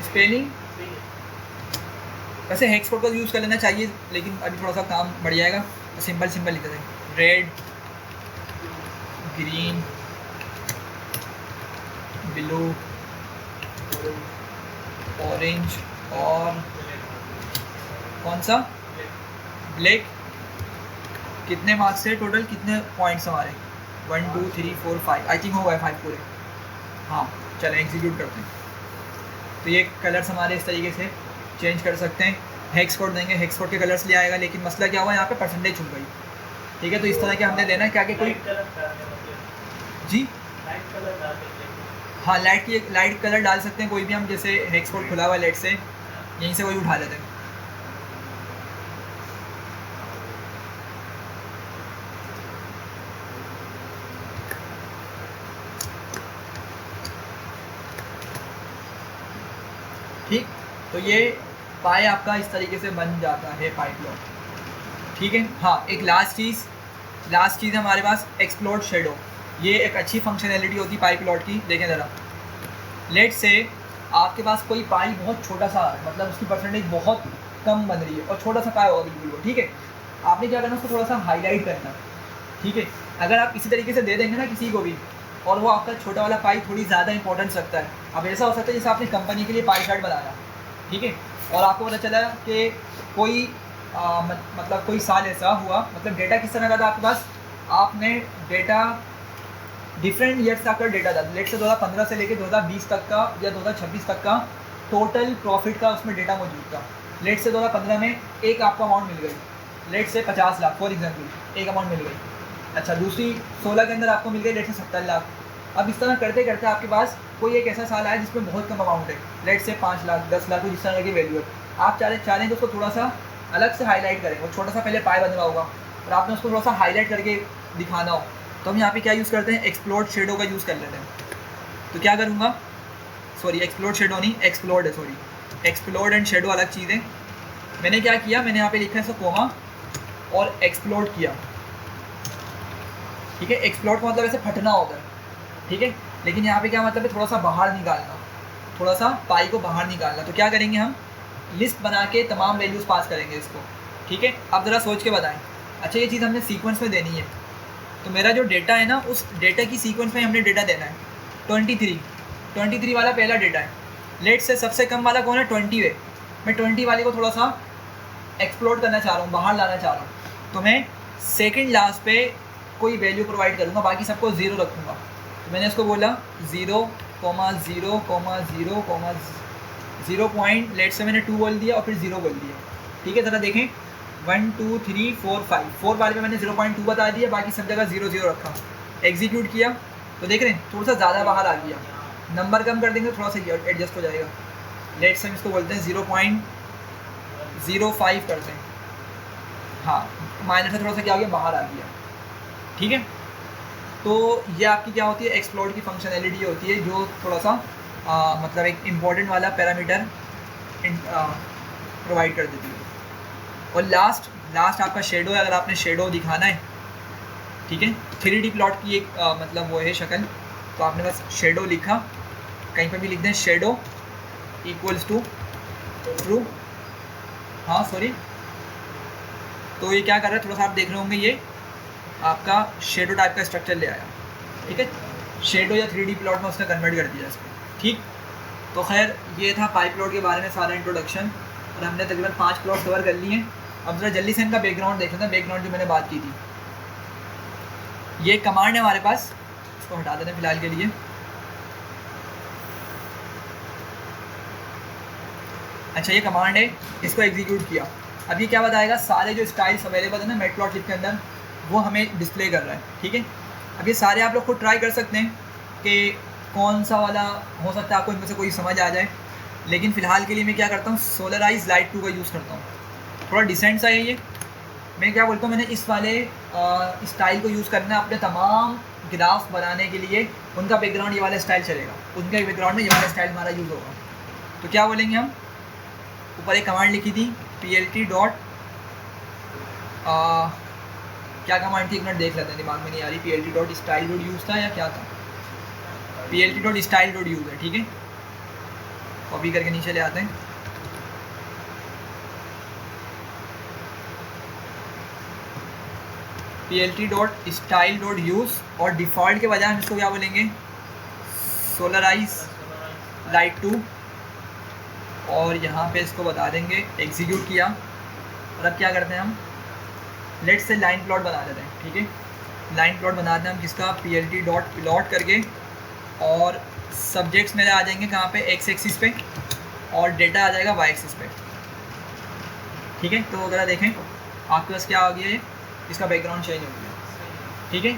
स्पेलिंग वैसे हेक्स कोड का यूज़ कर लेना चाहिए, लेकिन अभी थोड़ा सा काम बढ़ जाएगा तो सिंपल लिख देते हैं। रेड, ग्रीन, ब्लू, ऑरेंज और कौन सा, ब्लैक। कितने मार्क्स से टोटल, कितने पॉइंट्स हमारे, 1 2 3 4 5, आई थिंक हो गए 5 पूरे। हाँ चलें एग्जीक्यूट करते हैं। तो ये कलर्स हमारे इस तरीके से चेंज कर सकते हैं। हेक्स कोड देंगे, हेक्स कोड के कलर्स ले आएगा, लेकिन मसला क्या हुआ, यहाँ पे परसेंटेज छूट गई। ठीक है, तो इस तरह के हमने देना है क्या कि कोई जी, हाँ लाइट कलर डाल सकते हैं कोई भी हम, जैसे हेक्स कोड खुला हुआ लेट से यहीं से कोई उठा लेते हैं। ठीक, तो ये पाई आपका इस तरीके से बन जाता है पाई प्लॉट। ठीक है, हाँ एक लास्ट चीज़ हमारे पास एक्सप्लोड शेडो। ये एक अच्छी फंक्शनैलिटी होती है पाई प्लॉट की। देखें ज़रा, लेट से आपके पास कोई पाई बहुत छोटा सा है, मतलब उसकी परसेंटेज बहुत कम बन रही है और छोटा सा पाई होगा बिल्कुल वो। ठीक है, आपने क्या करना, उसको थोड़ा सा हाईलाइट करना। ठीक है, अगर आप इसी तरीके से दे देंगे ना किसी को भी, और वो आपका छोटा वाला पाई थोड़ी ज़्यादा इंपॉर्टेंस रखता है। अब ऐसा हो सकता है जैसे आपने कंपनी के लिए पाई चार्ट बनाया, ठीक है, और आपको पता चला कि कोई मतलब कोई साल ऐसा हुआ, मतलब डेटा किस तरह का था आपके पास, आपने डेटा डिफरेंट ईयर्स का डेटा था, लेट से 2015 से लेकर 2020 तक का या 2026 तक का टोटल प्रॉफिट का उसमें डेटा मौजूद था। लेट से 2015 में एक आपको अमाउंट मिल गई, लेट से 50 लाख फॉर एग्जाम्पल, एक अमाउंट मिल गई। अच्छा, दूसरी 16 के अंदर आपको मिल गई लेट से 70 लाख। अब इस तरह करते करते आपके पास कोई एक ऐसा साल आया जिसमें बहुत कम अमाउंट है, लेट से 5 लाख 10 लाख, जिस तरह की वैल्यू है। आप चाहें तो उसको थोड़ा सा अलग से हाईलाइट करें, वो छोटा सा पहले पाई बन रहा होगा और आपने उसको थोड़ा सा हाईलाइट करके दिखाना हो, तो हम यहाँ पे क्या यूज़ करते हैं, एक्सप्लोड शेडो का यूज़ कर लेते हैं। तो क्या करूँगा, सॉरी एक्सप्लोड शेडो नहीं, एक्सप्लोड है, सॉरी एक्सप्लोड एंड शेडो अलग चीज़ है। मैंने क्या किया, मैंने यहाँ पे लिखा है इसको कोमा और एक्सप्लोड किया। ठीक है, एक्सप्लोड का मतलब ऐसे फटना होता है, ठीक है, लेकिन यहाँ पे क्या मतलब है, थोड़ा सा बाहर निकालना, थोड़ा सा पाई को बाहर निकालना। तो क्या करेंगे, हम लिस्ट बना के तमाम वैल्यूज़ पास करेंगे इसको। ठीक है, अब ज़रा सोच के बताएं। अच्छा, ये चीज़ हमने सीक्वेंस में देनी है, तो मेरा जो डेटा है ना, उस डेटा की सीक्वेंस में हमने डेटा देना है। 23 वाला पहला डेटा है, लेट से सबसे कम वाला कौन है, 20 है। मैं 20 वाले को थोड़ा सा एक्सप्लोड करना चाह रहा हूँ, बाहर लाना चाह रहा हूँ, तो मैं सेकंड लास्ट पे कोई वैल्यू प्रोवाइड करूँगा, बाकी सबको 0 रखूँगा। तो मैंने इसको बोला 0,0,0,0 पॉइंट, लेट से मैंने 2 बोल दिया और फिर 0 बोल दिया। ठीक है, ज़रा देखें 1 2 3 4 5, 4 वाले में मैंने 0.2 बता दिया, बाकी सब जगह 0 रखा। एग्जीक्यूट किया तो देख रहे हैं थोड़ा सा ज़्यादा बाहर आ गया, नंबर कम कर देंगे थोड़ा सा एडजस्ट हो जाएगा। लेट से हम इसको बोलते हैं 0.05 करते हैं, हाँ माइनस से थोड़ा सा क्या आ गया, बाहर आ गया। ठीक है। तो ये आपकी क्या होती है, एक्सप्लोर की फंक्शनैलिटी होती है जो थोड़ा सा मतलब एक इम्पॉर्टेंट वाला पैरामीटर प्रोवाइड कर देती है। और लास्ट आपका शेडो है। अगर आपने शेडो दिखाना है, ठीक है, 3D प्लॉट की एक मतलब वो है शक्ल, तो आपने बस शेडो लिखा, कहीं पर भी लिख दें शेडो इक्वल्स टू ट्रू, हाँ सॉरी, तो ये क्या कर रहा है, थोड़ा सा आप देख रहे होंगे, ये आपका शेडो टाइप का स्ट्रक्चर ले आया, ठीक है, शेडो या 3D प्लॉट में उसने कन्वर्ट कर दिया इसको, ठीक। तो खैर ये था पाई प्लॉट के बारे में सारा इंट्रोडक्शन, और हमने तकरीबन 5 प्लॉट कवर कर लिए हैं। अब ज़रा जल्दी से इनका बैकग्राउंड देख लेते हैं, बैकग्राउंड जो मैंने बात की थी। ये कमांड है हमारे पास, इसको हटा देते हैं फ़िलहाल के लिए। अच्छा ये कमांड है, इसको एग्जीक्यूट किया। अब ये क्या बताएगा, सारे जो स्टाइल्स अवेलेबल है ना मैटप्लॉटलिब के अंदर, वो हमें डिस्प्ले कर रहा है, ठीक है। अब ये सारे आप लोग खुद ट्राई कर सकते हैं कि कौन सा वाला हो सकता है आपको इनमें से कोई समझ आ जाए, लेकिन फ़िलहाल के लिए मैं क्या करता हूँ, सोलराइज लाइट 2 का यूज़ करता हूँ। थोड़ा डिसेंट सा है ये। मैं क्या बोलता हूँ, मैंने इस वाले स्टाइल को यूज़ करना है अपने तमाम ग्राफ बनाने के लिए। उनका बैकग्राउंड ये वाला स्टाइल चलेगा, उनके बैकग्राउंड में ये वाला स्टाइल हमारा यूज़ होगा। तो क्या बोलेंगे हम, ऊपर एक कमांड लिखी थी plt डॉट क्या कमांड थी, एक मिनट देख लेते हैं, दिमाग में नहीं आ रही। plt dot style dot use था या क्या था, plt dot style dot use है, ठीक है। कॉपी करके नीचे ले आते हैं। plt dot style dot use, और डिफ़ॉल्ट के बजाय हम इसको क्या बोलेंगे, सोलराइज लाइट 2, और यहाँ पे इसको बता देंगे एग्जीक्यूट किया। और अब क्या करते हैं हम, लेट से लाइन प्लॉट बना देते हैं, ठीक है। लाइन प्लॉट बनाते हैं हम किसका, plt डॉट प्लॉट करके, और सब्जेक्ट्स मेरे आ जाएंगे कहाँ पे, एक्स एक्सिस पे, और डेटा आ जाएगा वाई एक्सिस पे, ठीक है। तो अगर देखें आपके पास क्या आ गया है, इसका बैकग्राउंड चेंज हो गया, ठीक है।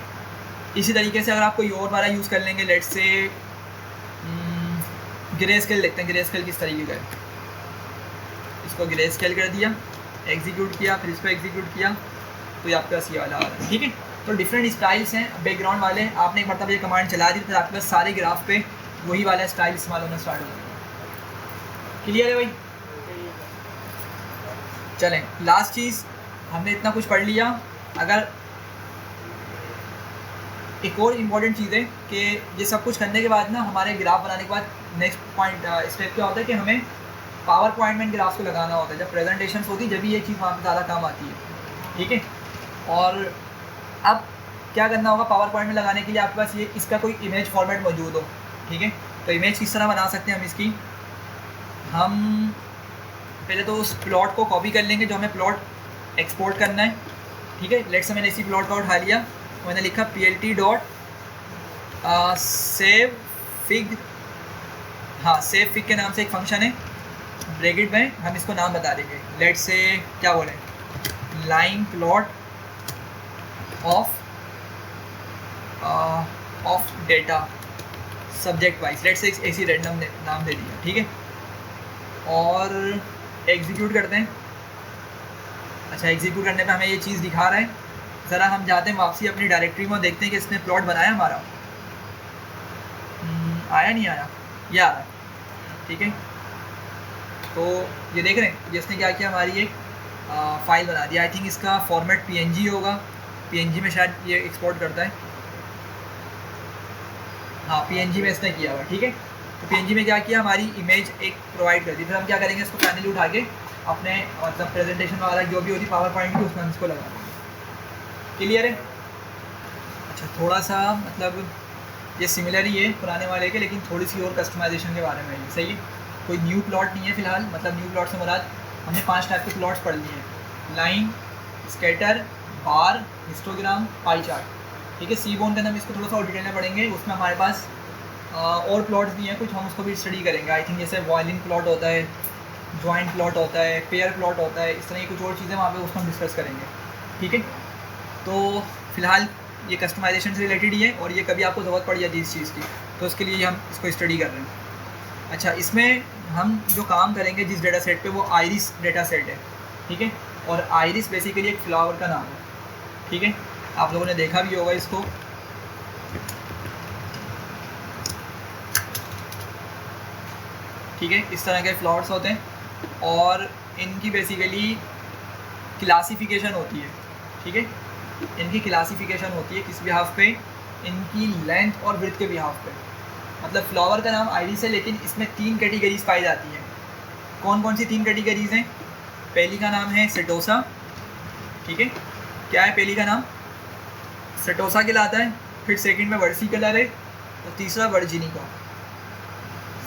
इसी तरीके से अगर आप कोई और वाला यूज़ कर लेंगे, लेट से ग्रे स्केल देखते हैं, ग्रे स्केल किस तरीके का है। इसको ग्रे स्केल कर दिया, एग्जीक्यूट किया, फिर इसको एग्जीक्यूट किया, तो ये आपके पास ये वाला आ रहा है, ठीक है। तो डिफरेंट स्टाइल्स हैं बैकग्राउंड वाले। आपने एक मतलब ये कमांड चला दी, फिर आपके पास सारे ग्राफ पे वही वाला स्टाइल इस्तेमाल होना स्टार्ट हो जाएगा। क्लियर है भाई? चलें, लास्ट चीज़, हमने इतना कुछ पढ़ लिया। अगर एक और इम्पॉर्टेंट चीज़ है कि ये सब कुछ करने के बाद ना, हमारे ग्राफ बनाने के बाद नेक्स्ट पॉइंट स्टेप क्या होता है कि हमें पावर पॉइंट में ग्राफ्स को लगाना होता है। जब प्रेजेंटेशन होती है, जब भी ये चीज़ वहाँ पर ज़्यादा काम आती है, ठीक है। और अब क्या करना होगा, पावर पॉइंट में लगाने के लिए आपके पास ये इसका कोई इमेज फॉर्मेट मौजूद हो, ठीक है। तो इमेज किस तरह बना सकते हैं हम इसकी, हम पहले तो उस प्लॉट को कॉपी कर लेंगे जो हमें प्लॉट एक्सपोर्ट करना है, ठीक है। लेट्स से मैंने इसी प्लॉट का उठा लिया, मैंने लिखा plt डॉट सेव फिग, हाँ सेव फिग के नाम से एक फंक्शन है, ब्रैकेट में हम इसको नाम बता देंगे, लेट्स से क्या बोलें, line plot of data subject wise, let's say ऐसी रैंडम नाम दे दिया, ठीक है। और एग्जीक्यूट करते हैं। अच्छा, एग्जीक्यूट करने पे हमें ये चीज़ दिखा रहा है। ज़रा हम जाते हैं वापसी अपनी डायरेक्टरी में, देखते हैं कि इसने प्लॉट बनाया हमारा, आया नहीं आया, ये आ रहा है, ठीक है। तो ये देख रहे हैं जिसने क्या किया, हमारी एक फ़ाइल बना दी। आई थिंक इसका फॉर्मेट png होगा, png में शायद ये एक्सपोर्ट करता है, हाँ png में इसने किया हुआ, ठीक है। तो png में क्या किया, हमारी इमेज एक प्रोवाइड कर दी। फिर हम क्या करेंगे, इसको फाइनली उठा के अपने मतलब प्रेजेंटेशन वाला जो भी होती पावर पॉइंट की, उसमें हम इसको लगा देंगे। क्लियर है? अच्छा, थोड़ा सा मतलब ये सिमिलर ही है पुराने वाले के, लेकिन थोड़ी सी और कस्टमाइजेशन के बारे में है, सही है। कोई न्यू प्लॉट नहीं है फिलहाल, मतलब न्यू प्लॉट से मुराद हमने 5 टाइप के प्लॉट्स पढ़ लिए हैं, लाइन, स्कैटर, बार, हिस्टोग्राम, पाई चार्ट, ठीक है। सी बोन के अंदर इसको थोड़ा सा और डिटेल में पढ़ेंगे, उसमें हमारे पास और प्लॉट्स भी हैं कुछ, हम उसको भी स्टडी करेंगे। आई थिंक जैसे वॉयलिन प्लॉट होता है, जॉइंट प्लॉट होता है, पेयर प्लॉट होता है, इस तरह की कुछ और चीज़ें वहाँ पे उसको हम डिस्कस करेंगे, ठीक है। तो फिलहाल ये कस्टमाइजेशन से रिलेटेड ही है, और ये कभी आपको ज़रूरत पड़ जाती है इस चीज़ की, तो उसके लिए हम इसको स्टडी कर रहे हैं। अच्छा, इसमें हम जो काम करेंगे जिस डेटा सेट पे, वो आइरिस डेटा सेट है, ठीक है। और आइरिस बेसिकली एक फ्लावर का नाम है, ठीक है। आप लोगों ने देखा भी होगा इसको। ठीक है, इस तरह के फ्लावर्स होते हैं और इनकी बेसिकली क्लासिफिकेशन होती है। ठीक है, इनकी क्लासिफिकेशन होती है किस बिहाफ पे, इनकी लेंथ और विड्थ के बिहाफ पे। मतलब फ्लावर का नाम आइरिस है, लेकिन इसमें 3 कैटेगरीज पाई जाती हैं। कौन कौन सी 3 कैटेगरीज हैं? पहली का नाम है सेटोसा। ठीक है, क्या है पहली का नाम? सेटोसा कहलाता है। फिर सेकंड में वर्सी कलर है और तीसरा वर्जिनिका।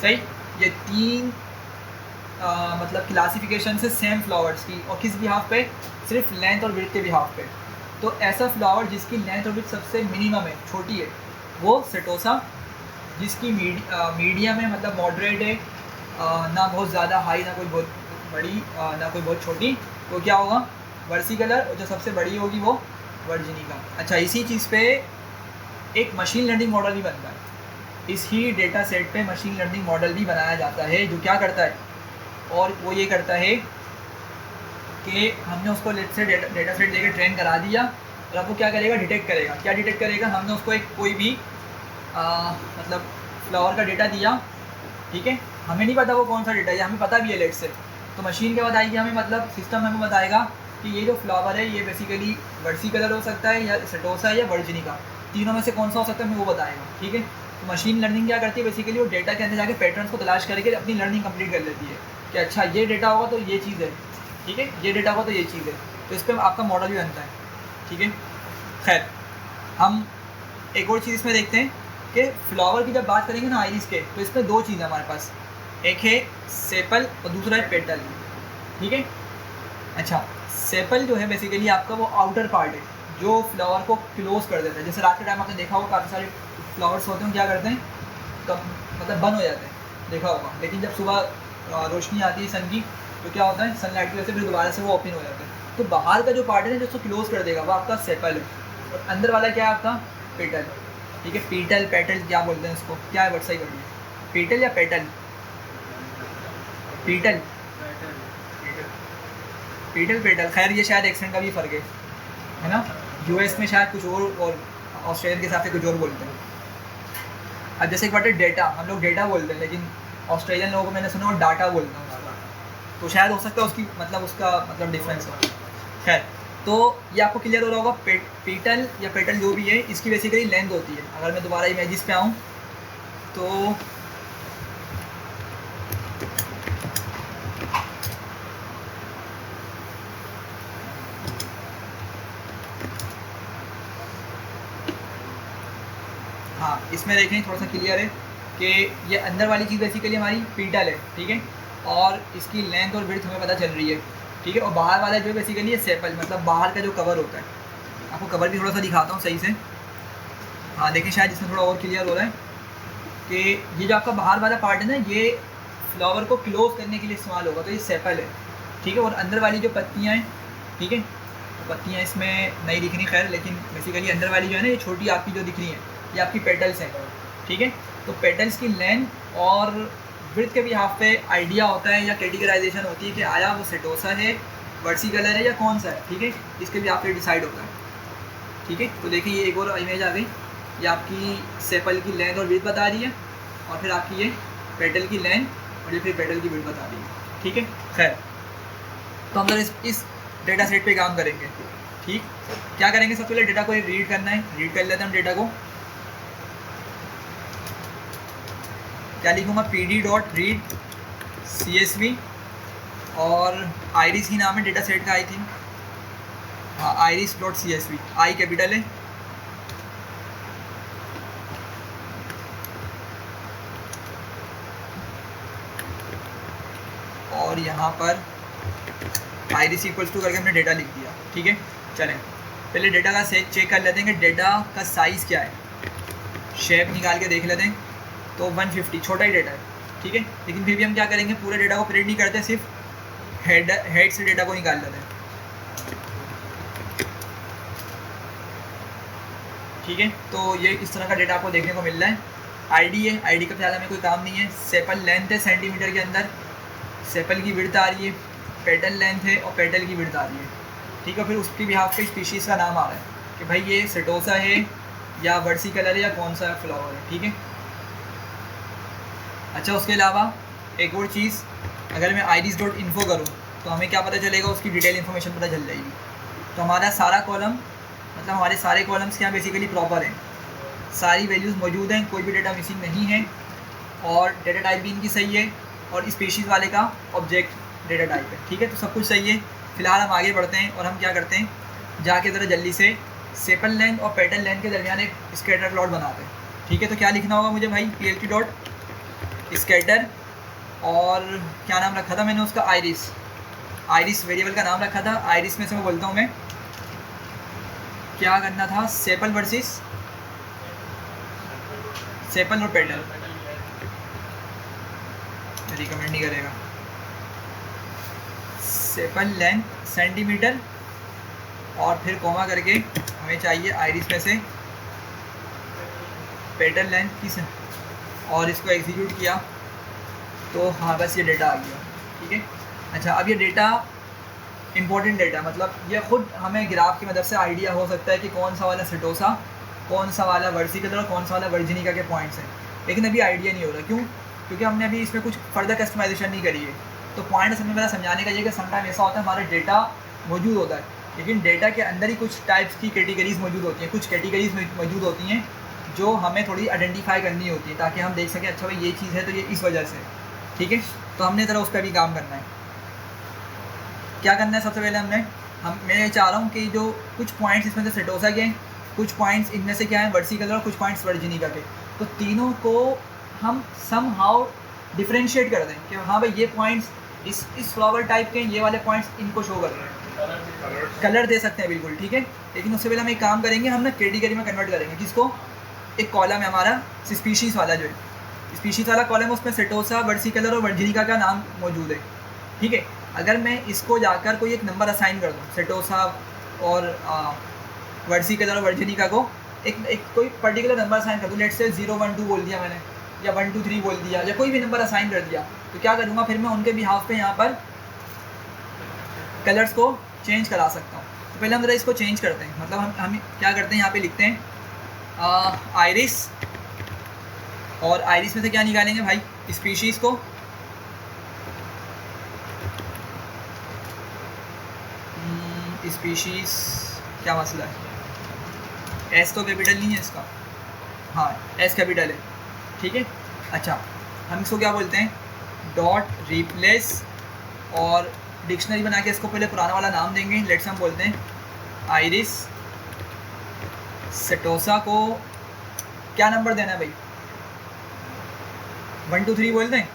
सही, ये 3 मतलब क्लासिफिकेशन से सेम फ्लावर्स की, और किस बिहाफ पे? सिर्फ लेंथ और विड्थ के बिहाफ पे। तो ऐसा फ्लावर जिसकी लेंथ और विड्थ सबसे मिनिमम है, छोटी है, वो सेटोसा। जिसकी मीडियम है, मतलब मॉडरेट है, ना बहुत ज़्यादा हाई ना कोई बहुत बड़ी ना कोई बहुत छोटी, तो क्या होगा? वर्सी कलर। और जो सबसे बड़ी होगी वो वर्जिनिका। अच्छा, इसी चीज़ पे एक मशीन लर्निंग मॉडल भी बनता है। इस ही डेटा सेट पे मशीन लर्निंग मॉडल भी बनाया जाता है, जो क्या करता है, और वो ये करता है कि हमने उसको लेट से डेटा सेट लेके ट्रेन करा दिया, और अब वो क्या करेगा? डिटेक्ट करेगा। क्या डिटेक्ट करेगा? हमने उसको एक कोई भी मतलब फ्लावर का डेटा दिया, ठीक है, हमें नहीं पता वो कौन सा डेटा है, हमें पता भी है लेट से, तो मशीन क्या बताएगी हमें, मतलब सिस्टम हमें बताएगा कि ये जो फ्लावर है ये बेसिकली वर्सी कलर हो सकता है, या सेटोसा है, या वर्जिनिका, तीनों में से कौन सा हो सकता है हमें वो बताएगा। ठीक है, तो मशीन लर्निंग क्या करती है? बेसिकली वो डेटा के अंदर जाके पैटर्न्स को तलाश करके अपनी लर्निंग कंप्लीट कर लेती है कि अच्छा ये डेटा होगा तो ये चीज़ है, ठीक है, ये डेटा होगा तो ये चीज़ है, तो इस पर आपका मॉडल भी बनता है। ठीक है, खैर हम एक और चीज़ इसमें देखते हैं कि फ्लावर की जब बात करेंगे ना आइरिस के, तो इसमें 2 चीज़ है हमारे पास, एक है सेपल और दूसरा है पेटल। ठीक है, अच्छा, सेपल जो है बेसिकली आपका वो आउटर पार्ट है जो फ्लावर को क्लोज कर देता है। जैसे रात के टाइम आपने देखा होगा काफ़ी सारे फ्लावर्स होते हैं, क्या करते हैं, कब मतलब बंद हो जाते हैं, देखा होगा, लेकिन जब सुबह रोशनी आती है सन की, तो क्या होता है, सनलाइट की वजह से फिर दोबारा से वो ओपन हो जाते हैं। तो बाहर का जो पार्ट है ना जो उसको क्लोज कर देगा वो आपका सेपल है, और अंदर वाला क्या है आपका? पेटल। ठीक है, पीटल पेटल क्या बोलते हैं इसको, क्या है वर्ड सही करिए, पीटल या पेटल? पीटल पीटल पेटल, खैर ये शायद एक्सेंट का भी फ़र्क है ना। यूएस में शायद कुछ और ऑस्ट्रेलियन के हिसाब से कुछ और बोलते हैं। अब जैसे एक बात है डेटा, हम लोग डेटा बोलते हैं, लेकिन ऑस्ट्रेलियन लोगों को मैंने सुना और डाटा बोलते हैं उसका, तो शायद हो सकता है उसकी मतलब उसका मतलब डिफरेंस हो। खैर, तो ये आपको क्लियर हो रहा होगा, पीटल या पेटल जो भी है इसकी बेसिकली लेंथ होती है। अगर मैं दोबारा इमेजेस पे आऊँ तो हाँ, इसमें देखें थोड़ा सा क्लियर है कि ये अंदर वाली चीज़ बेसिकली हमारी पीटल है। ठीक है, और इसकी लेंथ और विड्थ हमें पता चल रही है। ठीक है, और बाहर वाला जो है बेसिकली ये सेपल, मतलब बाहर का जो कवर होता है। आपको कवर भी थोड़ा सा दिखाता हूँ सही से। हाँ देखें, शायद इसमें थोड़ा और क्लियर हो रहा है कि ये जो आपका बाहर वाला पार्ट है ना, ये फ्लावर को क्लोज करने के लिए इस्तेमाल होगा, तो ये सेपल है। ठीक है, और अंदर वाली जो पत्तियाँ हैं, ठीक है, तो पत्तियाँ इसमें नहीं दिख रही खैर, लेकिन बेसिकली अंदर वाली जो है ना, ये छोटी आपकी जो दिख रही है, ये आपकी पेटल्स हैं। ठीक है, तो पेटल्स की लेंथ और विड्थ के भी हाफ पे आइडिया होता है या कैटेगराइजेशन होती है कि आया वो सेटोसा है, वर्सी कलर है, या कौन सा है। ठीक है, इसके भी आप पे डिसाइड होता है। ठीक है, तो देखिए ये एक और इमेज आ गई, ये आपकी सेपल की लेंथ और विड्थ बता रही है, और फिर आपकी ये पेटल की लेंथ और ये फिर पेटल की विड्थ बता रही है। ठीक है, खैर, तो हम लोग इस डेटा सेट पे काम करेंगे। ठीक, क्या करेंगे, सबसे पहले डेटा को रीड करना है, रीड कर लेते हैं हम डेटा को। क्या लिखूँगा, pd.read CSV, और आइरिस ही नाम है डेटा सेट का, आई थिंक, हाँ, iris.csv, आई कैपिटल है, और यहाँ पर iris इक्वल्स टू करके हमने डेटा लिख दिया। ठीक है, चलें पहले डेटा का चेक कर लेते हैं कि डेटा का साइज़ क्या है। शेप निकाल के देख लेते हैं, तो 150 छोटा ही डेटा है। ठीक है, लेकिन फिर भी हम क्या करेंगे, पूरे डेटा को प्रिंट नहीं करते, सिर्फ हेड से डेटा को निकाल लेते हैं। ठीक है, तो ये इस तरह का डेटा आपको देखने को मिल रहा है। आईडी है, आईडी का फिलहाल हमें कोई काम नहीं है। सेपल लेंथ है सेंटीमीटर के अंदर, सेपल की विड्थ आ रही है, पेटल लेंथ है और पेटल की विड्थ आ रही है। ठीक है, फिर उसकी भी हाफ पे स्पीशीज़ का नाम आ रहा है कि भाई ये सेटोसा है या वर्सिकलर है या कौन सा फ्लावर है, ठीक है। अच्छा, उसके अलावा एक और चीज़, अगर मैं iris.info करूँ तो हमें क्या पता चलेगा, उसकी डिटेल इन्फॉर्मेशन पता चल जाएगी। तो हमारा सारा कॉलम, मतलब हमारे सारे कॉलम्स क्या बेसिकली प्रॉपर हैं, सारी वैल्यूज़ मौजूद हैं, कोई भी डेटा मिसिंग नहीं है, और डेटा टाइप भी इनकी सही है, और स्पीशीज़ वाले का ऑब्जेक्ट डेटा टाइप है, ठीक है। तो सब कुछ सही है। फिलहाल हम आगे बढ़ते हैं और हम क्या करते हैं, जाके ज़रा जल्दी से सेपल लेंथ और पैटर्न लेंथ के दरमियान एक स्कैटर प्लॉट बनाते हैं, ठीक है। तो क्या लिखना होगा मुझे भाई, PLT डॉट स्कैटर, और क्या नाम रखा था मैंने उसका, आइरिस वेरिएबल का नाम रखा था। आइरिस में से मैं बोलता हूँ, मैं क्या करना था, सेपल वर्सेस सेपल और पैटर्न, रिकमेंड नहीं करेगा। सेपल लेंथ सेंटीमीटर, और फिर कॉमा करके हमें चाहिए आइरिस में से पैटर्न लेंथ की, और इसको एग्जीक्यूट किया तो हाँ बस ये डेटा आ गया, ठीक है। अच्छा, अब ये डेटा इंपॉर्टेंट डेटा, मतलब ये ख़ुद हमें ग्राफ की मदद से आइडिया हो सकता है कि कौन सा वाला सेटोसा, कौन सा वाला वर्सिकलर और कौन सा वाला वर्जिनिका के पॉइंट्स हैं, लेकिन अभी आइडिया नहीं हो रहा। क्यों? क्योंकि हमने अभी इसमें कुछ फर्दर कस्टमाइजेशन नहीं करी है। तो पॉइंट समझ मेरा समझाने का ये कि समटाइम ऐसा होता है हमारा डेटा मौजूद होता है, लेकिन डेटा के अंदर ही कुछ टाइप्स की कैटेगरीज मौजूद होती हैं, कुछ कैटेगरीज मौजूद होती हैं जो हमें थोड़ी आइडेंटिफाई करनी होती है, ताकि हम देख सकें अच्छा भाई ये चीज़ है तो ये इस वजह से, ठीक है। तो हमने ज़रा उस पर भी काम करना है। क्या करना है, सबसे पहले मैं ये चाह रहा हूँ कि जो कुछ पॉइंट्स इसमें से सेटोसा के हैं, कुछ पॉइंट्स इनमें से क्या है वर्सिकलर, और कुछ पॉइंट्स वर्जिनिका के, तो तीनों को हम सम हाउ डिफ्रेंशिएट कर दें कि हाँ भाई ये पॉइंट्स इस फ्लावर टाइप के, ये वाले पॉइंट्स इनको शो कर रहे हैं, कलर दे सकते हैं बिल्कुल, ठीक है। लेकिन उससे पहले हम एक काम करेंगे, हम ना कैटेगरी में कन्वर्ट करेंगे। किसको? एक कॉलम है हमारा स्पीशीज़ वाला, जो है स्पीशीज़ वाला कॉलम है, उसमें सेटोसा, वर्सिकलर और वर्जिनिका का नाम मौजूद है, ठीक है। अगर मैं इसको जाकर कोई एक नंबर असाइन कर दूँ, सेटोसा और वर्सिकलर और वर्जिनिका को एक कोई पर्टिकुलर नंबर असाइन कर दूँ, लेट्स से 0 1 2 बोल दिया मैंने, या 1 2 3 बोल दिया, या कोई भी नंबर असाइन कर दिया, तो क्या करूँगा फिर मैं उनके बिहाफ पे यहाँ पर कलर्स को चेंज करा सकता हूँ। तो पहले हम ज़रा इसको चेंज करते हैं, मतलब हम क्या करते हैं, यहाँ पे लिखते हैं आइरिस, और आइरिस में से क्या निकालेंगे भाई, स्पीशीज़ को, स्पीशीज़ क्या मसला है, एस तो कैपिटल नहीं है इसका, हाँ एस कैपिटल है, ठीक है। अच्छा, हम इसको क्या बोलते हैं, डॉट रिप्लेस, और डिक्शनरी बना के इसको पहले पुराना वाला नाम देंगे। लेट्स हम बोलते हैं आइरिस सेटोसा को क्या नंबर देना है भाई, 1 2 3 बोलते हैं,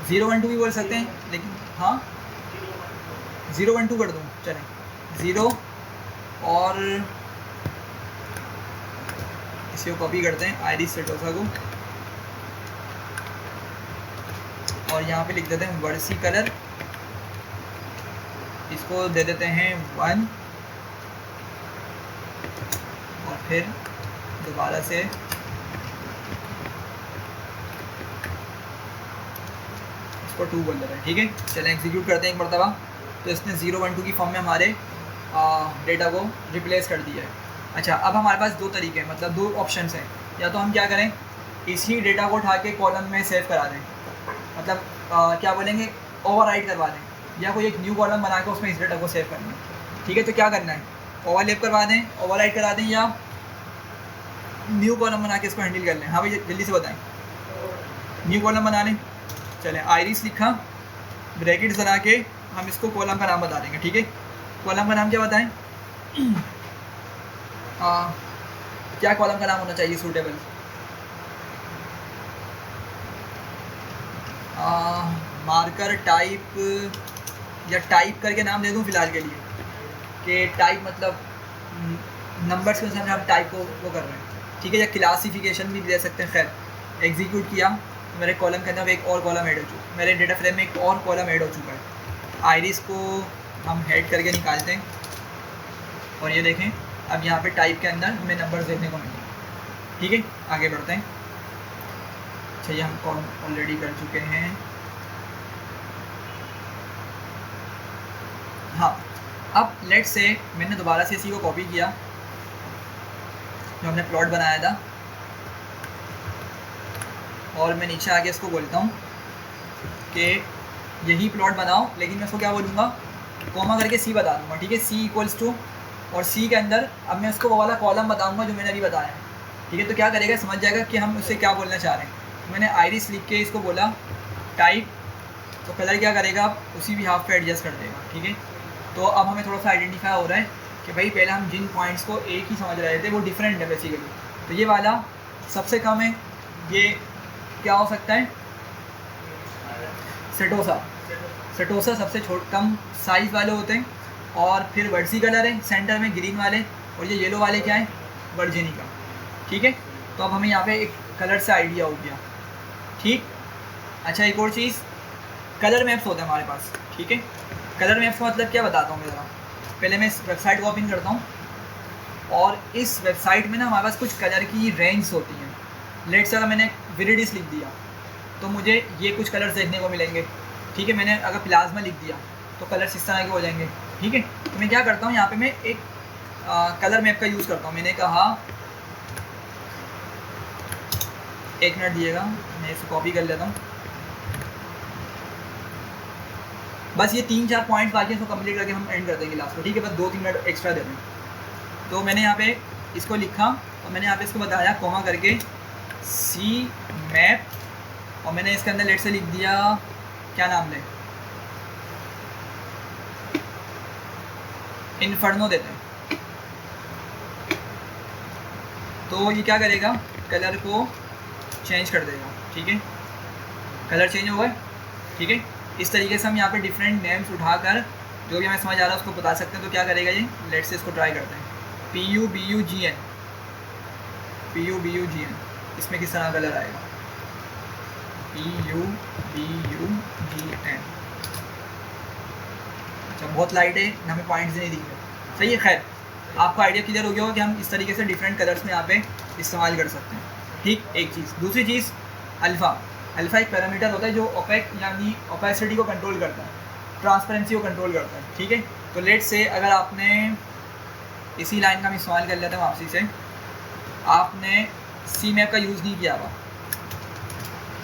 0 1 2 भी बोल सकते हैं, लेकिन हाँ 0 1 2 कर दूँ, चलें 0, और इसी को कॉपी करते हैं आइरिस सेटोसा को, और यहाँ पे लिख देते हैं वर्सिकलर, इसको दे देते हैं 1, और फिर दोबारा से इसको 2 बोल देते हैं, ठीक है। चलें एग्जीक्यूट करते हैं एक मरतबा। तो इसने 0 1 2 की फॉर्म में हमारे डेटा को रिप्लेस कर दिया है। अच्छा, अब हमारे पास 2 तरीके हैं, मतलब 2 ऑप्शंस हैं। या तो हम क्या करें, इसी डेटा को उठा के कॉलम में सेव करा दें, मतलब क्या बोलेंगे, ओवरराइट करवा दें, या कोई एक न्यू कॉलम बना के उसमें इस डेटा को सेव करना है, ठीक है। तो क्या करना है, ओवरलैप करवा दें, ओवरराइट करा दें, या न्यू कॉलम बना के इसको हैंडल कर लें। हाँ भाई जल्दी से बताएं, न्यू कॉलम बना लें। चलें, आइरिस लिखा, ब्रैकेट्स बना के हम इसको कॉलम का नाम बता देंगे, ठीक है। कॉलम का नाम क्या बताएं, क्या कॉलम का नाम होना चाहिए सूटेबल, मार्कर टाइप, या टाइप करके नाम दे दूँ फ़िलहाल के लिए, कि टाइप मतलब नंबर्स के साथ हम टाइप को वो कर रहे हैं, ठीक है। या क्लासिफिकेशन भी दे सकते हैं। खैर एग्जीक्यूट किया तो मेरे कॉलम के अंदर एक और कॉलम ऐड हो चुका, मेरे डेटा फ्रेम में एक और कॉलम ऐड हो चुका है। आइरिस को हम हेड करके निकालते हैं, और ये देखें अब यहाँ पे टाइप के अंदर हमें नंबर्स देखने को मिलेंगे, ठीक है। आगे बढ़ते हैं। अच्छा, ये हम कॉलम ऑलरेडी कर चुके हैं। हाँ, अब लेट्स से मैंने दोबारा से इसी को कॉपी किया, जो हमने प्लॉट बनाया था, और मैं नीचे आके इसको बोलता हूँ कि यही प्लॉट बनाओ, लेकिन मैं इसको क्या बोलूँगा, कॉमा करके सी बता दूँगा, ठीक है, सी इक्वल्स टू, और सी के अंदर अब मैं उसको वो वाला कॉलम बताऊँगा जो मैंने अभी बताया है, ठीक है। तो क्या करेगा, समझ जाएगा कि हम उससे क्या बोलना चाह रहे हैं। तो मैंने आइरिस लिख के इसको बोला टाइप, तो कलर क्या करेगा, आप उसी भी हाफ पे एडजस्ट कर देगा, ठीक है। तो अब हमें थोड़ा सा आइडेंटिफाई हो रहा है कि भाई पहले हम जिन पॉइंट्स को एक ही समझ रहे थे वो डिफरेंट है बेसिकली। तो ये वाला सबसे कम है, ये क्या हो सकता है, सेटोसा। सेटोसा सबसे कम साइज़ वाले होते हैं, और फिर वर्सी कलर है सेंटर में ग्रीन वाले, और ये येलो वाले क्या है, वर्जिनिका, ठीक है। तो अब हमें यहाँ पे एक कलर से आइडिया हो गया, ठीक। अच्छा, एक और चीज़, कलर मैप्स होते हैं हमारे पास, ठीक है। कलर मैप्स का मतलब क्या बताता हूँ मैं ज़रा, पहले मैं इस वेबसाइट को ओपन करता हूँ, और इस वेबसाइट में ना हमारे पास कुछ कलर की रेंज होती हैं। लेट्स से अगर मैंने विरिडिस लिख दिया तो मुझे ये कुछ कलर्स देखने को मिलेंगे, ठीक है। मैंने अगर प्लाज्मा लिख दिया तो कलर्स इस तरह के हो जाएंगे, ठीक है। तो मैं क्या करता हूँ, यहाँ पे मैं एक कलर मैप का यूज़ करता हूँ। मैंने कहा, एक मिनट दिएगा, मैं इसको कॉपी कर लेता हूँ। बस ये 3-4 पॉइंट बाकी इसको कंप्लीट करके हम एंड कर देंगे लास्ट को, ठीक है। बस 2-3 मिनट एक्स्ट्रा दे दें। तो मैंने यहाँ पे इसको लिखा, और मैंने यहाँ पे इसको बताया कॉमा करके सी मैप, और मैंने इसके अंदर लेट से लिख दिया, क्या नाम लें, इन्फर्नो देते हैं। तो ये क्या करेगा, कलर को चेंज कर देगा, ठीक है। कलर चेंज हो गए, ठीक है। इस तरीके से हम यहाँ पे डिफरेंट नेम्स उठाकर जो भी हमें समझ आ रहा है उसको बता सकते हैं। तो क्या करेगा ये, लेट से इसको ट्राई करते हैं, PUBUGN, PUBUGN, इसमें किस तरह कलर आएगा, PUBUGN। अच्छा, बहुत लाइट है, हमें पॉइंट्स नहीं दिख रहे, सही है। खैर, आपको आइडिया क्लियर हो गया होगा कि हम इस तरीके से डिफरेंट कलर्स में यहाँ पे इस्तेमाल कर सकते हैं, ठीक। एक चीज़, दूसरी चीज़, अल्फ़ा। अल्फ़ा एक पैरामीटर होता है जो ओपेक यानी ओपेसिटी को कंट्रोल करता है, ट्रांसपेरेंसी को कंट्रोल करता है, ठीक है। तो लेट से अगर आपने इसी लाइन का हम इस्तेमाल कर लेते हैं वापसी से, आपने सी मैप का यूज़ नहीं किया हुआ,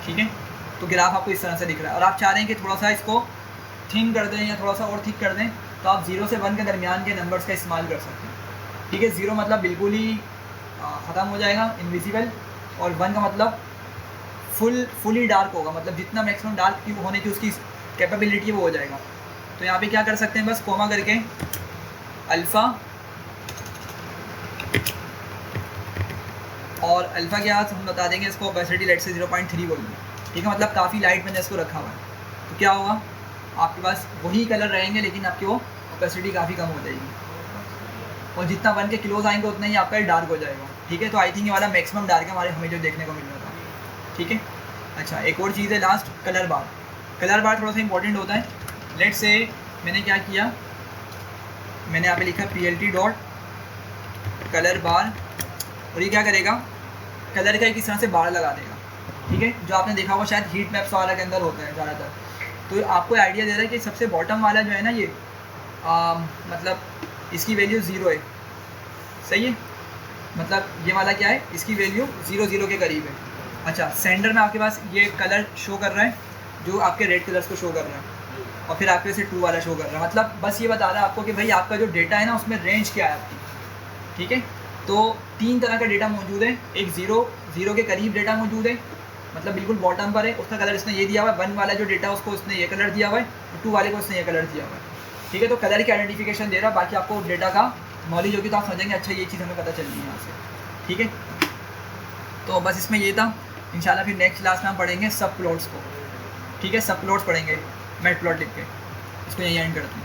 ठीक है। तो ग्राफ आपको इस तरह से दिख रहा है, और आप चाह रहे हैं कि थोड़ा सा इसको थिन कर दें या थोड़ा सा और थिक कर दें, तो आप 0 से 1 के दरमियान के नंबर्स का इस्तेमाल कर सकते हैं, ठीक है। 0 मतलब बिल्कुल ही ख़त्म हो जाएगा, इनविजिबल, और 1 का मतलब फुली डार्क होगा, मतलब जितना मैक्सिमम डार्क होने की उसकी कैपेबिलिटी है वो हो जाएगा। तो यहाँ पे क्या कर सकते हैं, बस कोमा करके अल्फ़ा, और अल्फ़ा के साथ हम बता देंगे इसको ओपेसिटी लेट से 0.3 बोल दें, ठीक है। मतलब काफ़ी लाइट मैंने इसको रखा हुआ है। तो क्या होगा, आपके पास वही कलर रहेंगे, लेकिन आपकी वो ओपेसिटी काफ़ी कम हो जाएगी, और जितना 1 के क्लोज आएंगे उतना ही आपका डार्क हो जाएगा, ठीक है। तो आई थिंक ये वाला मैक्सिमम डार्क है हमें जो देखने को मिल रहा था, ठीक है। अच्छा, एक और चीज़ है लास्ट, कलर बार। कलर बार थोड़ा सा इंपॉर्टेंट होता है। लेट से मैंने क्या किया, मैंने यहाँ पे लिखा PLT डॉट कलर बार, और ये क्या करेगा, कलर का एक इस तरह से बार लगा देगा, ठीक है। जो आपने देखा होगा शायद हीट मैप्स वाला के अंदर होता है ज़्यादातर। तो आपको आइडिया दे रहा है कि सबसे बॉटम वाला जो है ना, ये मतलब इसकी वैल्यू 0 है, सही है। मतलब ये वाला क्या है, इसकी वैल्यू 0 के करीब है। अच्छा, सेंटर में आपके पास ये कलर शो कर रहा है जो आपके रेड कलर्स को शो कर रहा है, और फिर आपके से 2 वाला शो कर रहा है। मतलब बस ये बता रहा है आपको कि भाई आपका जो डेटा है ना उसमें रेंज क्या है आपकी, ठीक है। तो 3 तरह का डेटा मौजूद है, एक 0 के करीब डेटा मौजूद है, मतलब बिल्कुल बॉटम पर है, उसका कलर इसने ये दिया हुआ है। 1 वाला जो डेटा उसको उसने ये कलर दिया हुआ है, और 2 वाले को उसने ये कलर दिया हुआ है, ठीक है। तो कलर की आइडेंटिफिकेशन दे रहा है, बाकी आपको डेटा का नॉलेज होगी तो आप समझेंगे अच्छा ये चीज़ हमें पता चल रही है यहाँ से, ठीक है। तो बस इसमें ये था। इंशाल्लाह फिर नेक्स्ट क्लास में हम पढ़ेंगे सब प्लॉट्स को, ठीक है। सब प्लॉट्स पढ़ेंगे मैट प्लॉट लिख के, इसको यहीं एंड करते हैं।